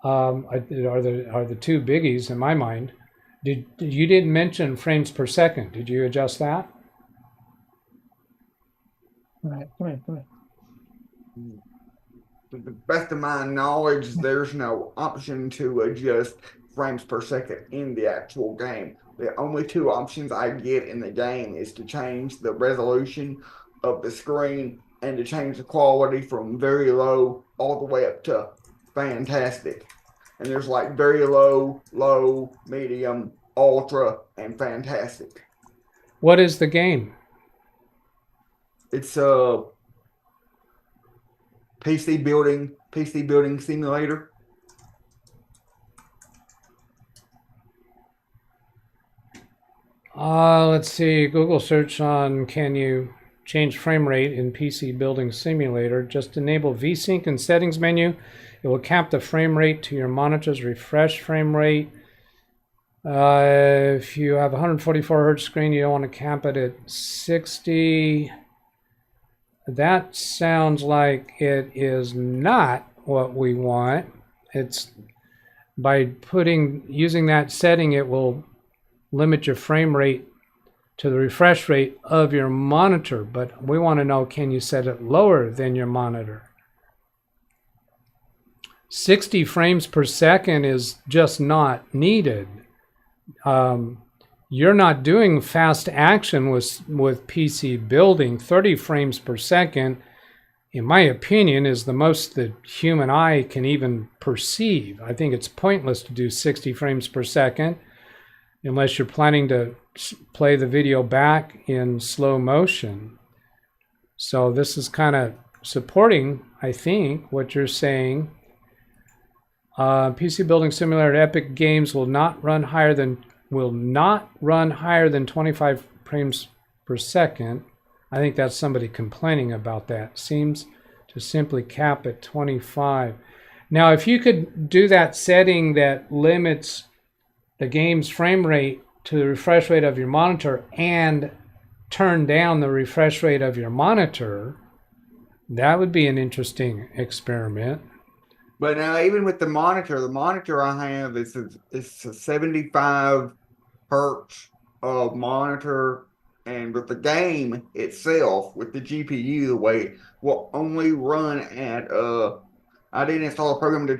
are the two biggies in my mind. You didn't mention frames per second. Did you adjust that? Right, come here. To the best of my knowledge, there's no option to adjust frames per second in the actual game. The only two options I get in the game is to change the resolution of the screen and to change the quality from very low all the way up to fantastic. And there's like very low, low, medium, ultra, and fantastic. What is the game? It's a PC building simulator. Let's see. Google search on can you change frame rate in PC building simulator. Just enable VSync in settings menu. It will cap the frame rate to your monitor's refresh frame rate. If you have a 144 hertz screen, you don't want to cap it at 60. That sounds like it is not what we want. It's by using that setting, it will limit your frame rate to the refresh rate of your monitor. But we want to know, can you set it lower than your monitor? 60 frames per second is just not needed. You're not doing fast action with PC building. 30 frames per second, in my opinion, is the most the human eye can even perceive. I think it's pointless to do 60 frames per second unless you're planning to play the video back in slow motion. So this is kind of supporting, I think, what you're saying. PC building simulator Epic Games will not run higher than 25 frames per second. I think that's somebody complaining about that. Seems to simply cap at 25. Now, if you could do that setting that limits the game's frame rate to the refresh rate of your monitor and turn down the refresh rate of your monitor, that would be an interesting experiment. But now, even with the monitor I have is a 75 hertz monitor, and with the game itself, with the GPU, the way it will only run at I didn't install a program to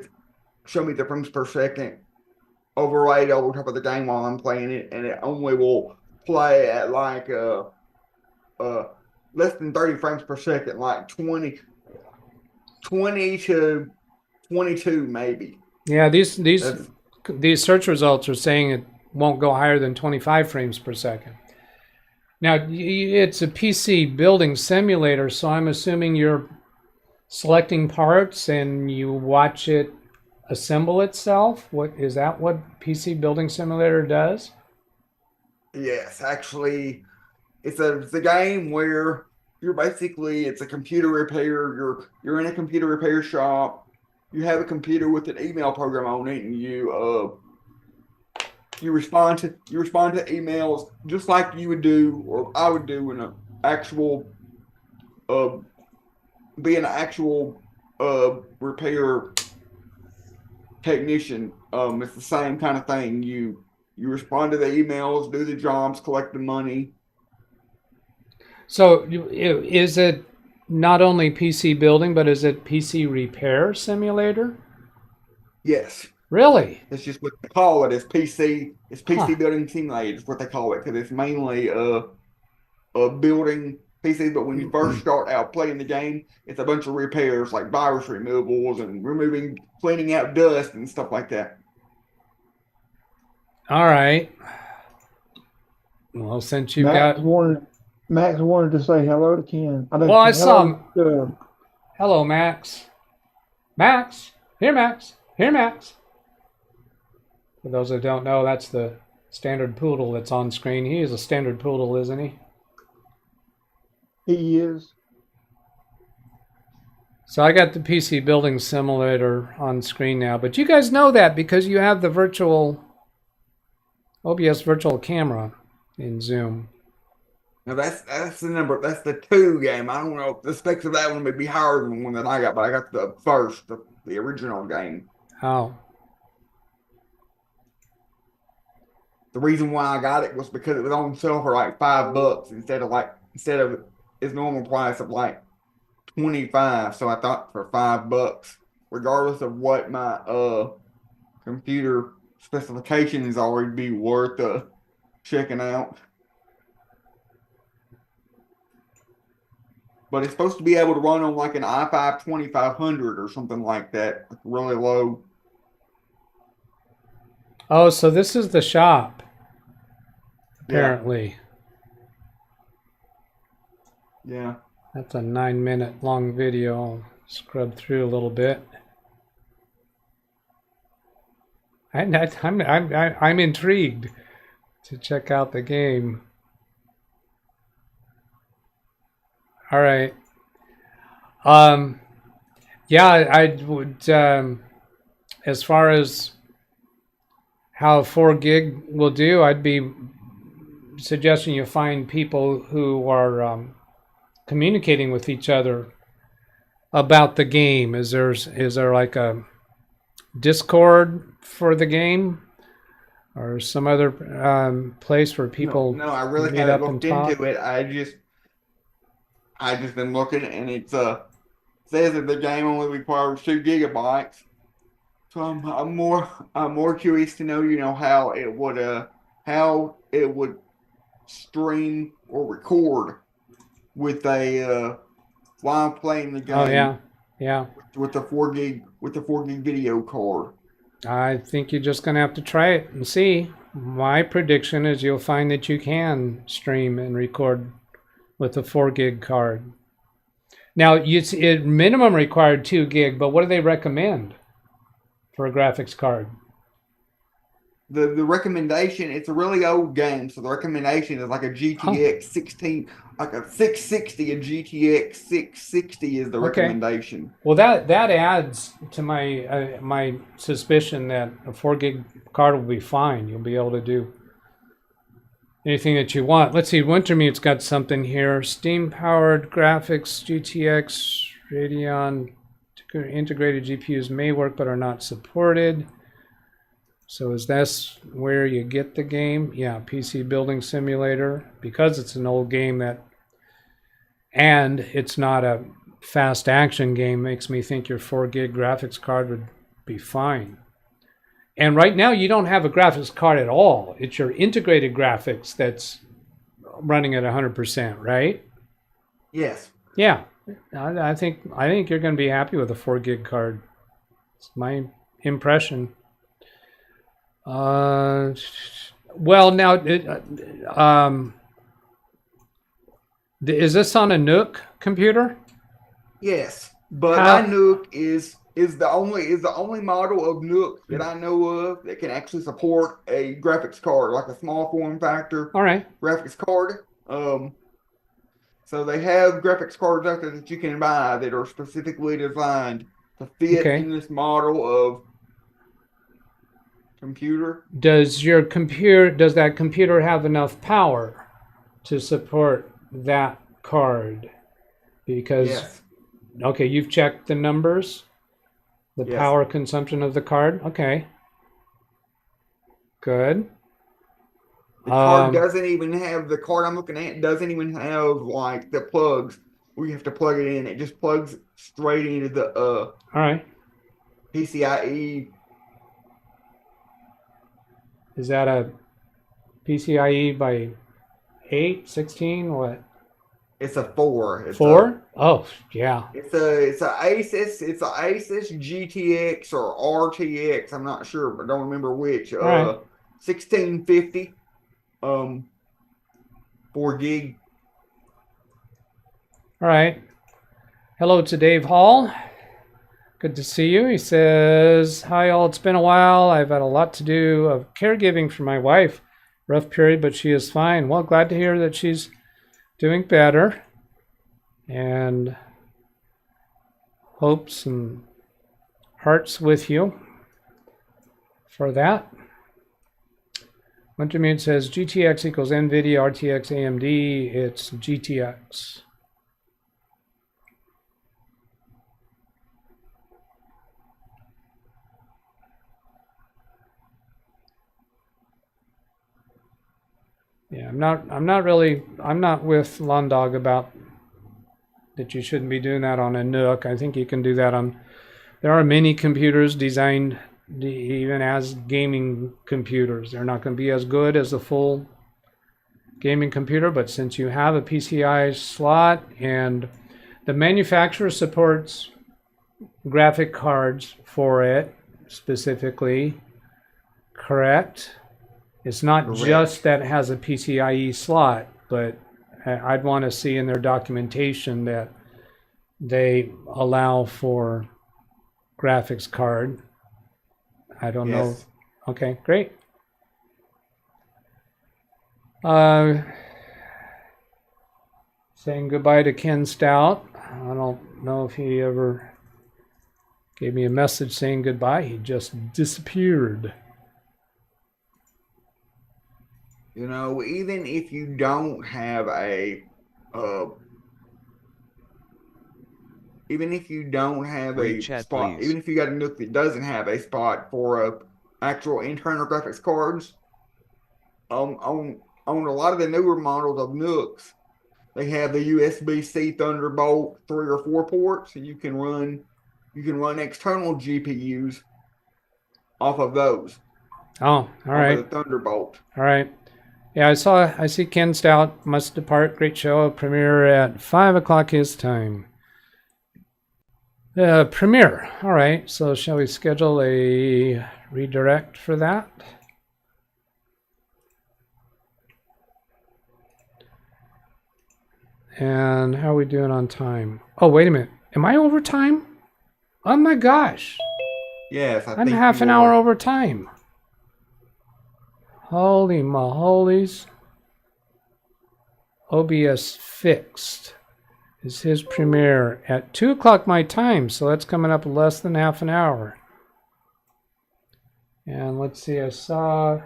show me the frames per second overlaid over top of the game while I'm playing it, and it only will play at like less than 30 frames per second, like 20 to 22 maybe. Yeah, these search results are saying it won't go higher than 25 frames per second. Now, it's a PC building simulator, so I'm assuming you're selecting parts and you watch it assemble itself. Is that what PC building simulator does? Yes, actually, it's a game where you're basically, it's a computer repair. You're in a computer repair shop. You have a computer with an email program on it, and you respond to emails just like you would do, or I would do in an actual be an actual repair technician. It's the same kind of thing. You respond to the emails, do the jobs, collect the money. So is it not only PC building, but is it PC repair simulator? Yes. Really? It's just what they call it. It's PC. It's PC building simulator. Is what they call it, because it's mainly building PCs. But when you first start out playing the game, it's a bunch of repairs like virus removals and cleaning out dust and stuff like that. All right. Well, since you've Max wanted to say hello to Ken. I saw him. Hello, Max. Max. Here, Max. Here, Max. For those that don't know, that's the standard poodle that's on screen. He is a standard poodle, isn't he? He is. So I got the PC building simulator on screen now, but you guys know that because you have the virtual OBS virtual camera in Zoom. Now that's the 2 game. I don't know if the specs of that one may be higher than the one that I got, but I got the first, the original game. Oh. The reason why I got it was because it was on sale for like $5 instead of its normal price of like $25. So I thought for $5, regardless of what my computer specifications are, it'd be worth checking out. But it's supposed to be able to run on like an i5 2500 or something like that, really low. Oh, so this is the shop, apparently. Yeah. That's a 9-minute long video. I'll scrub through a little bit. I'm intrigued to check out the game. All right. Yeah, I would, as far as how 4 gig will do, I'd be suggesting you find people who are communicating with each other about the game. Is there like a Discord for the game, or some other place where people No, I really meet haven't up and looked talk? into it. I just been looking, and it says that the game only requires 2 gigabytes. So I'm more curious to know, how it would stream or record with a while playing the game. Oh yeah. With the 4 gig video card. I think you're just going to have to try it and see. My prediction is you'll find that you can stream and record with a 4 gig card. Now, it minimum required 2 gig, but what do they recommend for a graphics card? The recommendation, it's a really old game, so the recommendation is like a GTX 16, like a 660, a GTX 660 is the recommendation. Well, that adds to my my suspicion that a 4 gig card will be fine. You'll be able to do anything that you want. Let's see, Wintermute's got something here. Steam-powered graphics, GTX, Radeon, integrated GPUs may work but are not supported. So is that where you get the game? Yeah, PC Building Simulator. Because it's an old game and it's not a fast action game, makes me think your 4 gig graphics card would be fine. And right now you don't have a graphics card at all. It's your integrated graphics that's running at 100%, right? Yes. Yeah. I think you're going to be happy with a 4 gig card. It's my impression. Well, now, is this on a Nook computer? Yes, but my Nook is the only model of Nook that I know of that can actually support a graphics card, like a small form factor. All right. Graphics card. So they have graphics cards out there that you can buy that are specifically designed to fit Okay. in this model of computer. Does that computer have enough power to support that card? Because Yes. okay, you've checked the numbers, the Yes. power consumption of the card. Okay. Good. The card doesn't even have the card I'm looking at doesn't even have like the plugs where you have to plug it in. It just plugs straight into the all right. PCIe. Is that a PCIe by 8, 16, what? It's a 4. It's 4? Oh, yeah. It's a Asus GTX or RTX. I'm not sure, but don't remember which. Right. 1650. 4 gig. All right. Hello to Dave Hall. Good to see you. He says, hi all, it's been a while. I've had a lot to do of caregiving for my wife. Rough period, but she is fine. Well, glad to hear that she's doing better. And hopes and hearts with you for that. Wintermute says GTX equals NVIDIA, RTX, AMD. It's GTX. Yeah, I'm not with Londog about that you shouldn't be doing that on a Nook. I think you can do that on, there are many computers designed even as gaming computers. They're not going to be as good as a full gaming computer, but since you have a PCI slot and the manufacturer supports graphic cards for it specifically, correct? It's not just that it has a PCIe slot, but I'd want to see in their documentation that they allow for graphics card. I don't know. Okay, great. Saying goodbye to Ken Stout. I don't know if he ever gave me a message saying goodbye. He just disappeared. You know, even if you don't have a spot, even if you got a Nook that doesn't have a spot for actual internal graphics cards, on a lot of the newer models of Nooks, they have the USB-C Thunderbolt 3 or 4 ports, and you can run external GPUs off of those. Oh, all right. Off of the Thunderbolt. All right. Yeah, I see Ken Stout must depart. Great show. Premiere at 5 o'clock his time. Premiere. All right. So shall we schedule a redirect for that? And how are we doing on time? Oh, wait a minute. Am I over time? Oh my gosh. Yes, I'm half an hour over time. Holy maholies. OBS fixed is his premiere at 2 o'clock my time, so that's coming up less than half an hour. And let's see, I saw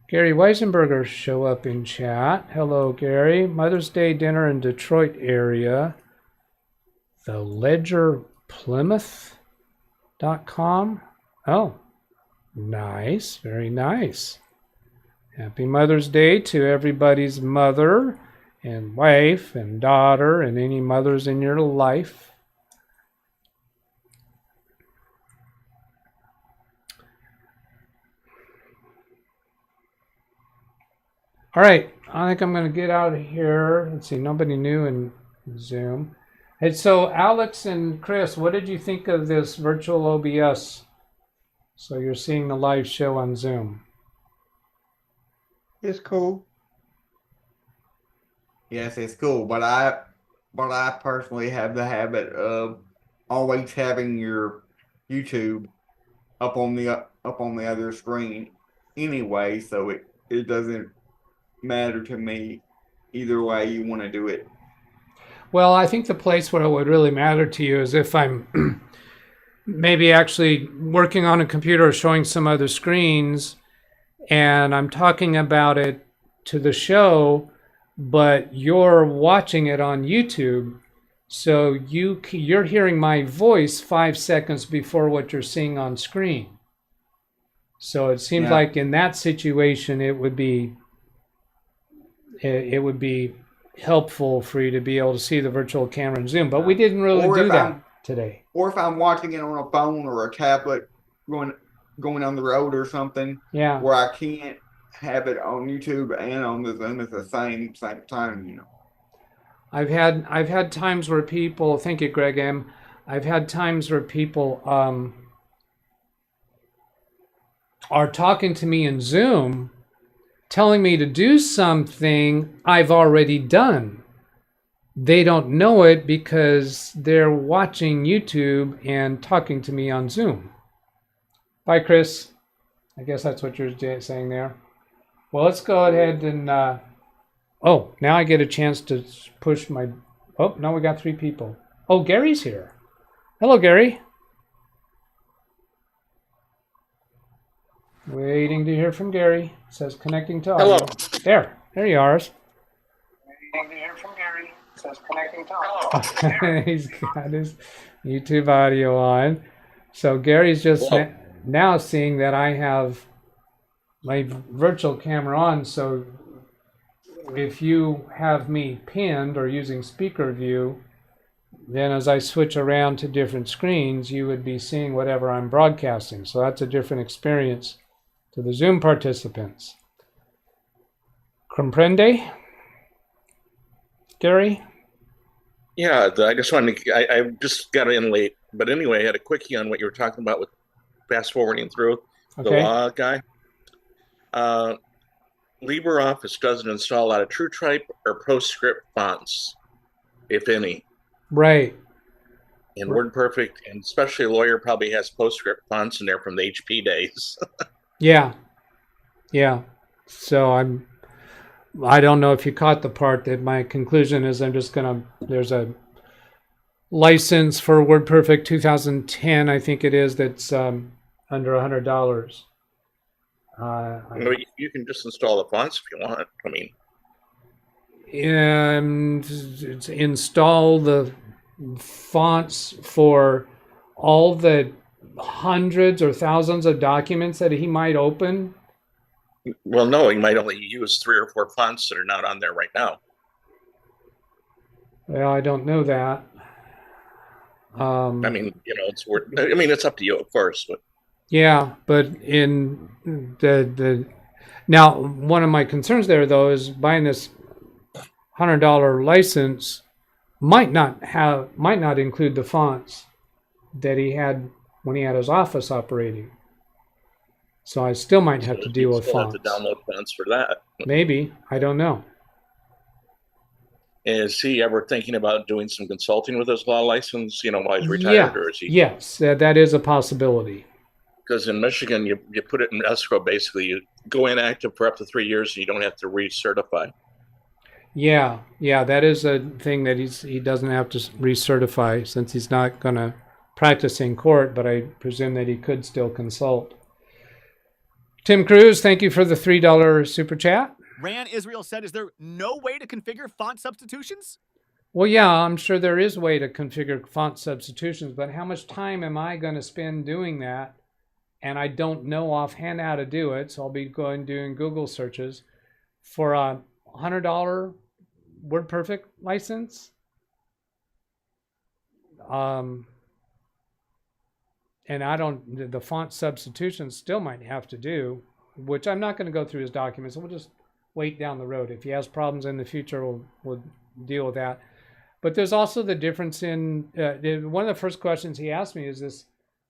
Gary Weisenberger show up in chat. Hello, Gary. Mother's Day dinner in Detroit area. The LedgerPlymouth.com. Oh, nice. Very nice. Happy Mother's Day to everybody's mother and wife and daughter and any mothers in your life. All right, I think I'm going to get out of here. Let's see, nobody new in Zoom. And so, Alex and Chris, what did you think of this virtual OBS? So you're seeing the live show on Zoom. It's cool. Yes, it's cool, but I personally have the habit of always having your YouTube up on the other screen anyway, so it doesn't matter to me. Either way you want to do it. Well, I think the place where it would really matter to you is if I'm maybe actually working on a computer or showing some other screens and I'm talking about it to the show, but you're watching it on YouTube. So you're hearing my voice 5 seconds before what you're seeing on screen. So it seems like in that situation, it would be helpful for you to be able to see the virtual camera in Zoom. But we didn't really do that today. Or if I'm watching it on a phone or a tablet going down the road or something, where I can't have it on YouTube and on the Zoom at the same time, you know. I've had times where people, thank you, Greg M. I've had times where people are talking to me in Zoom, telling me to do something I've already done. They don't know it because they're watching YouTube and talking to me on Zoom. Bye, Chris. I guess that's what you're saying there. Well, let's go ahead and... oh, now I get a chance to push my... Oh, now we got 3 people. Oh, Gary's here. Hello, Gary. Waiting to hear from Gary. It says connecting to audio. Hello. There you are. Waiting to hear from Gary. It says connecting to audio. He's got his YouTube audio on. So Gary's just now seeing that I have my virtual camera on. So if you have me pinned or using speaker view, then as I switch around to different screens, you would be seeing whatever I'm broadcasting. So that's a different experience to the Zoom participants. Comprende, Gary? Yeah, I just wanted to, I just got in late. But anyway, I had a quickie on what you were talking about with fast forwarding through the law guy. LibreOffice doesn't install a lot of TrueType or PostScript fonts, if any. Right. And WordPerfect, and especially Lawyer, probably has PostScript fonts in there from the HP days. Yeah. So I don't know if you caught the part that my conclusion is there's a license for WordPerfect 2010, I think it is, that's under $100. You can just install the fonts if you want. I mean, install the fonts for all the hundreds or thousands of documents that he might open. Well, no, he might only use 3 or 4 fonts that are not on there right now. Well, I don't know that. I mean, it's up to you, of course, but. Yeah, but in now one of my concerns there though is buying this $100 license might not include the fonts that he had when he had his Office operating. So I still might have to deal with fonts. Have to download fonts for that. Maybe, I don't know. Is he ever thinking about doing some consulting with his law license? While he's retired, or is he? Yes, that is a possibility. Because in Michigan, you put it in escrow. Basically, you go inactive for up to 3 years, and you don't have to recertify. Yeah, that is a thing that he doesn't have to recertify since he's not going to practice in court. But I presume that he could still consult. Tim Cruz, thank you for the $3 super chat. Ran Israel said, "Is there no way to configure font substitutions?" Well, yeah, I'm sure there is a way to configure font substitutions, but how much time am I going to spend doing that? And I don't know offhand how to do it, so I'll be doing Google searches for a $100 WordPerfect license. And the font substitutions still might have to do, which I'm not going to go through his documents. We'll just wait down the road. If he has problems in the future, we'll deal with that. But there's also the difference in, one of the first questions he asked me is this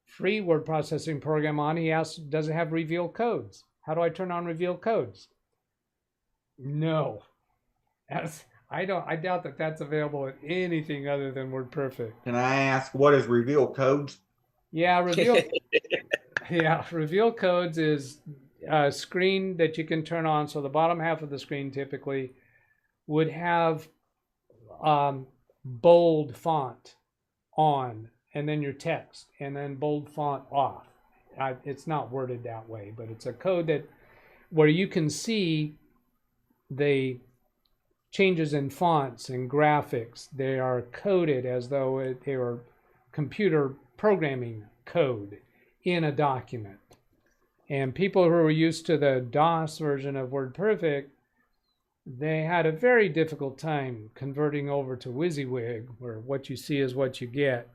free word processing program on. He asked, does it have reveal codes? How do I turn on reveal codes? No. I doubt that that's available in anything other than WordPerfect. Can I ask, what is reveal codes? Yeah, reveal codes is screen that you can turn on. So the bottom half of the screen typically would have bold font on, and then your text, and then bold font off. It's not worded that way, but it's a code that where you can see the changes in fonts and graphics. They are coded as though they were computer programming code in a document. And people who were used to the DOS version of WordPerfect, they had a very difficult time converting over to WYSIWYG, where what you see is what you get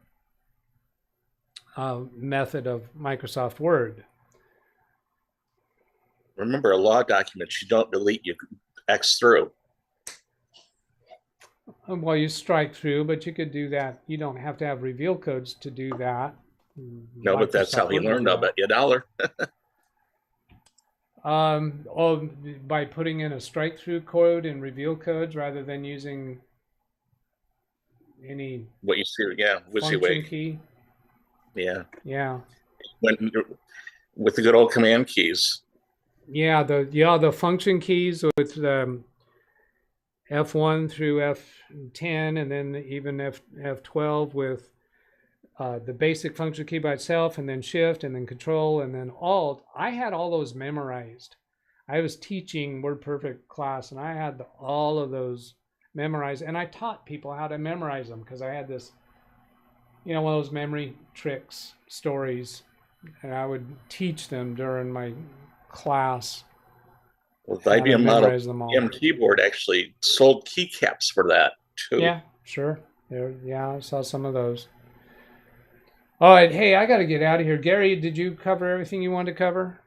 method of Microsoft Word. Remember, a law document, you don't delete, you X through. Well, you strike through, but you could do that. You don't have to have reveal codes to do that. No, but that's how he learned. I'll bet you $1. By putting in a strike through code and reveal codes rather than using any what you see, yeah, function key. Yeah. Yeah. With the good old command keys. Yeah, the function keys with F1 through F10, and then even F12 with the basic function key by itself, and then Shift, and then Control, and then Alt. I had all those memorized. I was teaching WordPerfect class, and I had all of those memorized, and I taught people how to memorize them because I had this, one of those memory tricks stories, and I would teach them during my class. Well, the IBM model IBM keyboard actually sold keycaps for that too. Yeah, sure. Yeah, I saw some of those. All right, hey, I got to get out of here. Gary, did you cover everything you wanted to cover?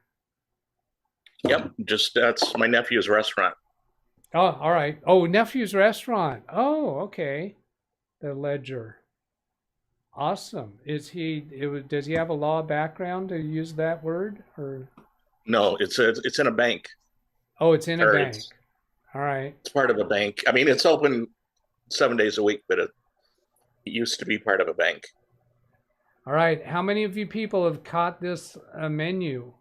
Yep, just that's my nephew's restaurant. Oh, all right. Oh, nephew's restaurant. Oh, okay. The ledger. Awesome. Does he have a law background to use that word, or? No, it's in a bank. Oh, it's in a bank. All right. It's part of a bank. I mean, it's open 7 days a week, but it used to be part of a bank. All right. How many of you people have caught this menu?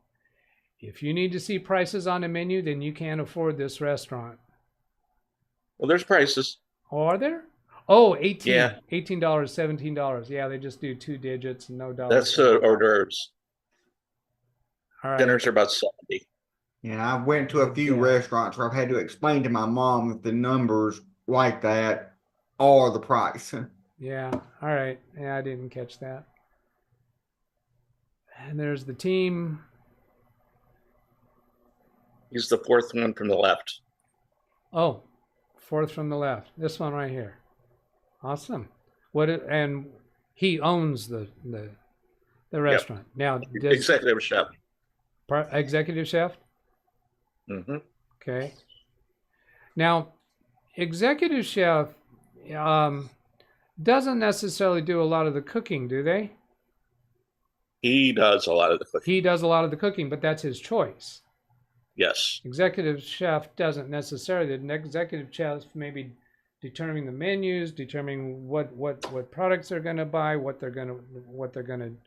If you need to see prices on a menu, then you can't afford this restaurant. Well, there's prices. Oh, are there? Oh, $18. Yeah. $18, $17. Yeah, they just do 2 digits and no dollars. That's hors d'oeuvres. All right. Dinners are about 70. Yeah, I went to a few restaurants where I've had to explain to my mom that the numbers like that are the price. Yeah. All right. Yeah, I didn't catch that. And there's the team. He's the fourth one from the left. Oh, fourth from the left. This one right here. Awesome. And he owns the restaurant. Yep. Now, executive chef. Executive chef? Mm-hmm. Okay. Now, executive chef doesn't necessarily do a lot of the cooking, do they? He does a lot of the cooking. He does a lot of the cooking, but that's his choice. Yes. Executive chef doesn't necessarily. The executive chef maybe determining the menus, determining what products they're going to buy, what they're going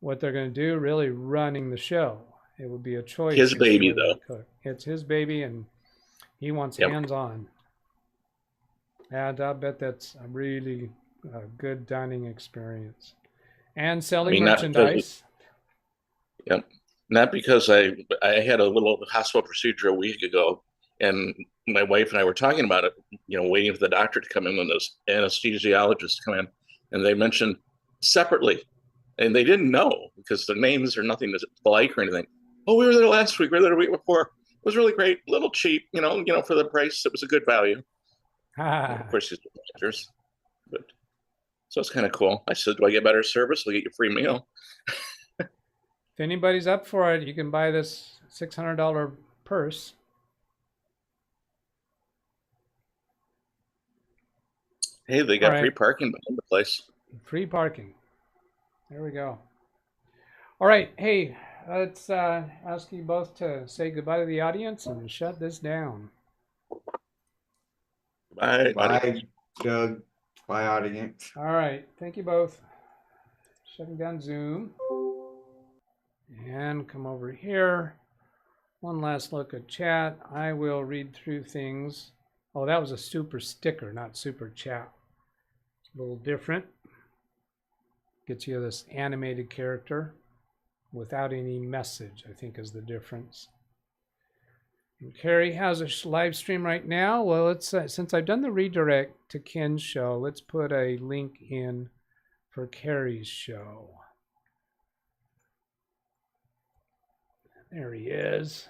to do, really running the show. It would be a choice. His baby, though. It's his baby, and he wants hands-on. And I bet that's a really good dining experience. And selling merchandise. Yep. Not because I had a little hospital procedure a week ago, and my wife and I were talking about it, waiting for the doctor to come in and this anesthesiologist to come in, and they mentioned separately, and they didn't know because their names are nothing to like or anything. Oh, we were there last week. We were there the week before. It was really great. A little cheap, for the price. It was a good value. Of course, these doctors. But so it's kind of cool. I said, do I get better service? I'll get you a free meal. If anybody's up for it, you can buy this $600 purse. Hey, they got free parking behind the place. Free parking. There we go. All right. Hey, let's ask you both to say goodbye to the audience and shut this down. Bye. Bye, Doug. Bye, audience. All right. Thank you both. Shutting down Zoom. And come over here. One last look at chat. I will read through things. Oh, that was a super sticker, not super chat. It's a little different. Gets you this animated character without any message, I think is the difference. And Carrie has a live stream right now. Well, let's since I've done the redirect to Ken's show, let's put a link in for Carrie's show. There he is.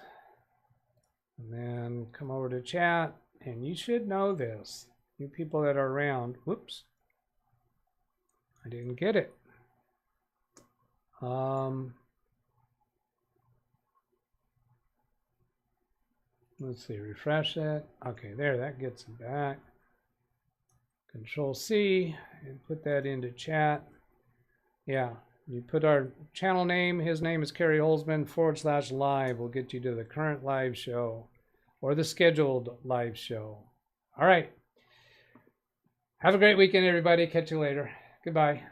And then come over to chat, and you should know this. You people that are around. Whoops. I didn't get it. Let's see, refresh that. Okay, there, that gets it back. Control C and put that into chat. Yeah, you put our channel name. His name is Kerry Holzman /live. We'll get you to the current live show or the scheduled live show. All right. Have a great weekend, everybody. Catch you later. Goodbye.